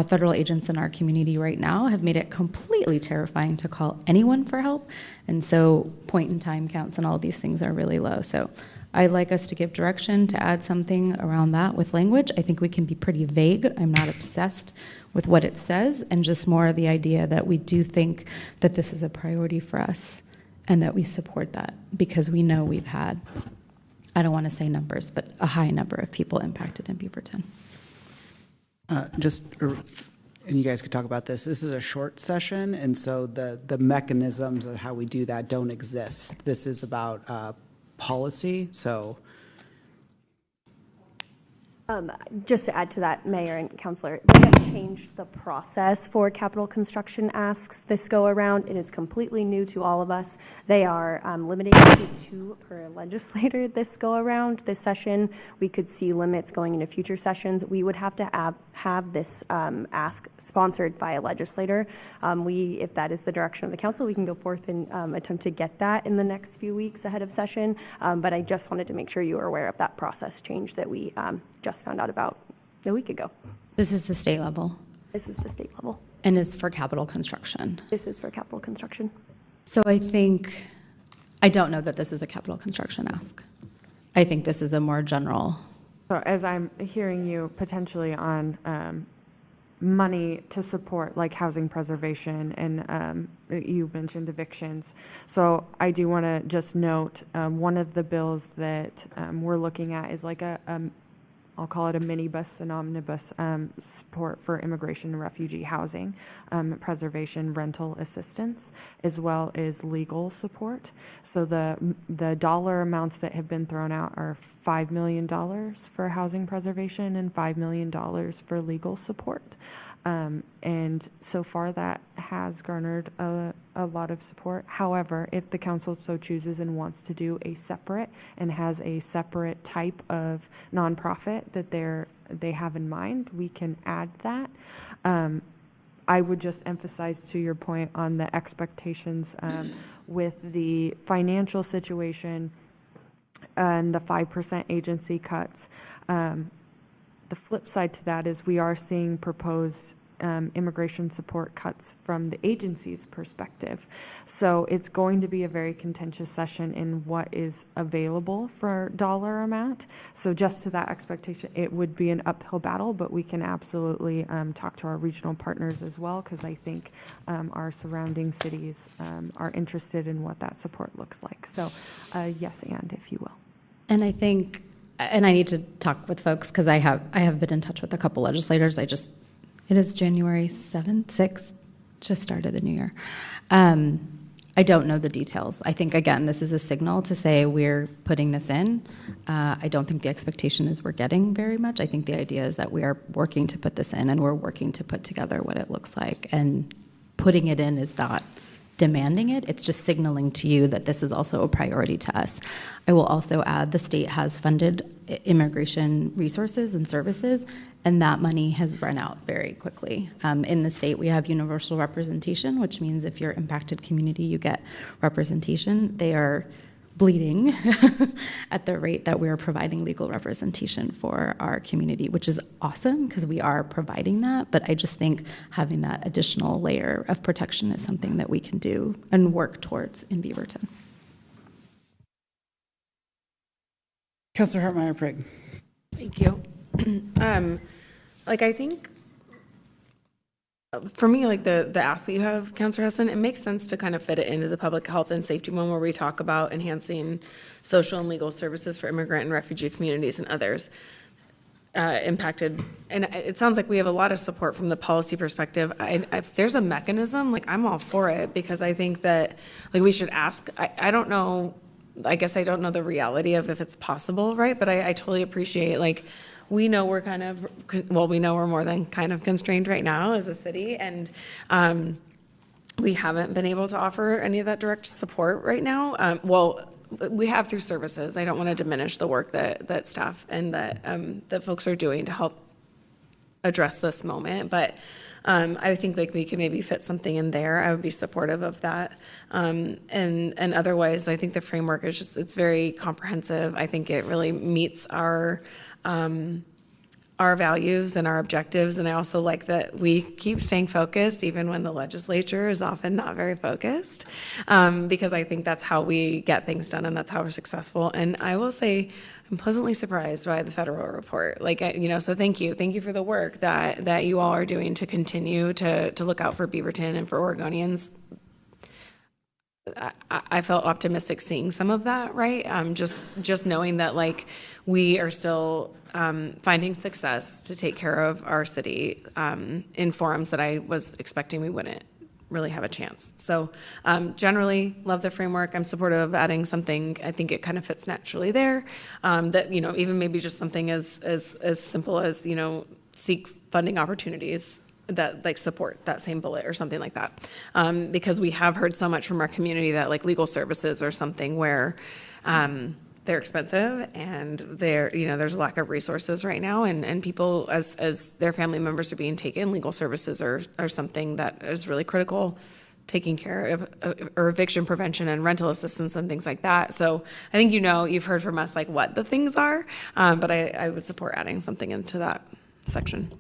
federal agents in our community right now have made it completely terrifying to call anyone for help. And so point in time counts and all these things are really low. So I'd like us to give direction to add something around that with language. I think we can be pretty vague. I'm not obsessed with what it says, and just more the idea that we do think that this is a priority for us and that we support that because we know we've had, I don't want to say numbers, but a high number of people impacted in Beaverton. And you guys could talk about this. This is a short session, and so the mechanisms of how we do that don't exist. This is about policy, so. Just to add to that, Mayor and Councilor, they have changed the process for capital construction asks this go around. It is completely new to all of us. They are limiting to 2 per legislator this go around. This session, we could see limits going into future sessions. We would have to have this ask sponsored by a legislator. If that is the direction of the council, we can go forth and attempt to get that in the next few weeks ahead of session. But I just wanted to make sure you were aware of that process change that we just found out about a week ago. This is the state level. This is the state level. And is for capital construction. This is for capital construction. So I don't know that this is a capital construction ask. I think this is a more general. So as I'm hearing you potentially on money to support like housing preservation and you mentioned evictions. So I do want to just note one of the bills that we're looking at is like I'll call it a minibus and omnibus support for immigration and refugee housing, preservation, rental assistance, as well as legal support. So the dollar amounts that have been thrown out are $5 million for housing preservation and $5 million for legal support. And so far that has garnered a lot of support. However, if the council so chooses and wants to do a separate and has a separate type of nonprofit that they have in mind, we can add that. I would just emphasize to your point on the expectations with the financial situation and the 5% agency cuts. The flip side to that is we are seeing proposed immigration support cuts from the agency's perspective. So it's going to be a very contentious session in what is available for dollar amount. So just to that expectation, it would be an uphill battle, but we can absolutely talk to our regional partners as well, because I think our surrounding cities are interested in what that support looks like. So yes, and if you will. And I think, and I need to talk with folks because I have been in touch with a couple legislators. It is January 7th, 6th, just started the new year. I don't know the details. I think, again, this is a signal to say we're putting this in. I don't think the expectation is we're getting very much. I think the idea is that we are working to put this in and we're working to put together what it looks like. And putting it in is not demanding it. It's just signaling to you that this is also a priority to us. I will also add the state has funded immigration resources and services, and that money has run out very quickly. In the state, we have universal representation, which means if you're impacted community, you get representation. They are bleeding at the rate that we are providing legal representation for our community, which is awesome because we are providing that. But I just think having that additional layer of protection is something that we can do and work towards in Beaverton. Councilor Hartmeyer-Prigg. Thank you. I think for me, the ask that you have, Councilor Hesson, it makes sense to kind of fit it into the public health and safety one where we talk about enhancing social and legal services for immigrant and refugee communities and others impacted. And it sounds like we have a lot of support from the policy perspective. If there's a mechanism, I'm all for it because I think that we should ask. I don't know. I guess I don't know the reality of if it's possible, right? But I totally appreciate we know we're we know we're more than kind of constrained right now as a city, and we haven't been able to offer any of that direct support right now. We have through services. I don't want to diminish the work that staff and that folks are doing to help address this moment, but I think we can maybe fit something in there. I would be supportive of that. And otherwise, I think the framework is it's very comprehensive. I think it really meets our values and our objectives. And I also like that we keep staying focused even when the legislature is often not very focused, because I think that's how we get things done and that's how we're successful. And I will say I'm pleasantly surprised by the federal report. So thank you. Thank you for the work that you all are doing to continue to look out for Beaverton and for Oregonians. I felt optimistic seeing some of that, right? Just knowing that we are still finding success to take care of our city in forums that I was expecting we wouldn't really have a chance. So generally love the framework. I'm supportive of adding something. I think it kind of fits naturally there. That even maybe just something as simple as seek funding opportunities that support that same bullet or something like that, because we have heard so much from our community that legal services are something where they're expensive and there's a lack of resources right now, and people as their family members are being taken, legal services are something that is really critical, taking care of or eviction prevention and rental assistance and things like that. So I think you've heard from us what the things are, but I would support adding something into that section.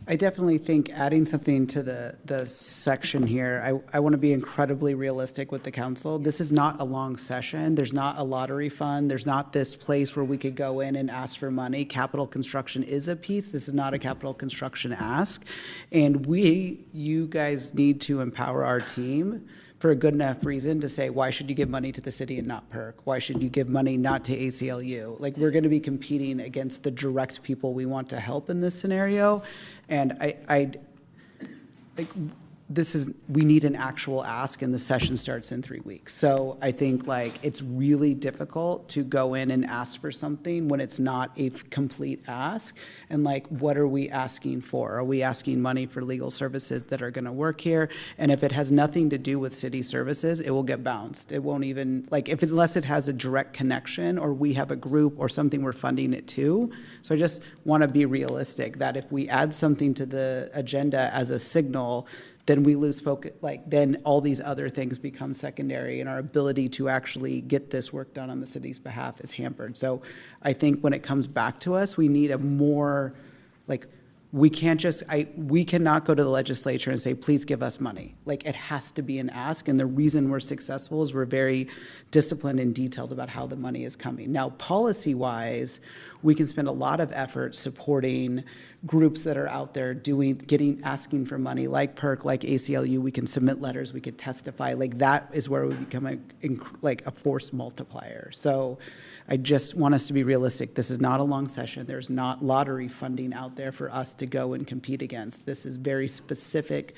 I definitely think adding something to the section here, I want to be incredibly realistic with the council. This is not a long session. There's not a lottery fund. There's not this place where we could go in and ask for money. Capital construction is a piece. This is not a capital construction ask. And you guys need to empower our team for a good enough reason to say, why should you give money to the city and not PERC? Why should you give money not to ACLU? We're going to be competing against the direct people we want to help in this scenario. And we need an actual ask, and the session starts in 3 weeks. So I think it's really difficult to go in and ask for something when it's not a complete ask. And what are we asking for? Are we asking money for legal services that are going to work here? And if it has nothing to do with city services, it will get bounced. It won't even, unless it has a direct connection or we have a group or something we're funding it to. So I just want to be realistic that if we add something to the agenda as a signal, then we lose focus, then all these other things become secondary and our ability to actually get this work done on the city's behalf is hampered. So I think when it comes back to us, we need a more, we can't just, we cannot go to the legislature and say, please give us money. Like, it has to be an ask, and the reason we're successful is we're very disciplined and detailed about how the money is coming. Now, policy-wise, we can spend a lot of effort supporting groups that are out there asking for money, like PERC, like ACLU. We can submit letters, we could testify. Like, that is where we become a force multiplier. So I just want us to be realistic. This is not a long session. There's not lottery funding out there for us to go and compete against. This is very specific,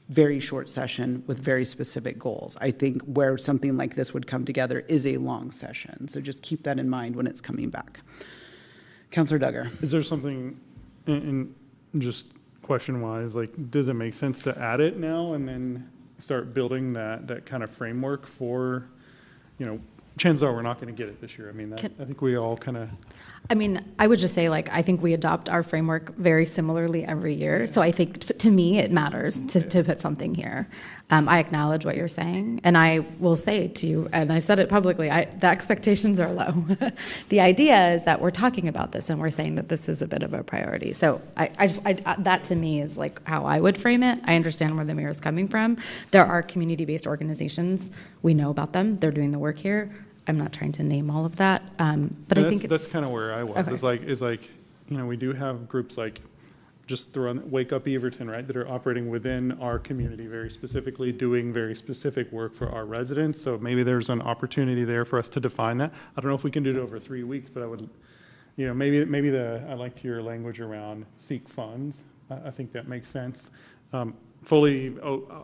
very short session with very specific goals. I think where something like this would come together is a long session. So just keep that in mind when it's coming back. Councilor Duggar. Is there something, in just question-wise, like, does it make sense to add it now and then start building that kind of framework for, chances are we're not going to get it this year. I mean, I think we all kind of. I mean, I would just say, like, I think we adopt our framework very similarly every year. So I think, to me, it matters to put something here. I acknowledge what you're saying, and I will say to you, and I said it publicly, the expectations are low. The idea is that we're talking about this, and we're saying that this is a bit of a priority. So that, to me, is like how I would frame it. I understand where the mayor is coming from. There are community-based organizations. We know about them. They're doing the work here. I'm not trying to name all of that, but I think that's kind of where I was. Okay. Is like, we do have groups like, just throw on Wake Up Beaverton, right, that are operating within our community very specifically, doing very specific work for our residents. So maybe there's an opportunity there for us to define that. I don't know if we can do it over 3 weeks, but I would, maybe I liked your language around seek funds. I think that makes sense. Fully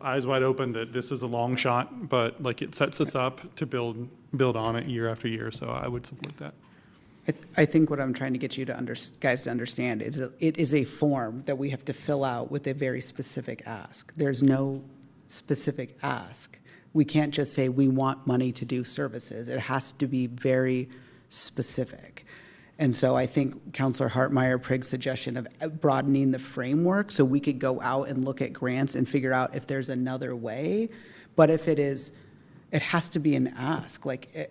eyes wide open that this is a long shot, but like, it sets us up to build on it year after year. So I would support that. I think what I'm trying to get you guys to understand is that it is a form that we have to fill out with a very specific ask. There's no specific ask. We can't just say we want money to do services. It has to be very specific. And so I think Councilor Hartmeyer-Prigg's suggestion of broadening the framework so we could go out and look at grants and figure out if there's another way. But if it is, it has to be an ask. Like,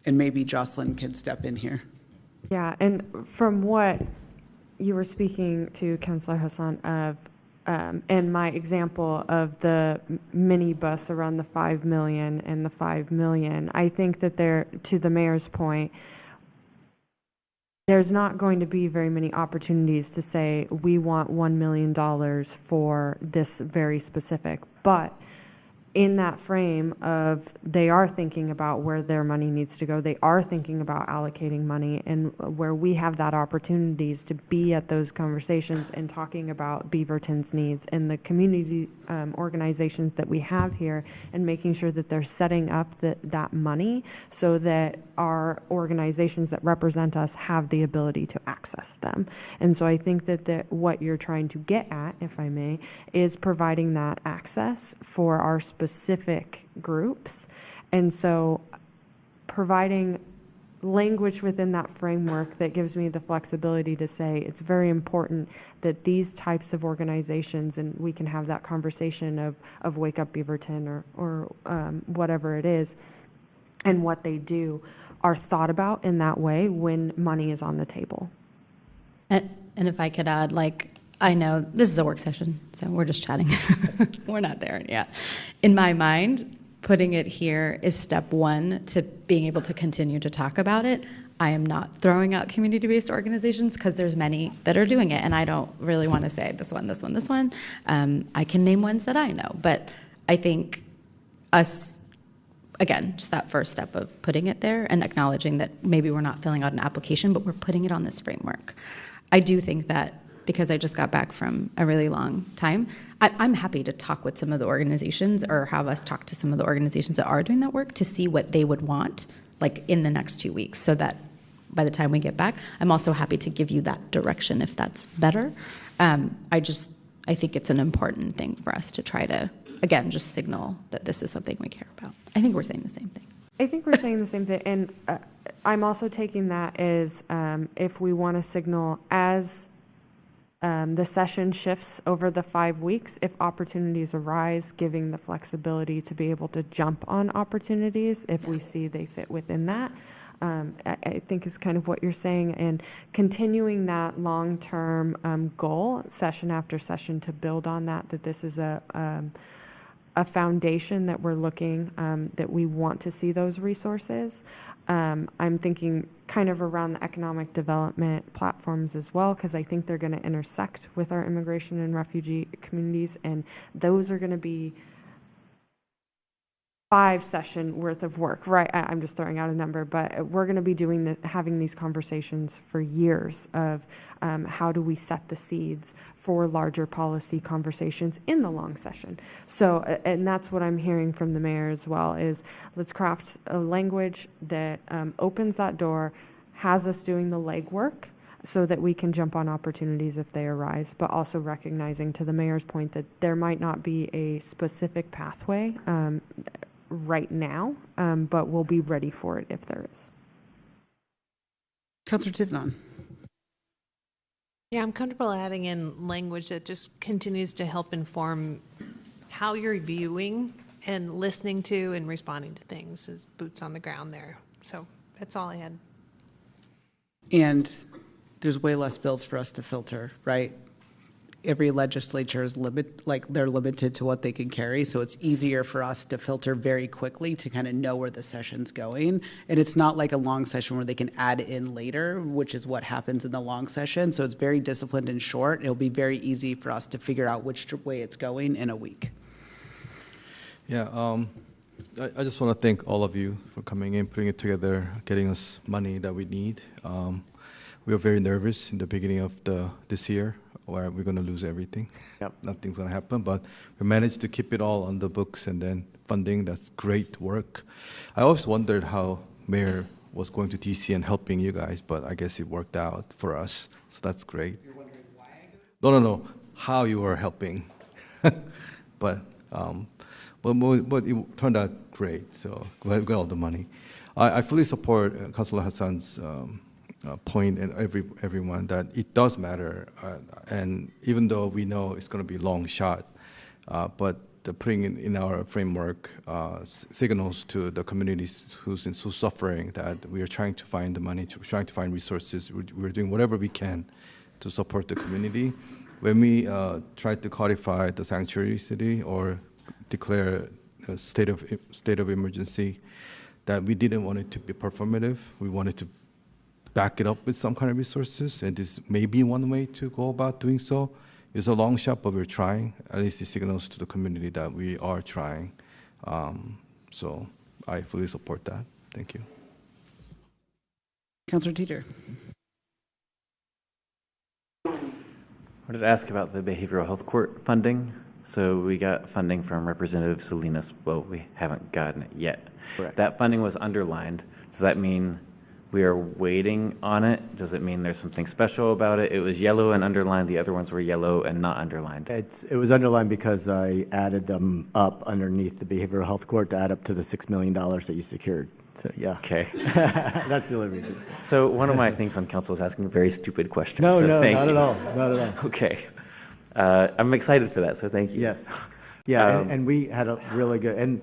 and maybe Jocelyn can step in here. Yeah, and from what you were speaking to, Councilor Hassan, of and my example of the minibus around the 5 million and the 5 million, I think that there, to the mayor's point, there's not going to be very many opportunities to say we want $1 million for this very specific, but in that frame of they are thinking about where their money needs to go, they are thinking about allocating money, and where we have that opportunities to be at those conversations and talking about Beaverton's needs and the community organizations that we have here, and making sure that they're setting up that money so that our organizations that represent us have the ability to access them. And so I think that what you're trying to get at, if I may, is providing that access for our specific groups. And so providing language within that framework that gives me the flexibility to say it's very important that these types of organizations, and we can have that conversation of Wake Up Beaverton or whatever it is, and what they do, are thought about in that way when money is on the table. And if I could add, like, I know this is a work session, so we're just chatting. We're not there yet. In my mind, putting it here is step one to being able to continue to talk about it. I am not throwing out community-based organizations because there's many that are doing it, and I don't really want to say this one, this one, this one. I can name ones that I know, but I think us, again, just that first step of putting it there and acknowledging that maybe we're not filling out an application, but we're putting it on this framework. I do think that, because I just got back from a really long time, I'm happy to talk with some of the organizations, or have us talk to some of the organizations that are doing that work, to see what they would want, like, in the next 2 weeks, so that by the time we get back, I'm also happy to give you that direction if that's better. I think it's an important thing for us to try to, again, just signal that this is something we care about. I think we're saying the same thing. I think we're saying the same thing, and I'm also taking that as if we want to signal as the session shifts over the 5 weeks, if opportunities arise, giving the flexibility to be able to jump on opportunities if we see they fit within that. I think is kind of what you're saying, and continuing that long-term goal, session after session, to build on that this is a foundation that we're looking, that we want to see those resources. I'm thinking kind of around the economic development platforms as well, because I think they're going to intersect with our immigration and refugee communities, and those are going to be 5-session worth of work, right? I'm just throwing out a number, but we're going to be having these conversations for years of how do we set the seeds for larger policy conversations in the long session. So, and that's what I'm hearing from the mayor as well, is let's craft a language that opens that door, has us doing the legwork so that we can jump on opportunities if they arise, but also recognizing, to the mayor's point, that there might not be a specific pathway right now, but we'll be ready for it if there is. Councillor Tivnon. Yeah, I'm comfortable adding in language that just continues to help inform how you're viewing and listening to and responding to things as boots on the ground there. So that's all I had. And there's way less bills for us to filter, right? Every legislature is they're limited to what they can carry, so it's easier for us to filter very quickly to kind of know where the session's going. And it's not like a long session where they can add in later, which is what happens in the long session. So it's very disciplined and short. It'll be very easy for us to figure out which way it's going in a week. Yeah, I just want to thank all of you for coming in, putting it together, getting us money that we need. We were very nervous in the beginning of this year, where we're going to lose everything. Yep. Nothing's going to happen, but we managed to keep it all on the books, and then funding, that's great work. I always wondered how Mayor was going to DC and helping you guys, but I guess it worked out for us, so that's great. You're wondering why I go? No, how you were helping. But it turned out great, so we got all the money. I fully support Councilor Hassan's point, and everyone, that it does matter, and even though we know it's going to be a long shot, but putting in our framework signals to the communities who's suffering that we are trying to find the money, trying to find resources. We're doing whatever we can to support the community. When we tried to codify the sanctuary city or declare a state of emergency, that we didn't want it to be performative. We wanted to back it up with some kind of resources, and this may be one way to go about doing so. It's a long shot, but we're trying. At least it signals to the community that we are trying. So I fully support that. Thank you. Councillor Teeter. I wanted to ask about the behavioral health court funding. So we got funding from Representative Salinas. Well, we haven't gotten it yet. Correct. That funding was underlined. Does that mean we are waiting on it? Does it mean there's something special about it? It was yellow and underlined. The other ones were yellow and not underlined. It was underlined because I added them up underneath the behavioral health court to add up to the $6 million that you secured. So, yeah. Okay. That's the only reason. So one of my things on council is asking very stupid questions. No, so not thank at you. all. Not at all. Okay. I'm excited for that, so thank you. Yes. Yeah, and we had a really good, and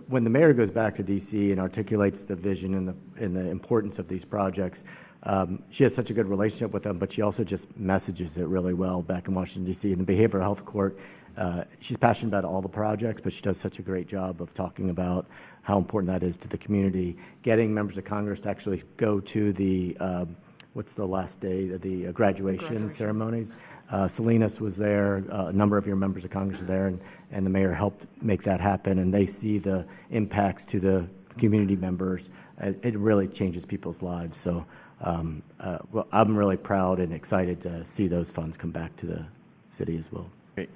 when the mayor goes back to DC and articulates the vision and the importance of these projects, she has such a good relationship with them, but she also just messages it really well back in Washington, DC. In the behavioral health court, she's passionate about all the projects, but she does such a great job of talking about how important that is to the community. Getting members of Congress to actually go to the, what's the last day, the graduation ceremonies. Salinas was there, a number of your members of Congress were there, and the mayor helped make that happen, and they see the impacts to the community members. It really changes people's lives. So well, I'm really proud and excited to see those funds come back to the city as well. Great.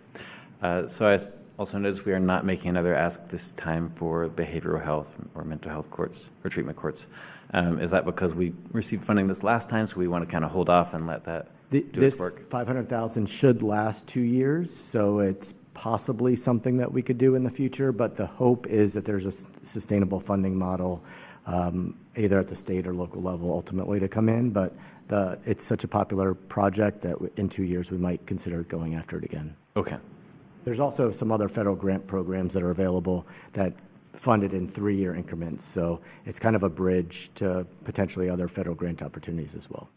So I also noticed we are not making another ask this time for behavioral health or mental health courts or treatment courts. Is that because we received funding this last time, so we want to kind of hold off and let that do its work? This $500,000 should last 2 years, so it's possibly something that we could do in the future, but the hope is that there's a sustainable funding model, either at the state or local level ultimately to come in, but it's such a popular project that in 2 years we might consider going after it again. Okay. There's also some other federal grant programs that are available that funded in 3-year increments. So it's kind of a bridge to potentially other federal grant opportunities as well.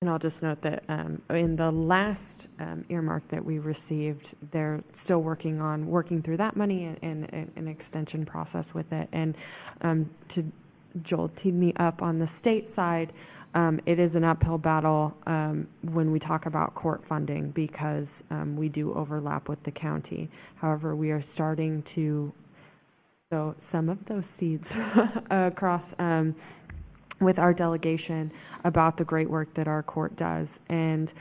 And I'll just note that in the last earmark that we received, they're still working through that money and an extension process with it. And to Joel teed me up on the state side, it is an uphill battle when we talk about court funding because we do overlap with the county. However, we are starting to sow some of those seeds across with our delegation about the great work that our court does and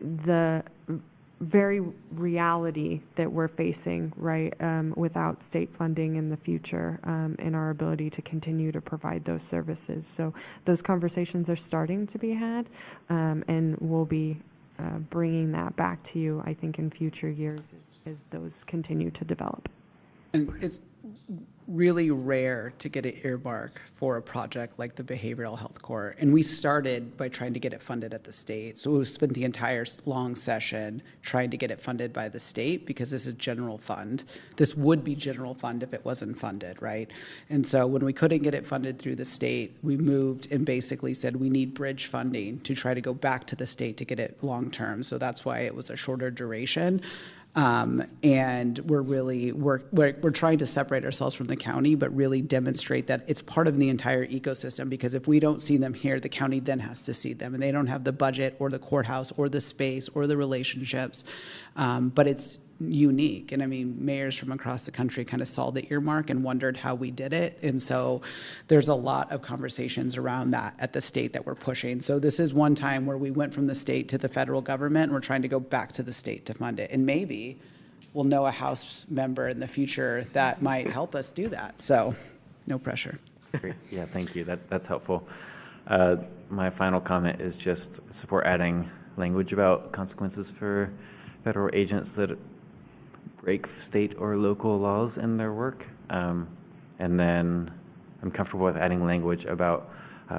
the very reality that we're facing, right, without state funding in the future and our ability to continue to provide those services. So those conversations are starting to be had, and we'll be bringing that back to you, I think, in future years as those continue to develop. And it's really rare to get an earmark for a project like the behavioral health court. And we started by trying to get it funded at the state. So we spent the entire long session trying to get it funded by the state because this is general fund. This would be general fund if it wasn't funded, right? And so when we couldn't get it funded through the state, we moved and basically said we need bridge funding to try to go back to the state to get it long term. So that's why it was a shorter duration. And we're trying to separate ourselves from the county, but really demonstrate that it's part of the entire ecosystem, because if we don't see them here, the county then has to see them, and they don't have the budget or the courthouse or the space or the relationships. But it's unique. And I mean, mayors from across the country kind of saw the earmark and wondered how we did it. And so there's a lot of conversations around that at the state that we're pushing. So this is one time where we went from the state to the federal government, and we're trying to go back to the state to fund it. And maybe we'll know a House member in the future that might help us do that. So no pressure. Great. Yeah, thank you. That's helpful. My final comment is just support adding language about consequences for federal agents that break state or local laws in their work. And then I'm comfortable with adding language about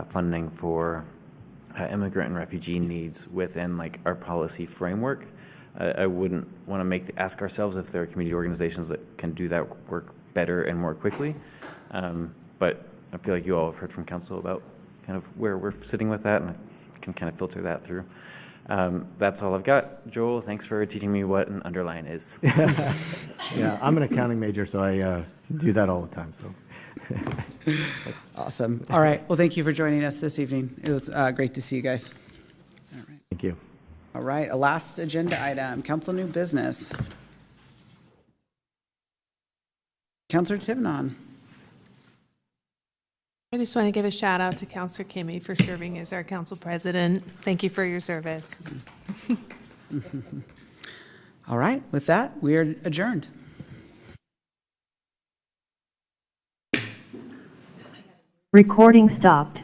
funding for immigrant and refugee needs within like our policy framework. I wouldn't want to ask ourselves if there are community organizations that can do that work better and more quickly. But I feel like you all have heard from council about kind of where we're sitting with that, and I can kind of filter that through. That's all I've got. Joel, thanks for teaching me what an underline is. Yeah, I'm an accounting major, so I do that all the time. So That's awesome. All right. Well, thank you for joining us this evening. It was great to see you guys. All right. Thank you. All right. A last agenda item, council new business. Councilor Tivnon. I just want to give a shout out to Councilor Kimmy for serving as our council president. Thank you for your service. All right. With that, we are adjourned. Recording stopped.